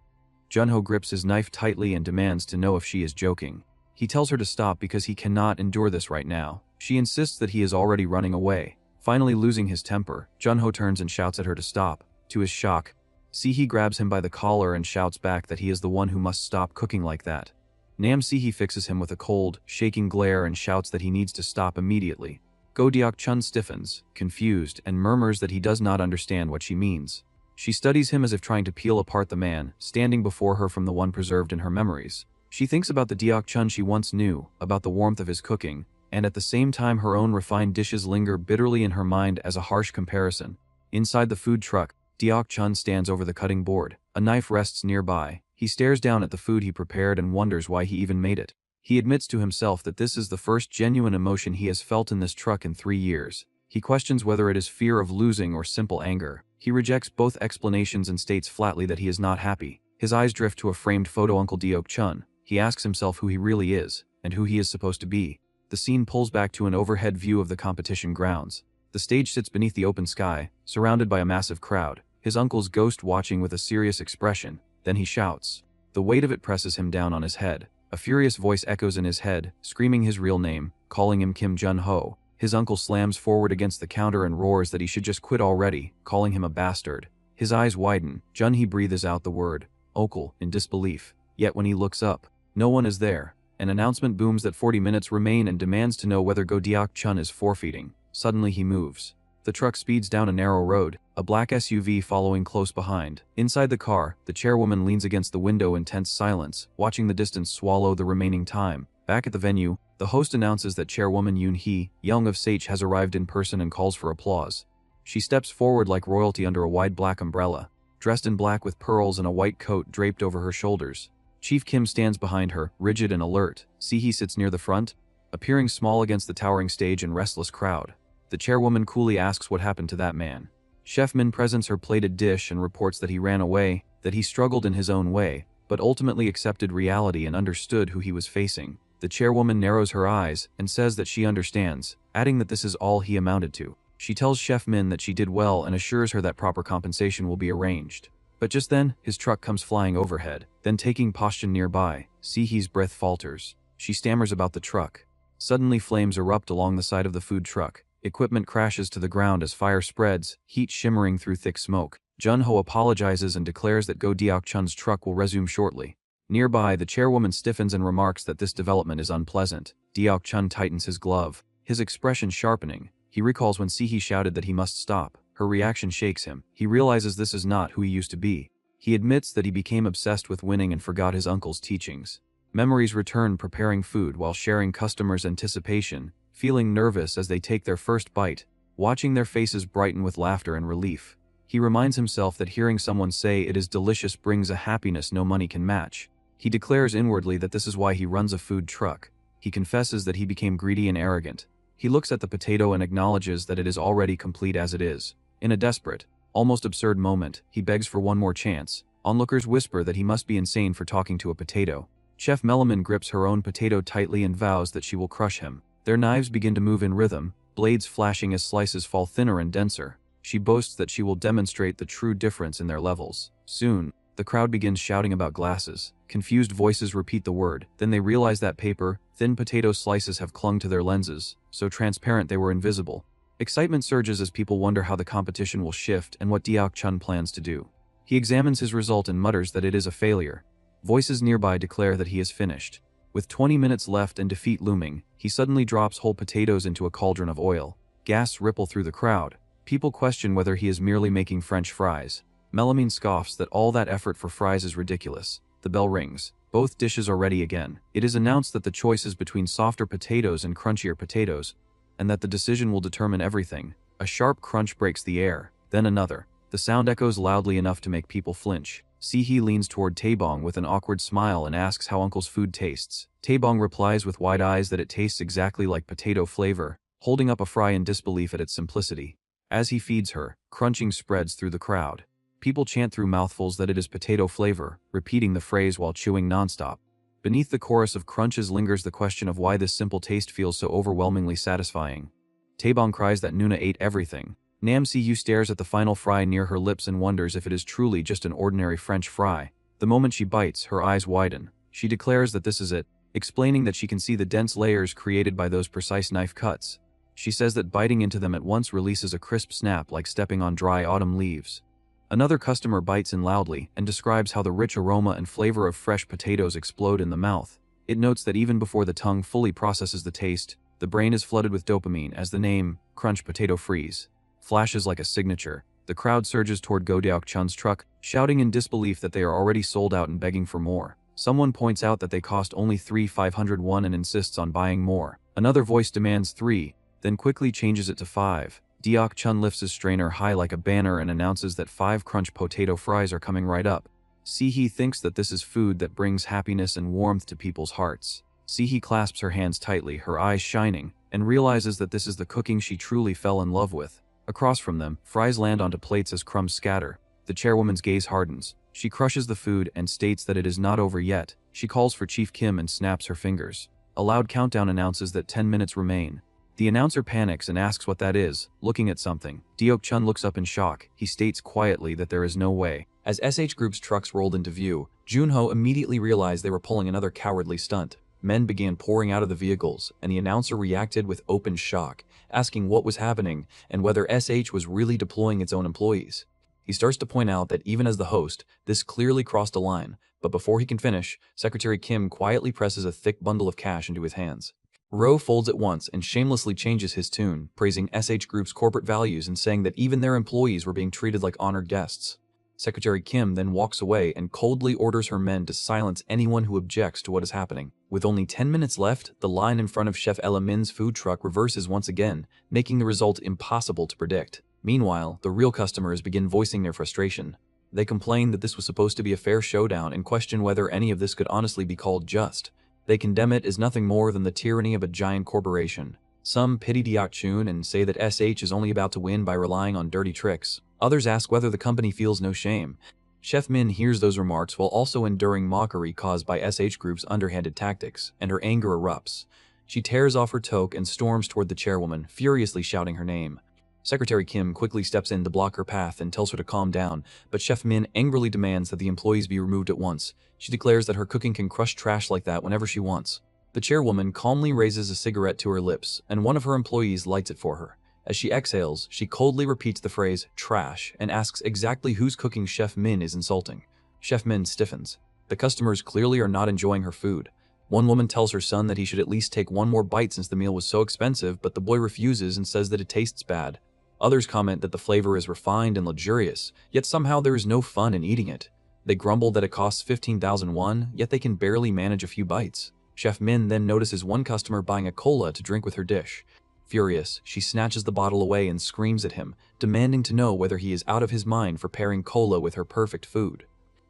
Jun-ho grips his knife tightly and demands to know if she is joking. He tells her to stop because he cannot endure this right now. She insists that he is already running away. Finally losing his temper, Jun-ho turns and shouts at her to stop. To his shock, Se-hee grabs him by the collar and shouts back that he is the one who must stop cooking like that. Se-hee fixes him with a cold, shaking glare and shouts that he needs to stop immediately. Uncle Deok-chun stiffens, confused, and murmurs that he does not understand what she means. She studies him as if trying to peel apart the man standing before her from the one preserved in her memories. She thinks about the Deok-chun she once knew, about the warmth of his cooking, and at the same time her own refined dishes linger bitterly in her mind as a harsh comparison. Inside the food truck, Deok-chun stands over the cutting board. A knife rests nearby. He stares down at the food he prepared and wonders why he even made it. He admits to himself that this is the first genuine emotion he has felt in this truck in 3 years. He questions whether it is fear of losing or simple anger. He rejects both explanations and states flatly that he is not happy. His eyes drift to a framed photo Uncle Deok-chun. He asks himself who he really is, and who he is supposed to be. The scene pulls back to an overhead view of the competition grounds. The stage sits beneath the open sky, surrounded by a massive crowd. His uncle's ghost watching with a serious expression. Then he shouts, The weight of it presses him down on his head. A furious voice echoes in his head, screaming his real name, calling him Kim Jun-ho. His uncle slams forward against the counter and roars that he should just quit already, calling him a bastard. His eyes widen. Jun-hee breathes out the word, "Uncle," in disbelief. Yet when he looks up, no one is there. An announcement booms that 40 minutes remain and demands to know whether Go Deok-chun is forfeiting. Suddenly he moves. The truck speeds down a narrow road, a black SUV following close behind. Inside the car, the chairwoman leans against the window in tense silence, watching the distance swallow the remaining time. Back at the venue, the host announces that Chairwoman Yoon-hee, young of Se-hee, has arrived in person and calls for applause. She steps forward like royalty under a wide black umbrella, dressed in black with pearls and a white coat draped over her shoulders. Chief Kim stands behind her, rigid and alert. Se-hee sits near the front, appearing small against the towering stage and restless crowd. The chairwoman coolly asks what happened to that man. Chef Min presents her plated dish and reports that he ran away, that he struggled in his own way, but ultimately accepted reality and understood who he was facing. The chairwoman narrows her eyes and says that she understands, adding that this is all he amounted to. She tells Chef Min that she did well and assures her that proper compensation will be arranged. But just then, his truck comes flying overhead. Then taking position nearby, Se-hee's breath falters. She stammers about the truck. Suddenly flames erupt along the side of the food truck. Equipment crashes to the ground as fire spreads, heat shimmering through thick smoke. Jun-ho apologizes and declares that Go Deok-chun's truck will resume shortly. Nearby, the chairwoman stiffens and remarks that this development is unpleasant. Deok-chun tightens his glove, his expression sharpening. He recalls when Se-hee shouted that he must stop. Her reaction shakes him. He realizes this is not who he used to be. He admits that he became obsessed with winning and forgot his uncle's teachings. Memories return preparing food while sharing customers' anticipation, feeling nervous as they take their first bite, watching their faces brighten with laughter and relief. He reminds himself that hearing someone say it is delicious brings a happiness no money can match. He declares inwardly that this is why he runs a food truck. He confesses that he became greedy and arrogant. He looks at the potato and acknowledges that it is already complete as it is. In a desperate, almost absurd moment, he begs for one more chance. Onlookers whisper that he must be insane for talking to a potato. Chef Melaman grips her own potato tightly and vows that she will crush him. Their knives begin to move in rhythm, blades flashing as slices fall thinner and denser. She boasts that she will demonstrate the true difference in their levels. Soon, the crowd begins shouting about glasses. Confused voices repeat the word, then they realize that paper, thin potato slices have clung to their lenses, so transparent they were invisible. Excitement surges as people wonder how the competition will shift and what Deok-chun plans to do. He examines his result and mutters that it is a failure. Voices nearby declare that he is finished. With 20 minutes left and defeat looming, he suddenly drops whole potatoes into a cauldron of oil. Gasps ripple through the crowd. People question whether he is merely making French fries. Melamine scoffs that all that effort for fries is ridiculous. The bell rings. Both dishes are ready again. It is announced that the choice is between softer potatoes and crunchier potatoes, and that the decision will determine everything. A sharp crunch breaks the air, then another. The sound echoes loudly enough to make people flinch. Se-hee leans toward Taebong with an awkward smile and asks how Uncle's food tastes. Taebong replies with wide eyes that it tastes exactly like potato flavor, holding up a fry in disbelief at its simplicity. As he feeds her, crunching spreads through the crowd. People chant through mouthfuls that it is potato flavor, repeating the phrase while chewing nonstop. Beneath the chorus of crunches lingers the question of why this simple taste feels so overwhelmingly satisfying. Taebong cries that Nuna ate everything. Nam Se-hee stares at the final fry near her lips and wonders if it is truly just an ordinary French fry. The moment she bites, her eyes widen. She declares that this is it, explaining that she can see the dense layers created by those precise knife cuts. She says that biting into them at once releases a crisp snap like stepping on dry autumn leaves. Another customer bites in loudly and describes how the rich aroma and flavor of fresh potatoes explode in the mouth. It notes that even before the tongue fully processes the taste, the brain is flooded with dopamine as the name, Crunch Potato Freeze, flashes like a signature. The crowd surges toward Go Deok-chun's truck, shouting in disbelief that they are already sold out and begging for more. Someone points out that they cost only 3,500 won and insists on buying more. Another voice demands 3, then quickly changes it to 5. Deok-chun lifts his strainer high like a banner and announces that 5 crunch potato fries are coming right up. Se-hee thinks that this is food that brings happiness and warmth to people's hearts. Se-hee clasps her hands tightly, her eyes shining, and realizes that this is the cooking she truly fell in love with. Across from them, fries land onto plates as crumbs scatter. The chairwoman's gaze hardens. She crushes the food and states that it is not over yet. She calls for Chief Kim and snaps her fingers. A loud countdown announces that 10 minutes remain. The announcer panics and asks what that is, looking at something. Deok-chun looks up in shock. He states quietly that there is no way. As SH Group's trucks rolled into view, Jun-ho immediately realized they were pulling another cowardly stunt. Men began pouring out of the vehicles, and the announcer reacted with open shock, asking what was happening and whether SH was really deploying its own employees. He starts to point out that even as the host, this clearly crossed a line, but before he can finish, Secretary Kim quietly presses a thick bundle of cash into his hands. Roh folds it once and shamelessly changes his tune, praising SH Group's corporate values and saying that even their employees were being treated like honored guests. Secretary Kim then walks away and coldly orders her men to silence anyone who objects to what is happening. With only 10 minutes left, the line in front of Chef Ella Min's food truck reverses once again, making the result impossible to predict. Meanwhile, the real customers begin voicing their frustration. They complain that this was supposed to be a fair showdown and question whether any of this could honestly be called just. They condemn it as nothing more than the tyranny of a giant corporation. Some pity Deok-chun and say that SH is only about to win by relying on dirty tricks. Others ask whether the company feels no shame. Chef Min hears those remarks while also enduring mockery caused by SH Group's underhanded tactics, and her anger erupts. She tears off her toque and storms toward the chairwoman, furiously shouting her name. Secretary Kim quickly steps in to block her path and tells her to calm down, but Chef Min angrily demands that the employees be removed at once. She declares that her cooking can crush trash like that whenever she wants. The chairwoman calmly raises a cigarette to her lips, and one of her employees lights it for her. As she exhales, she coldly repeats the phrase, trash, and asks exactly whose cooking Chef Min is insulting. Chef Min stiffens. The customers clearly are not enjoying her food. One woman tells her son that he should at least take one more bite since the meal was so expensive, but the boy refuses and says that it tastes bad. Others comment that the flavor is refined and luxurious, yet somehow there is no fun in eating it. They grumble that it costs 15,000 won, yet they can barely manage a few bites. Chef Min then notices one customer buying a cola to drink with her dish. Furious, she snatches the bottle away and screams at him, demanding to know whether he is out of his mind for pairing cola with her perfect food.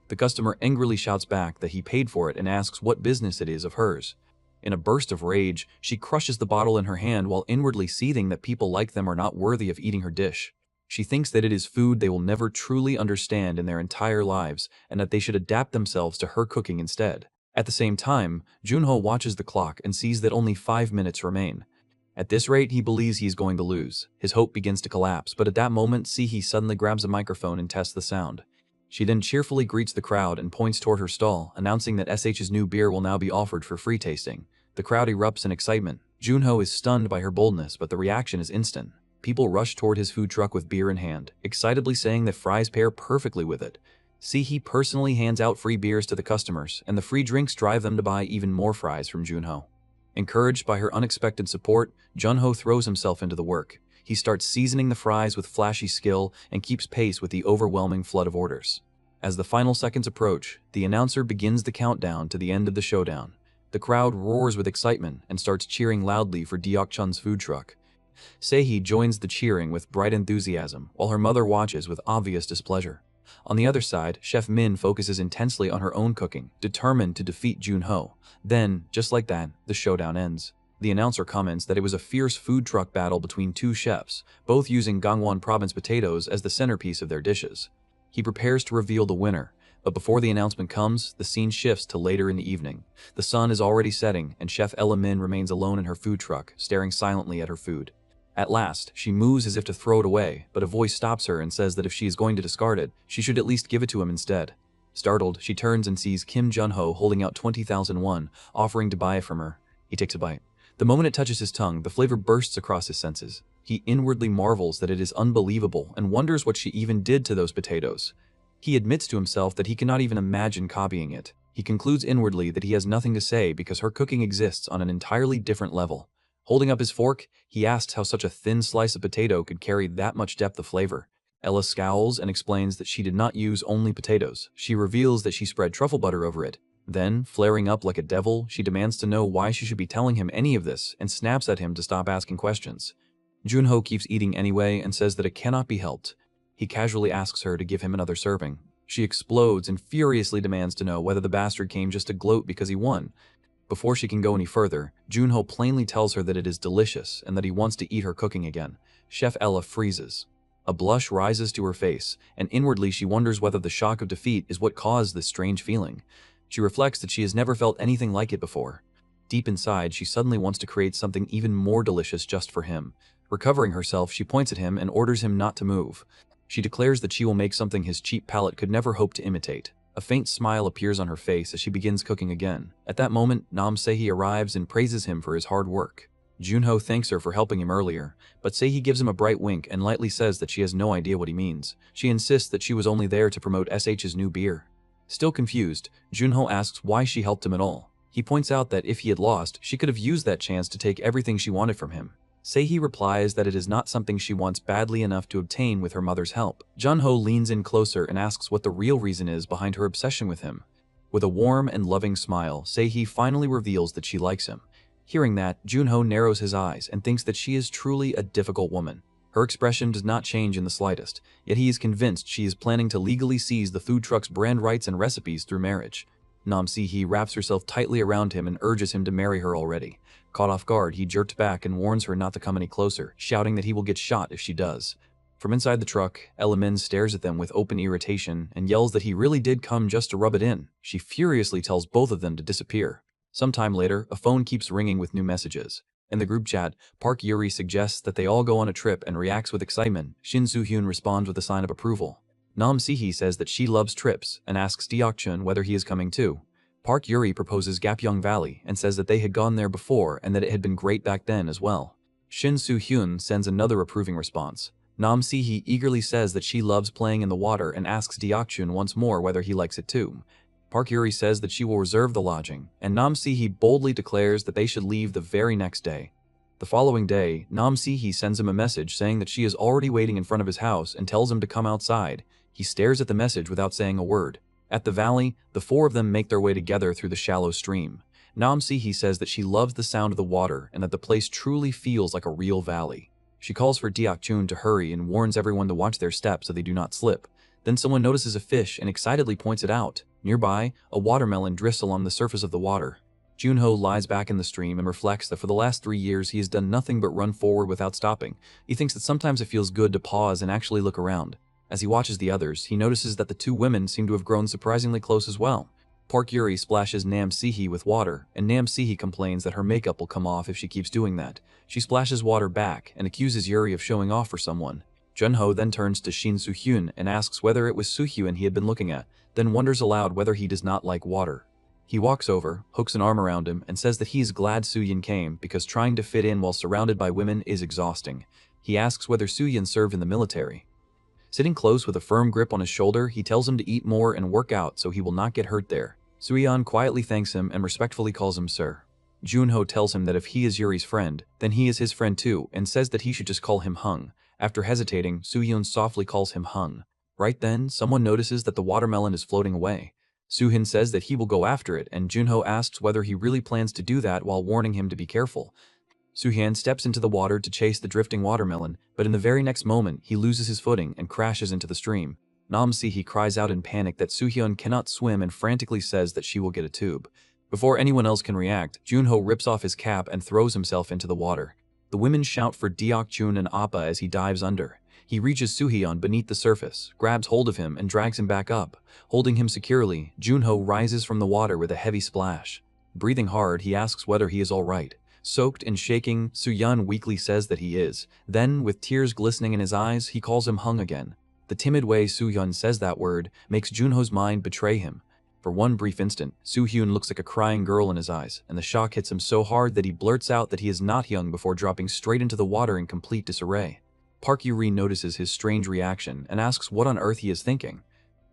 The customer angrily shouts back that he paid for it and asks what business it is of hers. In a burst of rage, she crushes the bottle in her hand while inwardly seething that people like them are not worthy of eating her dish. She thinks that it is food they will never truly understand in their entire lives and that they should adapt themselves to her cooking instead. At the same time, Jun-ho watches the clock and sees that only 5 minutes remain. At this rate, he believes he is going to lose. His hope begins to collapse, but at that moment, Se-hee suddenly grabs a microphone and tests the sound. She then cheerfully greets the crowd and points toward her stall, announcing that SH's new beer will now be offered for free tasting. The crowd erupts in excitement. Jun-ho is stunned by her boldness, but the reaction is instant. People rush toward his food truck with beer in hand, excitedly saying that fries pair perfectly with it. Se-hee personally hands out free beers to the customers, and the free drinks drive them to buy even more fries from Jun-ho. Encouraged by her unexpected support, Jun-ho throws himself into the work. He starts seasoning the fries with flashy skill and keeps pace with the overwhelming flood of orders. As the final seconds approach, the announcer begins the countdown to the end of the showdown. The crowd roars with excitement and starts cheering loudly for Deok-chun's food truck. Se-hee joins the cheering with bright enthusiasm, while her mother watches with obvious displeasure. On the other side, Chef Min focuses intensely on her own cooking, determined to defeat Jun-ho. Then, just like that, the showdown ends. The announcer comments that it was a fierce food truck battle between two chefs, both using Gangwon Province potatoes as the centerpiece of their dishes. He prepares to reveal the winner, but before the announcement comes, the scene shifts to later in the evening. The sun is already setting, and Chef Ella Min remains alone in her food truck, staring silently at her food. At last, she moves as if to throw it away, but a voice stops her and says that if she is going to discard it, she should at least give it to him instead. Startled, she turns and sees Kim Jun-ho holding out 20,000 won, offering to buy it from her. He takes a bite. The moment it touches his tongue, the flavor bursts across his senses. He inwardly marvels that it is unbelievable and wonders what she even did to those potatoes. He admits to himself that he cannot even imagine copying it. He concludes inwardly that he has nothing to say because her cooking exists on an entirely different level. Holding up his fork, he asks how such a thin slice of potato could carry that much depth of flavor. Ella scowls and explains that she did not use only potatoes. She reveals that she spread truffle butter over it. Then, flaring up like a devil, she demands to know why she should be telling him any of this and snaps at him to stop asking questions. Jun-ho keeps eating anyway and says that it cannot be helped. He casually asks her to give him another serving. She explodes and furiously demands to know whether the bastard came just to gloat because he won. Before she can go any further, Jun-ho plainly tells her that it is delicious and that he wants to eat her cooking again. Chef Ella freezes. A blush rises to her face, and inwardly she wonders whether the shock of defeat is what caused this strange feeling. She reflects that she has never felt anything like it before. Deep inside, she suddenly wants to create something even more delicious just for him. Recovering herself, she points at him and orders him not to move. She declares that she will make something his cheap palate could never hope to imitate. A faint smile appears on her face as she begins cooking again. At that moment, Se-hee arrives and praises him for his hard work. Jun-ho thanks her for helping him earlier, but Se-hee gives him a bright wink and lightly says that she has no idea what he means. She insists that she was only there to promote SH's new beer. Still confused, Jun-ho asks why she helped him at all. He points out that if he had lost, she could have used that chance to take everything she wanted from him. Se-hee replies that it is not something she wants badly enough to obtain with her mother's help. Jun-ho leans in closer and asks what the real reason is behind her obsession with him. With a warm and loving smile, Se-hee finally reveals that she likes him. Hearing that, Jun-ho narrows his eyes and thinks that she is truly a difficult woman. Her expression does not change in the slightest, yet he is convinced she is planning to legally seize the food truck's brand rights and recipes through marriage. Se-hee wraps herself tightly around him and urges him to marry her already. Caught off guard, he jerked back and warns her not to come any closer, shouting that he will get shot if she does. From inside the truck, Min stares at them with open irritation and yells that he really did come just to rub it in. She furiously tells both of them to disappear. Sometime later, a phone keeps ringing with new messages. In the group chat, Park Yuri suggests that they all go on a trip and reacts with excitement. Shin Soo-hyun responds with a sign of approval. Se-hee says that she loves trips and asks Deok-chun whether he is coming too. Park Yuri proposes Gapyeong Valley and says that they had gone there before and that it had been great back then as well. Shin Soo-hyun sends another approving response. Se-hee eagerly says that she loves playing in the water and asks Deok-chun once more whether he likes it too. Park Yuri says that she will reserve the lodging, and Se-hee boldly declares that they should leave the very next day. The following day, Se-hee sends him a message saying that she is already waiting in front of his house and tells him to come outside. He stares at the message without saying a word. At the valley, the four of them make their way together through the shallow stream. Se-hee says that she loves the sound of the water and that the place truly feels like a real valley. She calls for Deok-chun to hurry and warns everyone to watch their steps so they do not slip. Then someone notices a fish and excitedly points it out. Nearby, a watermelon drifts along the surface of the water. Jun-ho lies back in the stream and reflects that for the last 3 years he has done nothing but run forward without stopping. He thinks that sometimes it feels good to pause and actually look around. As he watches the others, he notices that the two women seem to have grown surprisingly close as well. Park Yuri splashes Se-hee with water, and Se-hee complains that her makeup will come off if she keeps doing that. She splashes water back and accuses Yuri of showing off for someone. Jun-ho then turns to Shin Soo-hyun and asks whether it was Soo-hyun he had been looking at, then wonders aloud whether he does not like water. He walks over, hooks an arm around him, and says that he is glad Soo-hyun came because trying to fit in while surrounded by women is exhausting. He asks whether Soo-hyun served in the military. Sitting close with a firm grip on his shoulder, he tells him to eat more and work out so he will not get hurt there. Soo-hyun quietly thanks him and respectfully calls him sir. Jun-ho tells him that if he is Yuri's friend, then he is his friend too, and says that he should just call him Hung. After hesitating, Soo-hyun softly calls him Hung. Right then, someone notices that the watermelon is floating away. Soo-hyun says that he will go after it, and Jun-ho asks whether he really plans to do that while warning him to be careful. Soo-hyun steps into the water to chase the drifting watermelon, but in the very next moment, he loses his footing and crashes into the stream. Se-hee cries out in panic that Soo-hyun cannot swim and frantically says that she will get a tube. Before anyone else can react, Jun-ho rips off his cap and throws himself into the water. The women shout for Deok-chun and Appa as he dives under. He reaches Soo-hyun beneath the surface, grabs hold of him, and drags him back up. Holding him securely, Jun-ho rises from the water with a heavy splash. Breathing hard, he asks whether he is all right. Soaked and shaking, Soo-hyun weakly says that he is. Then, with tears glistening in his eyes, he calls him Hung again. The timid way Soo-hyun says that word makes Jun-ho's mind betray him. For one brief instant, Soo-hyun looks like a crying girl in his eyes, and the shock hits him so hard that he blurts out that he is not young before dropping straight into the water in complete disarray. Park Yuri notices his strange reaction and asks what on earth he is thinking.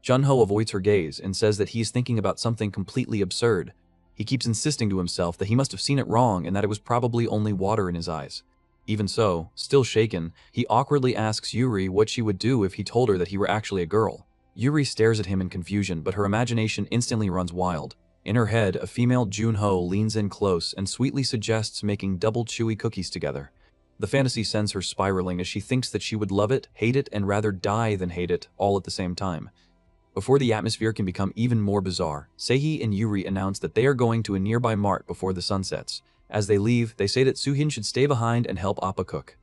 Jun-ho avoids her gaze and says that he is thinking about something completely absurd. He keeps insisting to himself that he must have seen it wrong and that it was probably only water in his eyes. Even so, still shaken, he awkwardly asks Yuri what she would do if he told her that he were actually a girl. Yuri stares at him in confusion, but her imagination instantly runs wild. In her head, a female Jun-ho leans in close and sweetly suggests making double chewy cookies together. The fantasy sends her spiraling as she thinks that she would love it, hate it, and rather die than hate it, all at the same time. Before the atmosphere can become even more bizarre, Se-hee and Yuri announce that they are going to a nearby mart before the sun sets. As they leave, they say that Soo-hyun should stay behind and help Appa cook.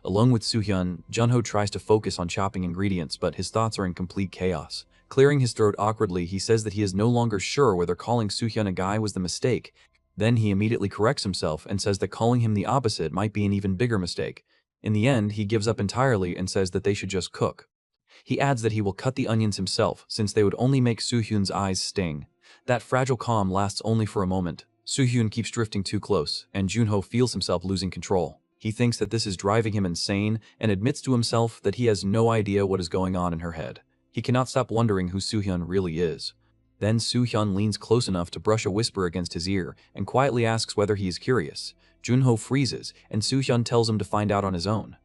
Along with Soo-hyun, Jun-ho tries to focus on chopping ingredients, but his thoughts are in complete chaos. Clearing his throat awkwardly, he says that he is no longer sure whether calling Soo-hyun a guy was the mistake. Then he immediately corrects himself and says that calling him the opposite might be an even bigger mistake. In the end, he gives up entirely and says that they should just cook. He adds that he will cut the onions himself since they would only make Soo-hyun's eyes sting. That fragile calm lasts only for a moment. Soo-hyun keeps drifting too close, and Jun-ho feels himself losing control. He thinks that this is driving him insane and admits to himself that he has no idea what is going on in her head. He cannot stop wondering who Soo-hyun really is. Then Soo-hyun leans close enough to brush a whisper against his ear and quietly asks whether he is curious. Jun-ho freezes, and Soo-hyun tells him to find out on his own.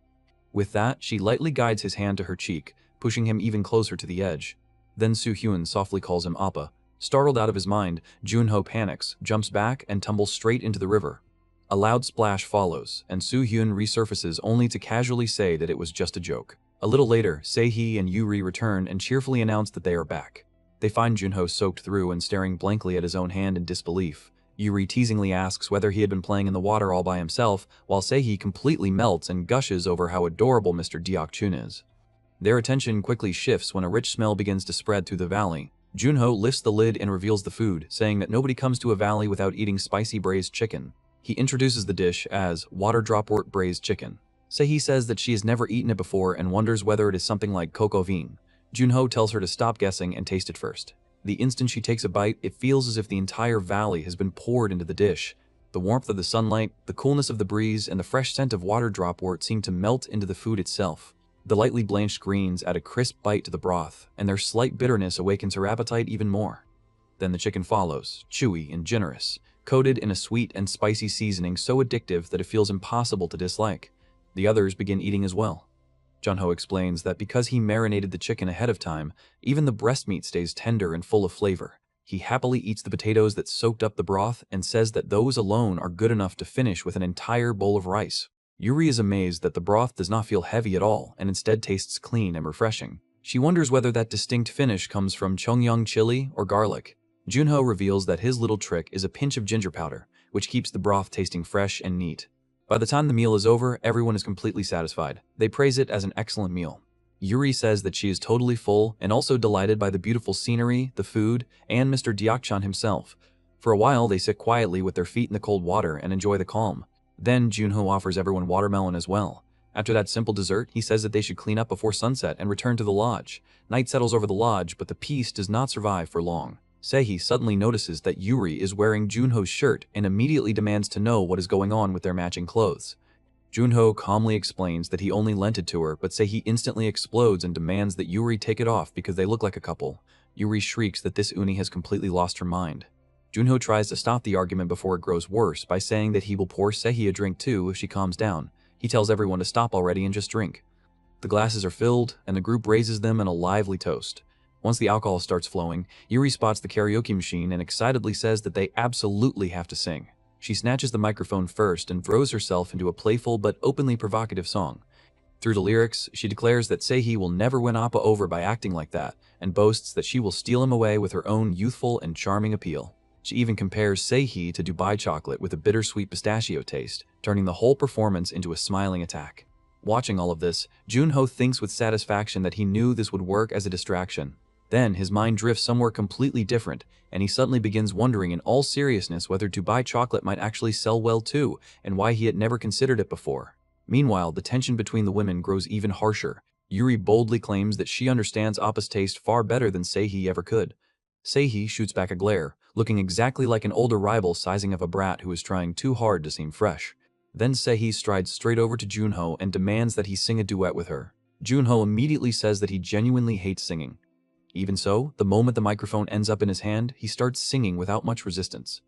With that, she lightly guides his hand to her cheek, pushing him even closer to the edge. Then Soo-hyun softly calls him Appa. Startled out of his mind, Jun-ho panics, jumps back, and tumbles straight into the river. A loud splash follows, and Soo-hyun resurfaces only to casually say that it was just a joke. A little later, Se-hee and Yuri return and cheerfully announce that they are back. They find Jun-ho soaked through and staring blankly at his own hand in disbelief. Yuri teasingly asks whether he had been playing in the water all by himself, while Se-hee completely melts and gushes over how adorable Mr. Deok-chun is. Their attention quickly shifts when a rich smell begins to spread through the valley. Jun-ho lifts the lid and reveals the food, saying that nobody comes to a valley without eating spicy braised chicken. He introduces the dish as water dropwort braised chicken. Se-hee says that she has never eaten it before and wonders whether it is something like coco vin. Jun-ho tells her to stop guessing and taste it first. The instant she takes a bite, it feels as if the entire valley has been poured into the dish. The warmth of the sunlight, the coolness of the breeze, and the fresh scent of water dropwort seem to melt into the food itself. The lightly blanched greens add a crisp bite to the broth, and their slight bitterness awakens her appetite even more. Then the chicken follows, chewy and generous, coated in a sweet and spicy seasoning so addictive that it feels impossible to dislike. The others begin eating as well. Jun-ho explains that because he marinated the chicken ahead of time, even the breast meat stays tender and full of flavor. He happily eats the potatoes that soaked up the broth and says that those alone are good enough to finish with an entire bowl of rice. Yuri is amazed that the broth does not feel heavy at all and instead tastes clean and refreshing. She wonders whether that distinct finish comes from Chongyang chili or garlic. Jun-ho reveals that his little trick is a pinch of ginger powder, which keeps the broth tasting fresh and neat. By the time the meal is over, everyone is completely satisfied. They praise it as an excellent meal. Yuri says that she is totally full and also delighted by the beautiful scenery, the food, and Mr. Deok-chun himself. For a while, they sit quietly with their feet in the cold water and enjoy the calm. Then Jun-ho offers everyone watermelon as well. After that simple dessert, he says that they should clean up before sunset and return to the lodge. Night settles over the lodge, but the peace does not survive for long. Se-hee suddenly notices that Yuri is wearing Jun-ho's shirt and immediately demands to know what is going on with their matching clothes. Jun-ho calmly explains that he only lent it to her, but Se-hee instantly explodes and demands that Yuri take it off because they look like a couple. Yuri shrieks that this uni has completely lost her mind. Jun-ho tries to stop the argument before it grows worse by saying that he will pour Se-hee a drink too if she calms down. He tells everyone to stop already and just drink. The glasses are filled, and the group raises them in a lively toast. Once the alcohol starts flowing, Yuri spots the karaoke machine and excitedly says that they absolutely have to sing. She snatches the microphone first and throws herself into a playful but openly provocative song. Through the lyrics, she declares that Se-hee will never win Appa over by acting like that, and boasts that she will steal him away with her own youthful and charming appeal. She even compares Se-hee to Dubai chocolate with a bittersweet pistachio taste, turning the whole performance into a smiling attack. Watching all of this, Jun-ho thinks with satisfaction that he knew this would work as a distraction. Then his mind drifts somewhere completely different, and he suddenly begins wondering in all seriousness whether Dubai chocolate might actually sell well too, and why he had never considered it before. Meanwhile, the tension between the women grows even harsher. Yuri boldly claims that she understands Appa's taste far better than Se-hee ever could. Se-hee shoots back a glare, looking exactly like an older rival sizing up a brat who is trying too hard to seem fresh. Then Se-hee strides straight over to Jun-ho and demands that he sing a duet with her. Jun-ho immediately says that he genuinely hates singing. Even so, the moment the microphone ends up in his hand, he starts singing without much resistance.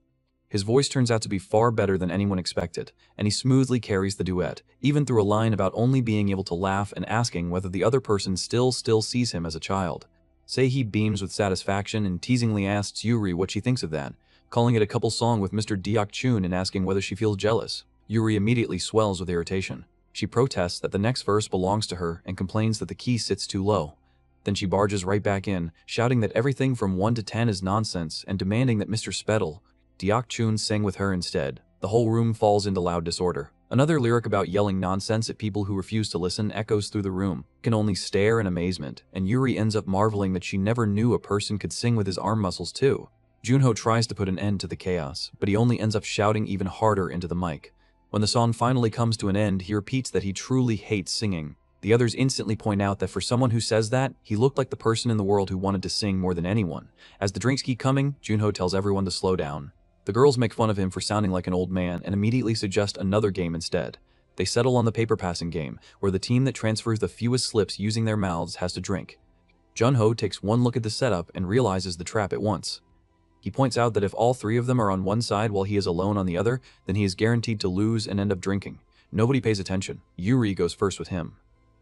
His voice turns out to be far better than anyone expected, and he smoothly carries the duet, even through a line about only being able to laugh and asking whether the other person still sees him as a child. Se-hee beams with satisfaction and teasingly asks Yuri what she thinks of that, calling it a couple song with Mr. Deok-chun and asking whether she feels jealous. Yuri immediately swells with irritation. She protests that the next verse belongs to her and complains that the key sits too low. Then she barges right back in, shouting that everything from 1 to 10 is nonsense and demanding that Mr. Deok-chun sing with her instead. The whole room falls into loud disorder. Another lyric about yelling nonsense at people who refuse to listen echoes through the room, can only stare in amazement, and Yuri ends up marveling that she never knew a person could sing with his arm muscles too. Jun-ho tries to put an end to the chaos, but he only ends up shouting even harder into the mic. When the song finally comes to an end, he repeats that he truly hates singing. The others instantly point out that for someone who says that, he looked like the person in the world who wanted to sing more than anyone. As the drinks keep coming, Jun-ho tells everyone to slow down. The girls make fun of him for sounding like an old man and immediately suggest another game instead. They settle on the paper passing game, where the team that transfers the fewest slips using their mouths has to drink. Jun-ho takes one look at the setup and realizes the trap at once. He points out that if all three of them are on one side while he is alone on the other, then he is guaranteed to lose and end up drinking. Nobody pays attention. Yuri goes first with him.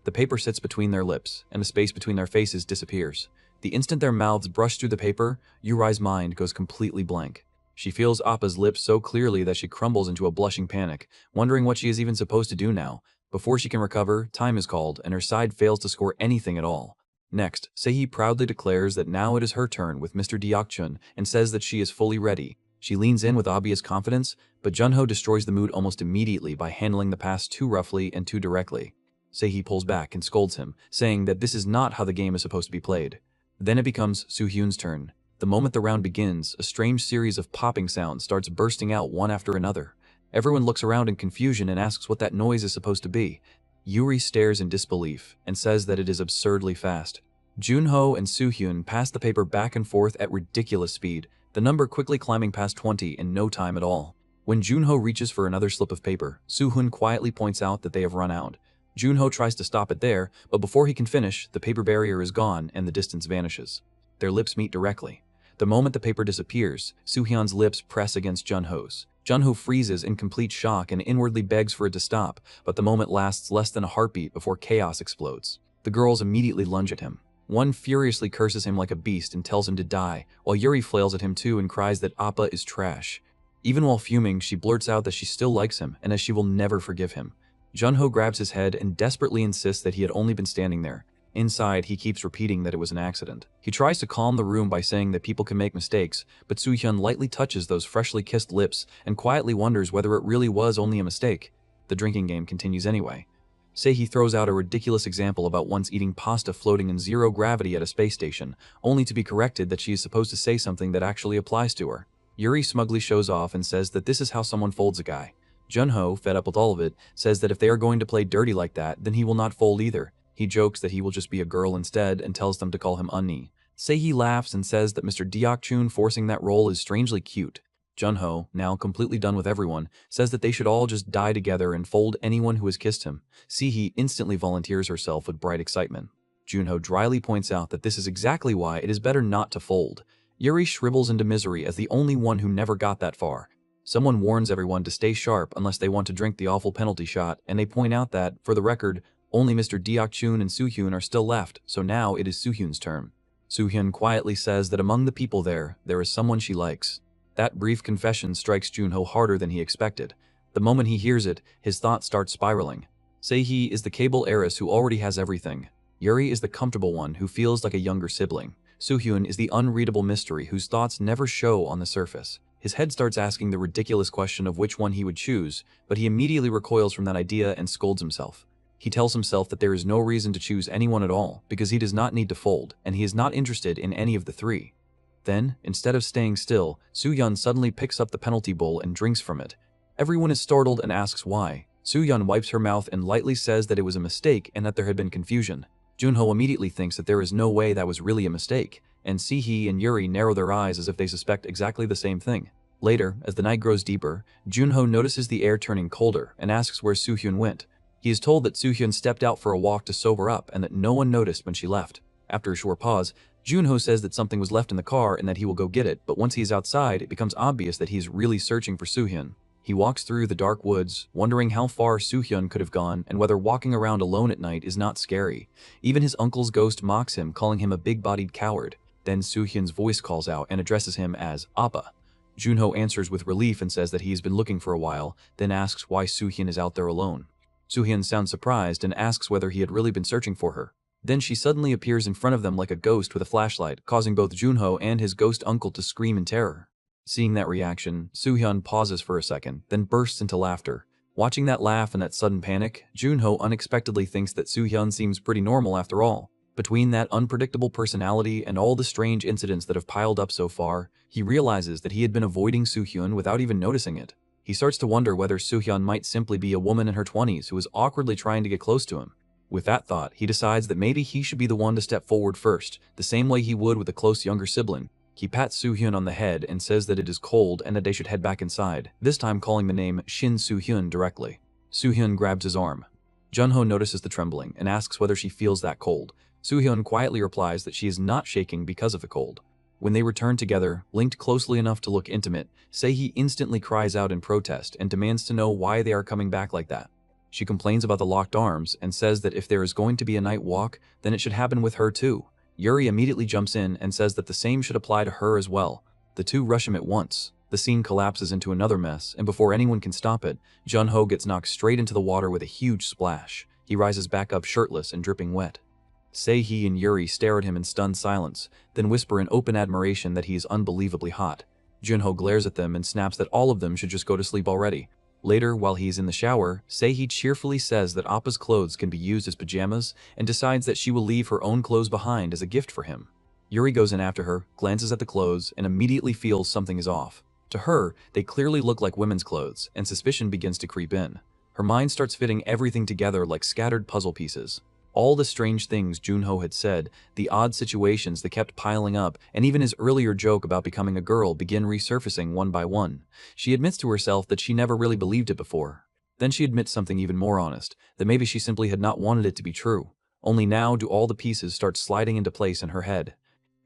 The paper sits between their lips, and the space between their faces disappears. The instant their mouths brush through the paper, Yuri's mind goes completely blank. She feels Appa's lips so clearly that she crumbles into a blushing panic, wondering what she is even supposed to do now. Before she can recover, time is called, and her side fails to score anything at all. Next, Se-hee proudly declares that now it is her turn with Mr. Deok-chun and says that she is fully ready. She leans in with obvious confidence, but Jun-ho destroys the mood almost immediately by handling the pass too roughly and too directly. Se-hee pulls back and scolds him, saying that this is not how the game is supposed to be played. Then it becomes Soo-hyun's turn. The moment the round begins, a strange series of popping sounds starts bursting out one after another. Everyone looks around in confusion and asks what that noise is supposed to be. Yuri stares in disbelief and says that it is absurdly fast. Jun-ho and Soo-hyun pass the paper back and forth at ridiculous speed, the number quickly climbing past 20 in no time at all. When Jun-ho reaches for another slip of paper, Soo-hyun quietly points out that they have run out. Jun-ho tries to stop it there, but before he can finish, the paper barrier is gone and the distance vanishes. Their lips meet directly. The moment the paper disappears, Soo-hyun's lips press against Jun-ho's. Jun-ho freezes in complete shock and inwardly begs for it to stop, but the moment lasts less than a heartbeat before chaos explodes. The girls immediately lunge at him. One furiously curses him like a beast and tells him to die, while Yuri flails at him too and cries that Appa is trash. Even while fuming, she blurts out that she still likes him and that she will never forgive him. Jun-ho grabs his head and desperately insists that he had only been standing there. Inside, he keeps repeating that it was an accident. He tries to calm the room by saying that people can make mistakes, but Soo-hyun lightly touches those freshly kissed lips and quietly wonders whether it really was only a mistake. The drinking game continues anyway. Se-hee throws out a ridiculous example about once eating pasta floating in zero gravity at a space station, only to be corrected that she is supposed to say something that actually applies to her. Yuri smugly shows off and says that this is how someone folds a guy. Jun-ho, fed up with all of it, says that if they are going to play dirty like that, then he will not fold either. He jokes that he will just be a girl instead and tells them to call him Unni. Se-hee laughs and says that Mr. Deok-chun forcing that role is strangely cute. Jun-ho, now completely done with everyone, says that they should all just die together and fold anyone who has kissed him. Se-hee instantly volunteers herself with bright excitement. Jun-ho dryly points out that this is exactly why it is better not to fold. Yuri shrivels into misery as the only one who never got that far. Someone warns everyone to stay sharp unless they want to drink the awful penalty shot, and they point out that, for the record, only Mr. Deok-chun and Soo-hyun are still left, so now it is Soo-hyun's turn. Soo-hyun quietly says that among the people there is someone she likes. That brief confession strikes Jun-ho harder than he expected. The moment he hears it, his thoughts start spiraling. Se-hee is the cable heiress who already has everything. Yuri is the comfortable one who feels like a younger sibling. Soo-hyun is the unreadable mystery whose thoughts never show on the surface. His head starts asking the ridiculous question of which one he would choose, but he immediately recoils from that idea and scolds himself. He tells himself that there is no reason to choose anyone at all, because he does not need to fold, and he is not interested in any of the three. Then, instead of staying still, Soo-hyun suddenly picks up the penalty bowl and drinks from it. Everyone is startled and asks why. Soo-hyun wipes her mouth and lightly says that it was a mistake and that there had been confusion. Jun-ho immediately thinks that there is no way that was really a mistake, and Se-hee and Yuri narrow their eyes as if they suspect exactly the same thing. Later, as the night grows deeper, Jun-ho notices the air turning colder and asks where Soo-hyun went. He is told that Soo-hyun stepped out for a walk to sober up and that no one noticed when she left. After a short pause, Jun-ho says that something was left in the car and that he will go get it, but once he is outside, it becomes obvious that he is really searching for Soo-hyun. He walks through the dark woods, wondering how far Soo-hyun could have gone and whether walking around alone at night is not scary. Even his uncle's ghost mocks him, calling him a big-bodied coward. Then Soo-hyun's voice calls out and addresses him as Appa. Jun-ho answers with relief and says that he has been looking for a while, then asks why Soo-hyun is out there alone. Soo-hyun sounds surprised and asks whether he had really been searching for her. Then she suddenly appears in front of them like a ghost with a flashlight, causing both Jun-ho and his ghost uncle to scream in terror. Seeing that reaction, Soo-hyun pauses for a second, then bursts into laughter. Watching that laugh and that sudden panic, Jun-ho unexpectedly thinks that Soo-hyun seems pretty normal after all. Between that unpredictable personality and all the strange incidents that have piled up so far, he realizes that he had been avoiding Soo-hyun without even noticing it. He starts to wonder whether Soo-hyun might simply be a woman in her 20s who is awkwardly trying to get close to him. With that thought, he decides that maybe he should be the one to step forward first, the same way he would with a close younger sibling. He pats Soo-hyun on the head and says that it is cold and that they should head back inside, this time calling the name Shin Soo-hyun directly. Soo-hyun grabs his arm. Jun-ho notices the trembling and asks whether she feels that cold. Soo-hyun quietly replies that she is not shaking because of the cold. When they return together, linked closely enough to look intimate, Se-hee instantly cries out in protest and demands to know why they are coming back like that. She complains about the locked arms and says that if there is going to be a night walk, then it should happen with her too. Yuri immediately jumps in and says that the same should apply to her as well. The two rush him at once. The scene collapses into another mess, and before anyone can stop it, Jun-ho gets knocked straight into the water with a huge splash. He rises back up shirtless and dripping wet. Se-hee and Yuri stare at him in stunned silence, then whisper in open admiration that he is unbelievably hot. Jun-ho glares at them and snaps that all of them should just go to sleep already. Later, while he's in the shower, Se-hee cheerfully says that Appa's clothes can be used as pajamas and decides that she will leave her own clothes behind as a gift for him. Yuri goes in after her, glances at the clothes, and immediately feels something is off. To her, they clearly look like women's clothes, and suspicion begins to creep in. Her mind starts fitting everything together like scattered puzzle pieces. All the strange things Jun-ho had said, the odd situations that kept piling up, and even his earlier joke about becoming a girl begin resurfacing one by one. She admits to herself that she never really believed it before. Then she admits something even more honest, that maybe she simply had not wanted it to be true. Only now do all the pieces start sliding into place in her head.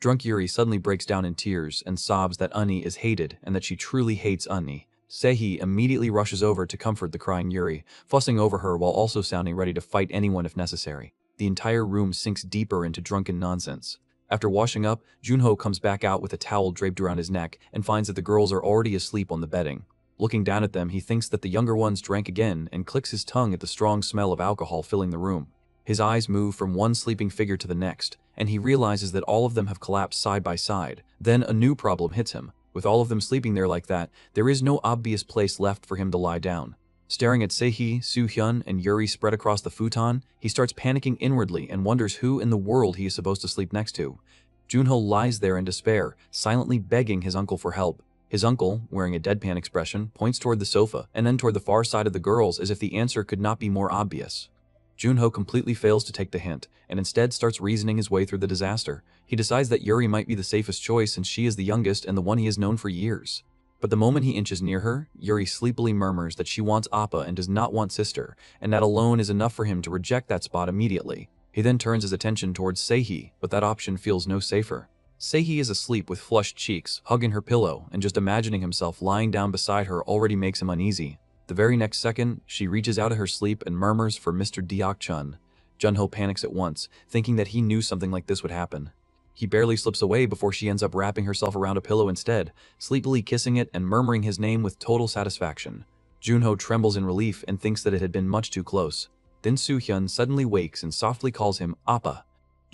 Drunk Yuri suddenly breaks down in tears and sobs that Unni is hated and that she truly hates Unni. Se-hee immediately rushes over to comfort the crying Yuri, fussing over her while also sounding ready to fight anyone if necessary. The entire room sinks deeper into drunken nonsense. After washing up, Jun-ho comes back out with a towel draped around his neck and finds that the girls are already asleep on the bedding. Looking down at them, he thinks that the younger ones drank again and clicks his tongue at the strong smell of alcohol filling the room. His eyes move from one sleeping figure to the next, and he realizes that all of them have collapsed side by side. Then a new problem hits him. With all of them sleeping there like that, there is no obvious place left for him to lie down. Staring at Se-hee, Soo-hyun, and Yuri spread across the futon, he starts panicking inwardly and wonders who in the world he is supposed to sleep next to. Jun-ho lies there in despair, silently begging his uncle for help. His uncle, wearing a deadpan expression, points toward the sofa and then toward the far side of the girls as if the answer could not be more obvious. Jun-ho completely fails to take the hint, and instead starts reasoning his way through the disaster. He decides that Yuri might be the safest choice since she is the youngest and the one he has known for years. But the moment he inches near her, Yuri sleepily murmurs that she wants Appa and does not want sister, and that alone is enough for him to reject that spot immediately. He then turns his attention towards Se-hee, but that option feels no safer. Se-hee is asleep with flushed cheeks, hugging her pillow, and just imagining himself lying down beside her already makes him uneasy. The very next second, she reaches out of her sleep and murmurs for Mr. Deok-chun. Jun-ho panics at once, thinking that he knew something like this would happen. He barely slips away before she ends up wrapping herself around a pillow instead, sleepily kissing it and murmuring his name with total satisfaction. Jun-ho trembles in relief and thinks that it had been much too close. Then Soo-hyun suddenly wakes and softly calls him Appa.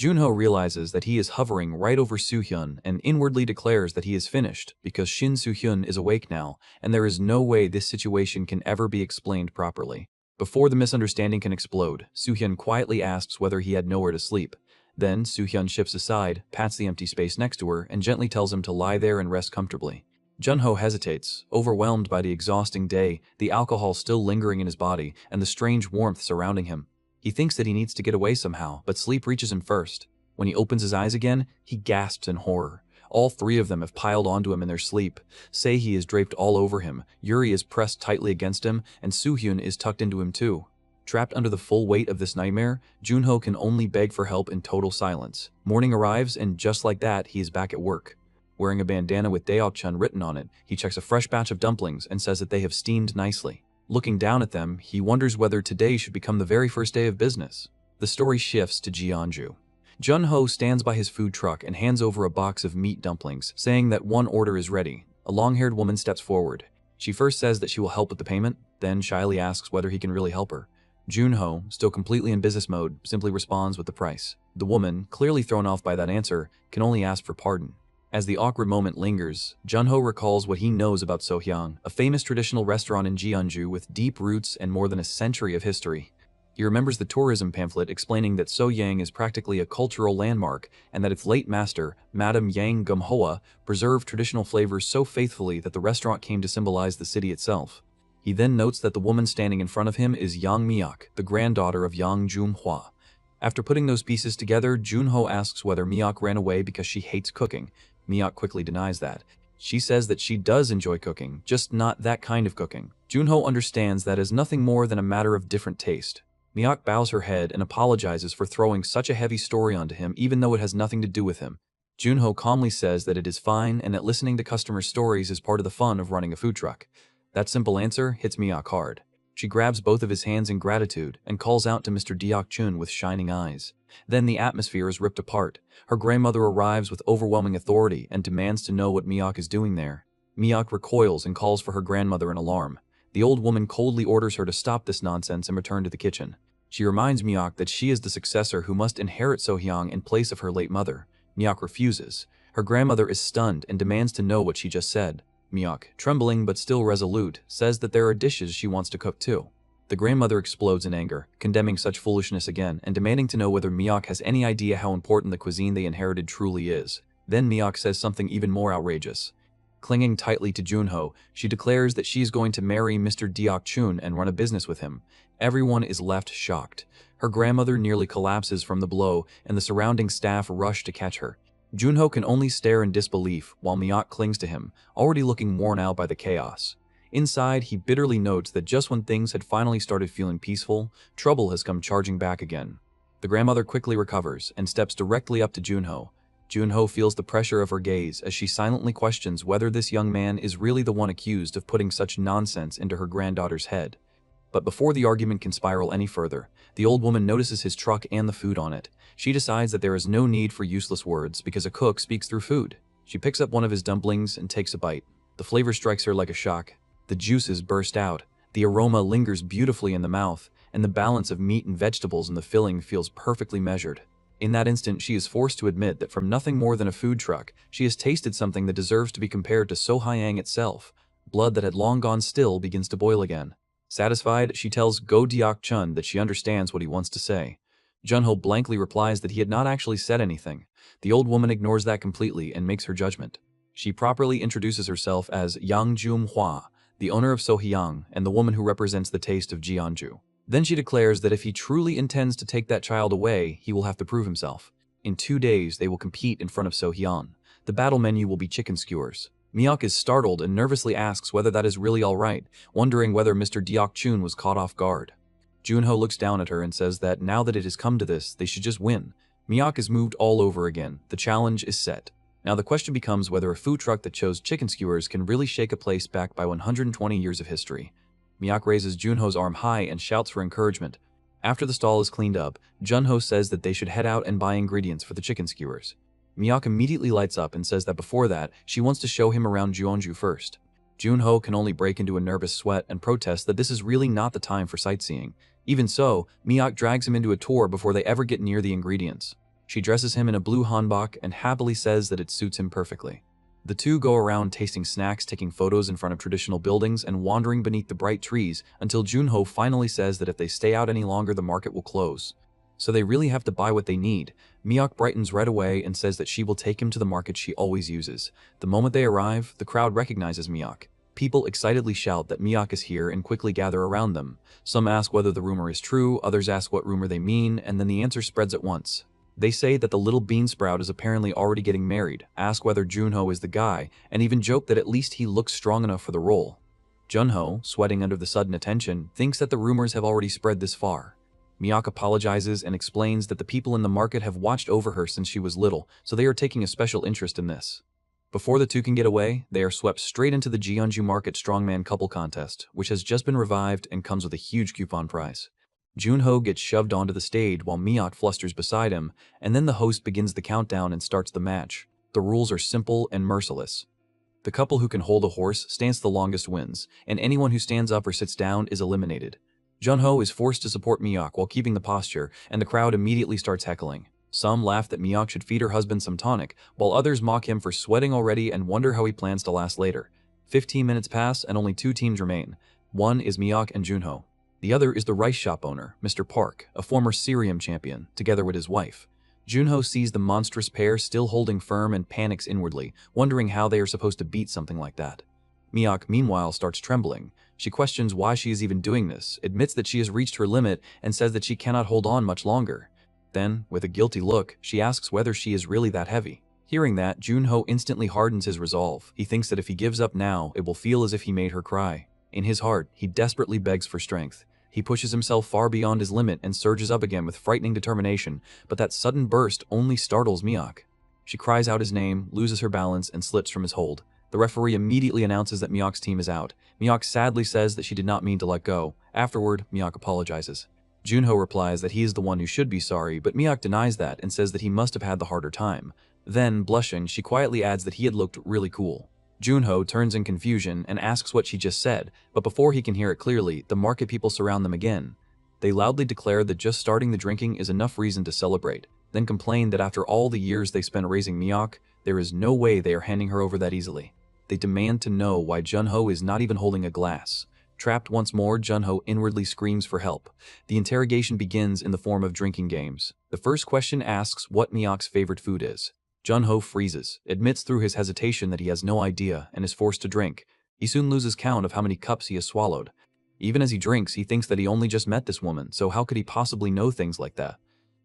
Jun-ho realizes that he is hovering right over Soo-hyun and inwardly declares that he is finished because Shin Soo-hyun is awake now, and there is no way this situation can ever be explained properly. Before the misunderstanding can explode, Soo-hyun quietly asks whether he had nowhere to sleep. Then Soo-hyun shifts aside, pats the empty space next to her, and gently tells him to lie there and rest comfortably. Jun-ho hesitates, overwhelmed by the exhausting day, the alcohol still lingering in his body, and the strange warmth surrounding him. He thinks that he needs to get away somehow, but sleep reaches him first. When he opens his eyes again, he gasps in horror. All three of them have piled onto him in their sleep. Se-hee is draped all over him, Yuri is pressed tightly against him, and Soo-hyun is tucked into him too. Trapped under the full weight of this nightmare, Jun-ho can only beg for help in total silence. Morning arrives, and just like that, he is back at work. Wearing a bandana with Deok-chun written on it, he checks a fresh batch of dumplings and says that they have steamed nicely. Looking down at them, he wonders whether today should become the very first day of business. The story shifts to Jeonju. Jun-ho stands by his food truck and hands over a box of meat dumplings, saying that one order is ready. A long-haired woman steps forward. She first says that she will help with the payment, then shyly asks whether he can really help her. Jun-ho, still completely in business mode, simply responds with the price. The woman, clearly thrown off by that answer, can only ask for pardon. As the awkward moment lingers, Jun-ho recalls what he knows about Sohyang, a famous traditional restaurant in Jeonju with deep roots and more than a century of history. He remembers the tourism pamphlet explaining that Sohyang is practically a cultural landmark and that its late master, Madame Yang Gumhoa, preserved traditional flavors so faithfully that the restaurant came to symbolize the city itself. He then notes that the woman standing in front of him is Yang Miak, the granddaughter of Yang Jung-hwa. After putting those pieces together, Jun-ho asks whether Miyake ran away because she hates cooking. Miyake quickly denies that. She says that she does enjoy cooking, just not that kind of cooking. Jun-ho understands that is nothing more than a matter of different taste. Miyake bows her head and apologizes for throwing such a heavy story onto him even though it has nothing to do with him. Jun-ho calmly says that it is fine and that listening to customers' stories is part of the fun of running a food truck. That simple answer hits Miyake hard. She grabs both of his hands in gratitude and calls out to Mr. Deok-chun with shining eyes. Then the atmosphere is ripped apart. Her grandmother arrives with overwhelming authority and demands to know what Miyake is doing there. Miyake recoils and calls for her grandmother in alarm. The old woman coldly orders her to stop this nonsense and return to the kitchen. She reminds Miyake that she is the successor who must inherit So-hee in place of her late mother. Miyake refuses. Her grandmother is stunned and demands to know what she just said. Miyake, trembling but still resolute, says that there are dishes she wants to cook too. The grandmother explodes in anger, condemning such foolishness again and demanding to know whether Miyake has any idea how important the cuisine they inherited truly is. Then Miyake says something even more outrageous. Clinging tightly to Jun-ho, she declares that she is going to marry Mr. Deok-chun and run a business with him. Everyone is left shocked. Her grandmother nearly collapses from the blow and the surrounding staff rush to catch her. Jun-ho can only stare in disbelief while Miyake clings to him, already looking worn out by the chaos. Inside, he bitterly notes that just when things had finally started feeling peaceful, trouble has come charging back again. The grandmother quickly recovers and steps directly up to Jun-ho. Jun-ho feels the pressure of her gaze as she silently questions whether this young man is really the one accused of putting such nonsense into her granddaughter's head. But before the argument can spiral any further, the old woman notices his truck and the food on it. She decides that there is no need for useless words because a cook speaks through food. She picks up one of his dumplings and takes a bite. The flavor strikes her like a shock. The juices burst out. The aroma lingers beautifully in the mouth, and the balance of meat and vegetables in the filling feels perfectly measured. In that instant, she is forced to admit that from nothing more than a food truck, she has tasted something that deserves to be compared to So-hee itself. Blood that had long gone still begins to boil again. Satisfied, she tells Go Deok-chun that she understands what he wants to say. Jun-ho blankly replies that he had not actually said anything. The old woman ignores that completely and makes her judgment. She properly introduces herself as Yang Jun-hwa, the owner of So-hee and the woman who represents the taste of Jeonju. Then she declares that if he truly intends to take that child away, he will have to prove himself. In 2 days, they will compete in front of So-hee. The battle menu will be chicken skewers. Miyake is startled and nervously asks whether that is really all right, wondering whether Mr. Deok-chun was caught off guard. Jun-ho looks down at her and says that now that it has come to this, they should just win. Miyake is moved all over again. The challenge is set. Now the question becomes whether a food truck that chose chicken skewers can really shake a place backed by 120 years of history. Miyake raises Jun-ho's arm high and shouts for encouragement. After the stall is cleaned up, Jun-ho says that they should head out and buy ingredients for the chicken skewers. Miyake immediately lights up and says that before that, she wants to show him around Jeonju first. Jun-ho can only break into a nervous sweat and protests that this is really not the time for sightseeing. Even so, Miyake drags him into a tour before they ever get near the ingredients. She dresses him in a blue hanbok and happily says that it suits him perfectly. The two go around tasting snacks, taking photos in front of traditional buildings, and wandering beneath the bright trees until Jun-ho finally says that if they stay out any longer, the market will close. So they really have to buy what they need. Miyake brightens right away and says that she will take him to the market she always uses. The moment they arrive, the crowd recognizes Miyake. People excitedly shout that Miyake is here and quickly gather around them. Some ask whether the rumor is true, others ask what rumor they mean, and then the answer spreads at once. They say that the little bean sprout is apparently already getting married, ask whether Jun-ho is the guy, and even joke that at least he looks strong enough for the role. Jun-ho, sweating under the sudden attention, thinks that the rumors have already spread this far. Miyake apologizes and explains that the people in the market have watched over her since she was little, so they are taking a special interest in this. Before the two can get away, they are swept straight into the Jeonju Market Strongman Couple Contest, which has just been revived and comes with a huge coupon prize. Jun-ho gets shoved onto the stage while Miyake flusters beside him, and then the host begins the countdown and starts the match. The rules are simple and merciless. The couple who can hold a horse stands the longest wins, and anyone who stands up or sits down is eliminated. Jun-ho is forced to support Miyake while keeping the posture, and the crowd immediately starts heckling. Some laugh that Miyake should feed her husband some tonic, while others mock him for sweating already and wonder how he plans to last later. 15 minutes pass and only 2 teams remain. One is Miyake and Jun-ho. The other is the rice shop owner, Mr. Park, a former Cerium champion, together with his wife. Jun-ho sees the monstrous pair still holding firm and panics inwardly, wondering how they are supposed to beat something like that. Miyake, meanwhile, starts trembling. She questions why she is even doing this, admits that she has reached her limit, and says that she cannot hold on much longer. Then, with a guilty look, she asks whether she is really that heavy. Hearing that, Jun-ho instantly hardens his resolve. He thinks that if he gives up now, it will feel as if he made her cry. In his heart, he desperately begs for strength. He pushes himself far beyond his limit and surges up again with frightening determination, but that sudden burst only startles Miyake. She cries out his name, loses her balance, and slips from his hold. The referee immediately announces that Miyake's team is out. Miyake sadly says that she did not mean to let go. Afterward, Miyake apologizes. Jun-ho replies that he is the one who should be sorry, but Miyake denies that and says that he must have had the harder time. Then, blushing, she quietly adds that he had looked really cool. Jun-ho turns in confusion and asks what she just said, but before he can hear it clearly, the market people surround them again. They loudly declare that just starting the drinking is enough reason to celebrate, then complain that after all the years they spent raising Miyake, there is no way they are handing her over that easily. They demand to know why Jun-ho is not even holding a glass. Trapped once more, Jun-ho inwardly screams for help. The interrogation begins in the form of drinking games. The first question asks what Miyake's favorite food is. Jun-ho freezes, admits through his hesitation that he has no idea, and is forced to drink. He soon loses count of how many cups he has swallowed. Even as he drinks, he thinks that he only just met this woman, so how could he possibly know things like that?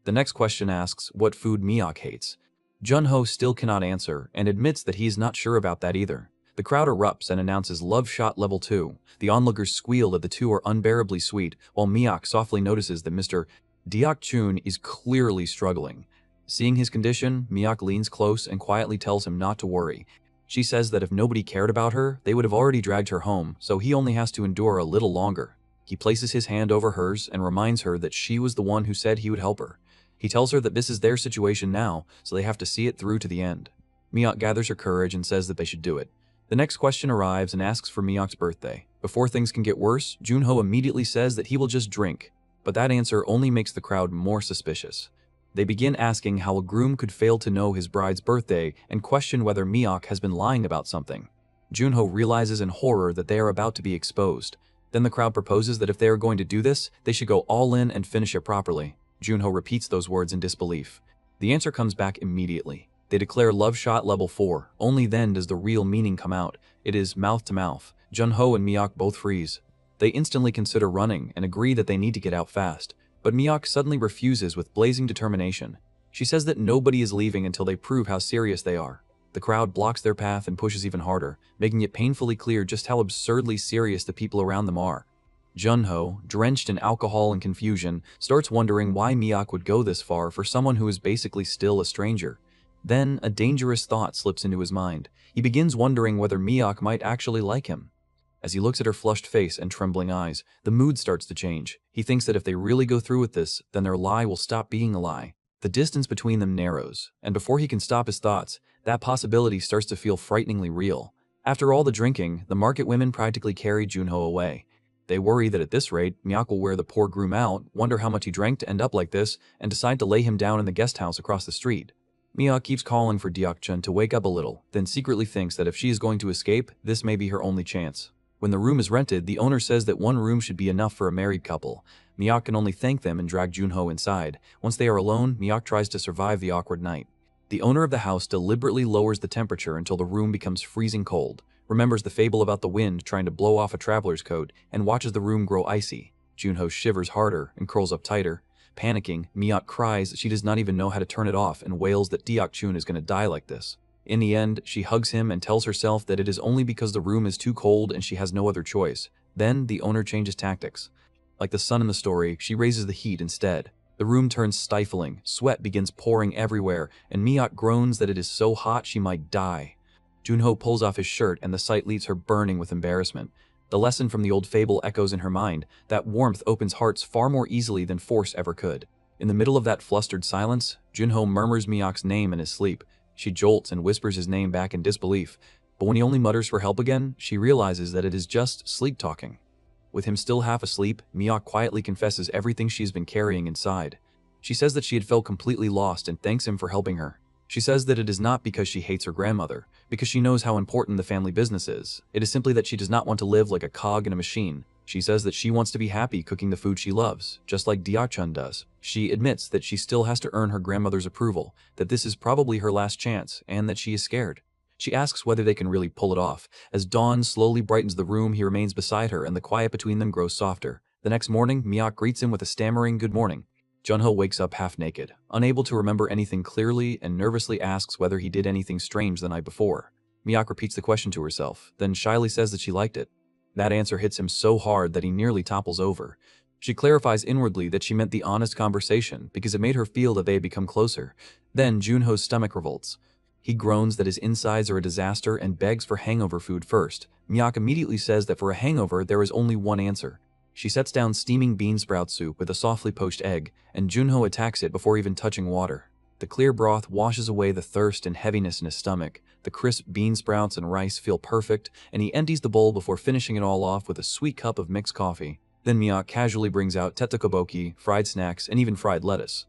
The next question asks what food Miyake hates. Jun-ho still cannot answer, and admits that he is not sure about that either. The crowd erupts and announces Love Shot Level 2. The onlookers squeal that the two are unbearably sweet, while Miyake softly notices that Mr. Deok-chun is clearly struggling. Seeing his condition, Miyake leans close and quietly tells him not to worry. She says that if nobody cared about her, they would have already dragged her home, so he only has to endure a little longer. He places his hand over hers and reminds her that she was the one who said he would help her. He tells her that this is their situation now, so they have to see it through to the end. Miyake gathers her courage and says that they should do it. The next question arrives and asks for Miyake's birthday. Before things can get worse, Jun-ho immediately says that he will just drink, but that answer only makes the crowd more suspicious. They begin asking how a groom could fail to know his bride's birthday and question whether Miyake has been lying about something. Jun-ho realizes in horror that they are about to be exposed. Then the crowd proposes that if they are going to do this, they should go all in and finish it properly. Jun-ho repeats those words in disbelief. The answer comes back immediately. They declare Love Shot Level 4. Only then does the real meaning come out. It is mouth to mouth. Jun-ho and Miyake both freeze. They instantly consider running and agree that they need to get out fast. But Miyake suddenly refuses with blazing determination. She says that nobody is leaving until they prove how serious they are. The crowd blocks their path and pushes even harder, making it painfully clear just how absurdly serious the people around them are. Jun-ho, drenched in alcohol and confusion, starts wondering why Miyake would go this far for someone who is basically still a stranger. Then, a dangerous thought slips into his mind. He begins wondering whether Miyake might actually like him. As he looks at her flushed face and trembling eyes, the mood starts to change. He thinks that if they really go through with this, then their lie will stop being a lie. The distance between them narrows, and before he can stop his thoughts, that possibility starts to feel frighteningly real. After all the drinking, the market women practically carry Jun-ho away. They worry that at this rate, Miyake will wear the poor groom out, wonder how much he drank to end up like this, and decide to lay him down in the guest house across the street. Miyake keeps calling for Deok-chun to wake up a little, then secretly thinks that if she is going to escape, this may be her only chance. When the room is rented, the owner says that one room should be enough for a married couple. Miyake can only thank them and drag Jun-ho inside. Once they are alone, Miyake tries to survive the awkward night. The owner of the house deliberately lowers the temperature until the room becomes freezing cold, remembers the fable about the wind trying to blow off a traveler's coat, and watches the room grow icy. Jun-ho shivers harder and curls up tighter. Panicking, Miyake cries that she does not even know how to turn it off and wails that Deok-chun is going to die like this. In the end, she hugs him and tells herself that it is only because the room is too cold and she has no other choice. Then, the owner changes tactics. Like the sun in the story, she raises the heat instead. The room turns stifling, sweat begins pouring everywhere, and Miyake groans that it is so hot she might die. Jun-ho pulls off his shirt and the sight leaves her burning with embarrassment. The lesson from the old fable echoes in her mind, that warmth opens hearts far more easily than force ever could. In the middle of that flustered silence, Jun-ho murmurs Miyake's name in his sleep. She jolts and whispers his name back in disbelief, but when he only mutters for help again, she realizes that it is just sleep talking. With him still half asleep, Miyake quietly confesses everything she has been carrying inside. She says that she had felt completely lost and thanks him for helping her. She says that it is not because she hates her grandmother, because she knows how important the family business is. It is simply that she does not want to live like a cog in a machine. She says that she wants to be happy cooking the food she loves, just like Deok-chun does. She admits that she still has to earn her grandmother's approval, that this is probably her last chance, and that she is scared. She asks whether they can really pull it off. As dawn slowly brightens the room, he remains beside her and the quiet between them grows softer. The next morning, Miyake greets him with a stammering good morning. Jun-ho wakes up half naked, unable to remember anything clearly, and nervously asks whether he did anything strange the night before. Miyako repeats the question to herself, then shyly says that she liked it. That answer hits him so hard that he nearly topples over. She clarifies inwardly that she meant the honest conversation because it made her feel that they had become closer. Then Jun-ho's stomach revolts. He groans that his insides are a disaster and begs for hangover food first. Miyako immediately says that for a hangover there is only one answer. She sets down steaming bean sprout soup with a softly poached egg, and Jun-ho attacks it before even touching water. The clear broth washes away the thirst and heaviness in his stomach. The crisp bean sprouts and rice feel perfect, and he empties the bowl before finishing it all off with a sweet cup of mixed coffee. Then Miyako casually brings out tetsukoboki, fried snacks, and even fried lettuce.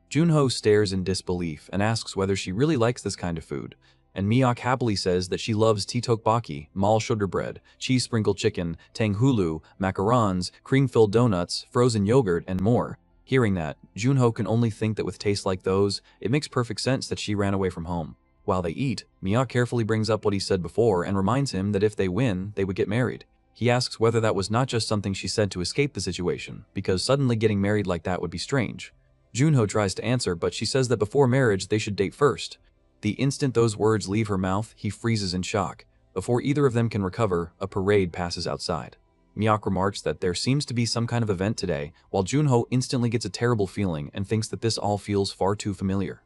Jun-ho stares in disbelief and asks whether she really likes this kind of food, and Miyako happily says that she loves tteokbokki, mall sugar bread, cheese sprinkled chicken, tanghulu, macarons, cream-filled donuts, frozen yogurt, and more. Hearing that, Jun-ho can only think that with tastes like those, it makes perfect sense that she ran away from home. While they eat, Miyako carefully brings up what he said before and reminds him that if they win, they would get married. He asks whether that was not just something she said to escape the situation, because suddenly getting married like that would be strange. Jun-ho tries to answer, but she says that before marriage they should date first. The instant those words leave her mouth, he freezes in shock. Before either of them can recover, a parade passes outside. Miyako remarks that there seems to be some kind of event today, while Jun-ho instantly gets a terrible feeling and thinks that this all feels far too familiar.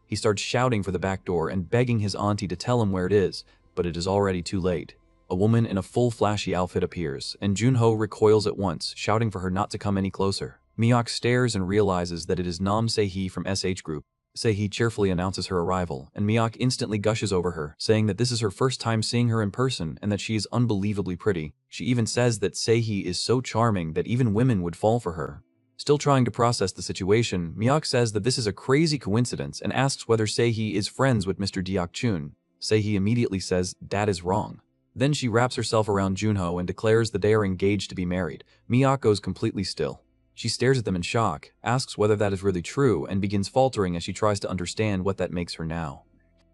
He starts shouting for the back door and begging his auntie to tell him where it is, but it is already too late. A woman in a full flashy outfit appears, and Jun-ho recoils at once, shouting for her not to come any closer. Miyako stares and realizes that it is Se-hee from SH Group. Se-hee cheerfully announces her arrival, and Miyako instantly gushes over her, saying that this is her first time seeing her in person and that she is unbelievably pretty. She even says that Se-hee is so charming that even women would fall for her. Still trying to process the situation, Miyako says that this is a crazy coincidence and asks whether Se-hee is friends with Mr. Deok-chun. Se-hee immediately says that is wrong. Then she wraps herself around Jun-ho and declares that they are engaged to be married. Miyako goes completely still. She stares at them in shock, asks whether that is really true, and begins faltering as she tries to understand what that makes her now.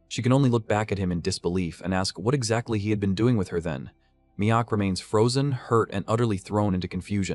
She can only look back at him in disbelief and ask what exactly he had been doing with her then. Miyako remains frozen, hurt, and utterly thrown into confusion.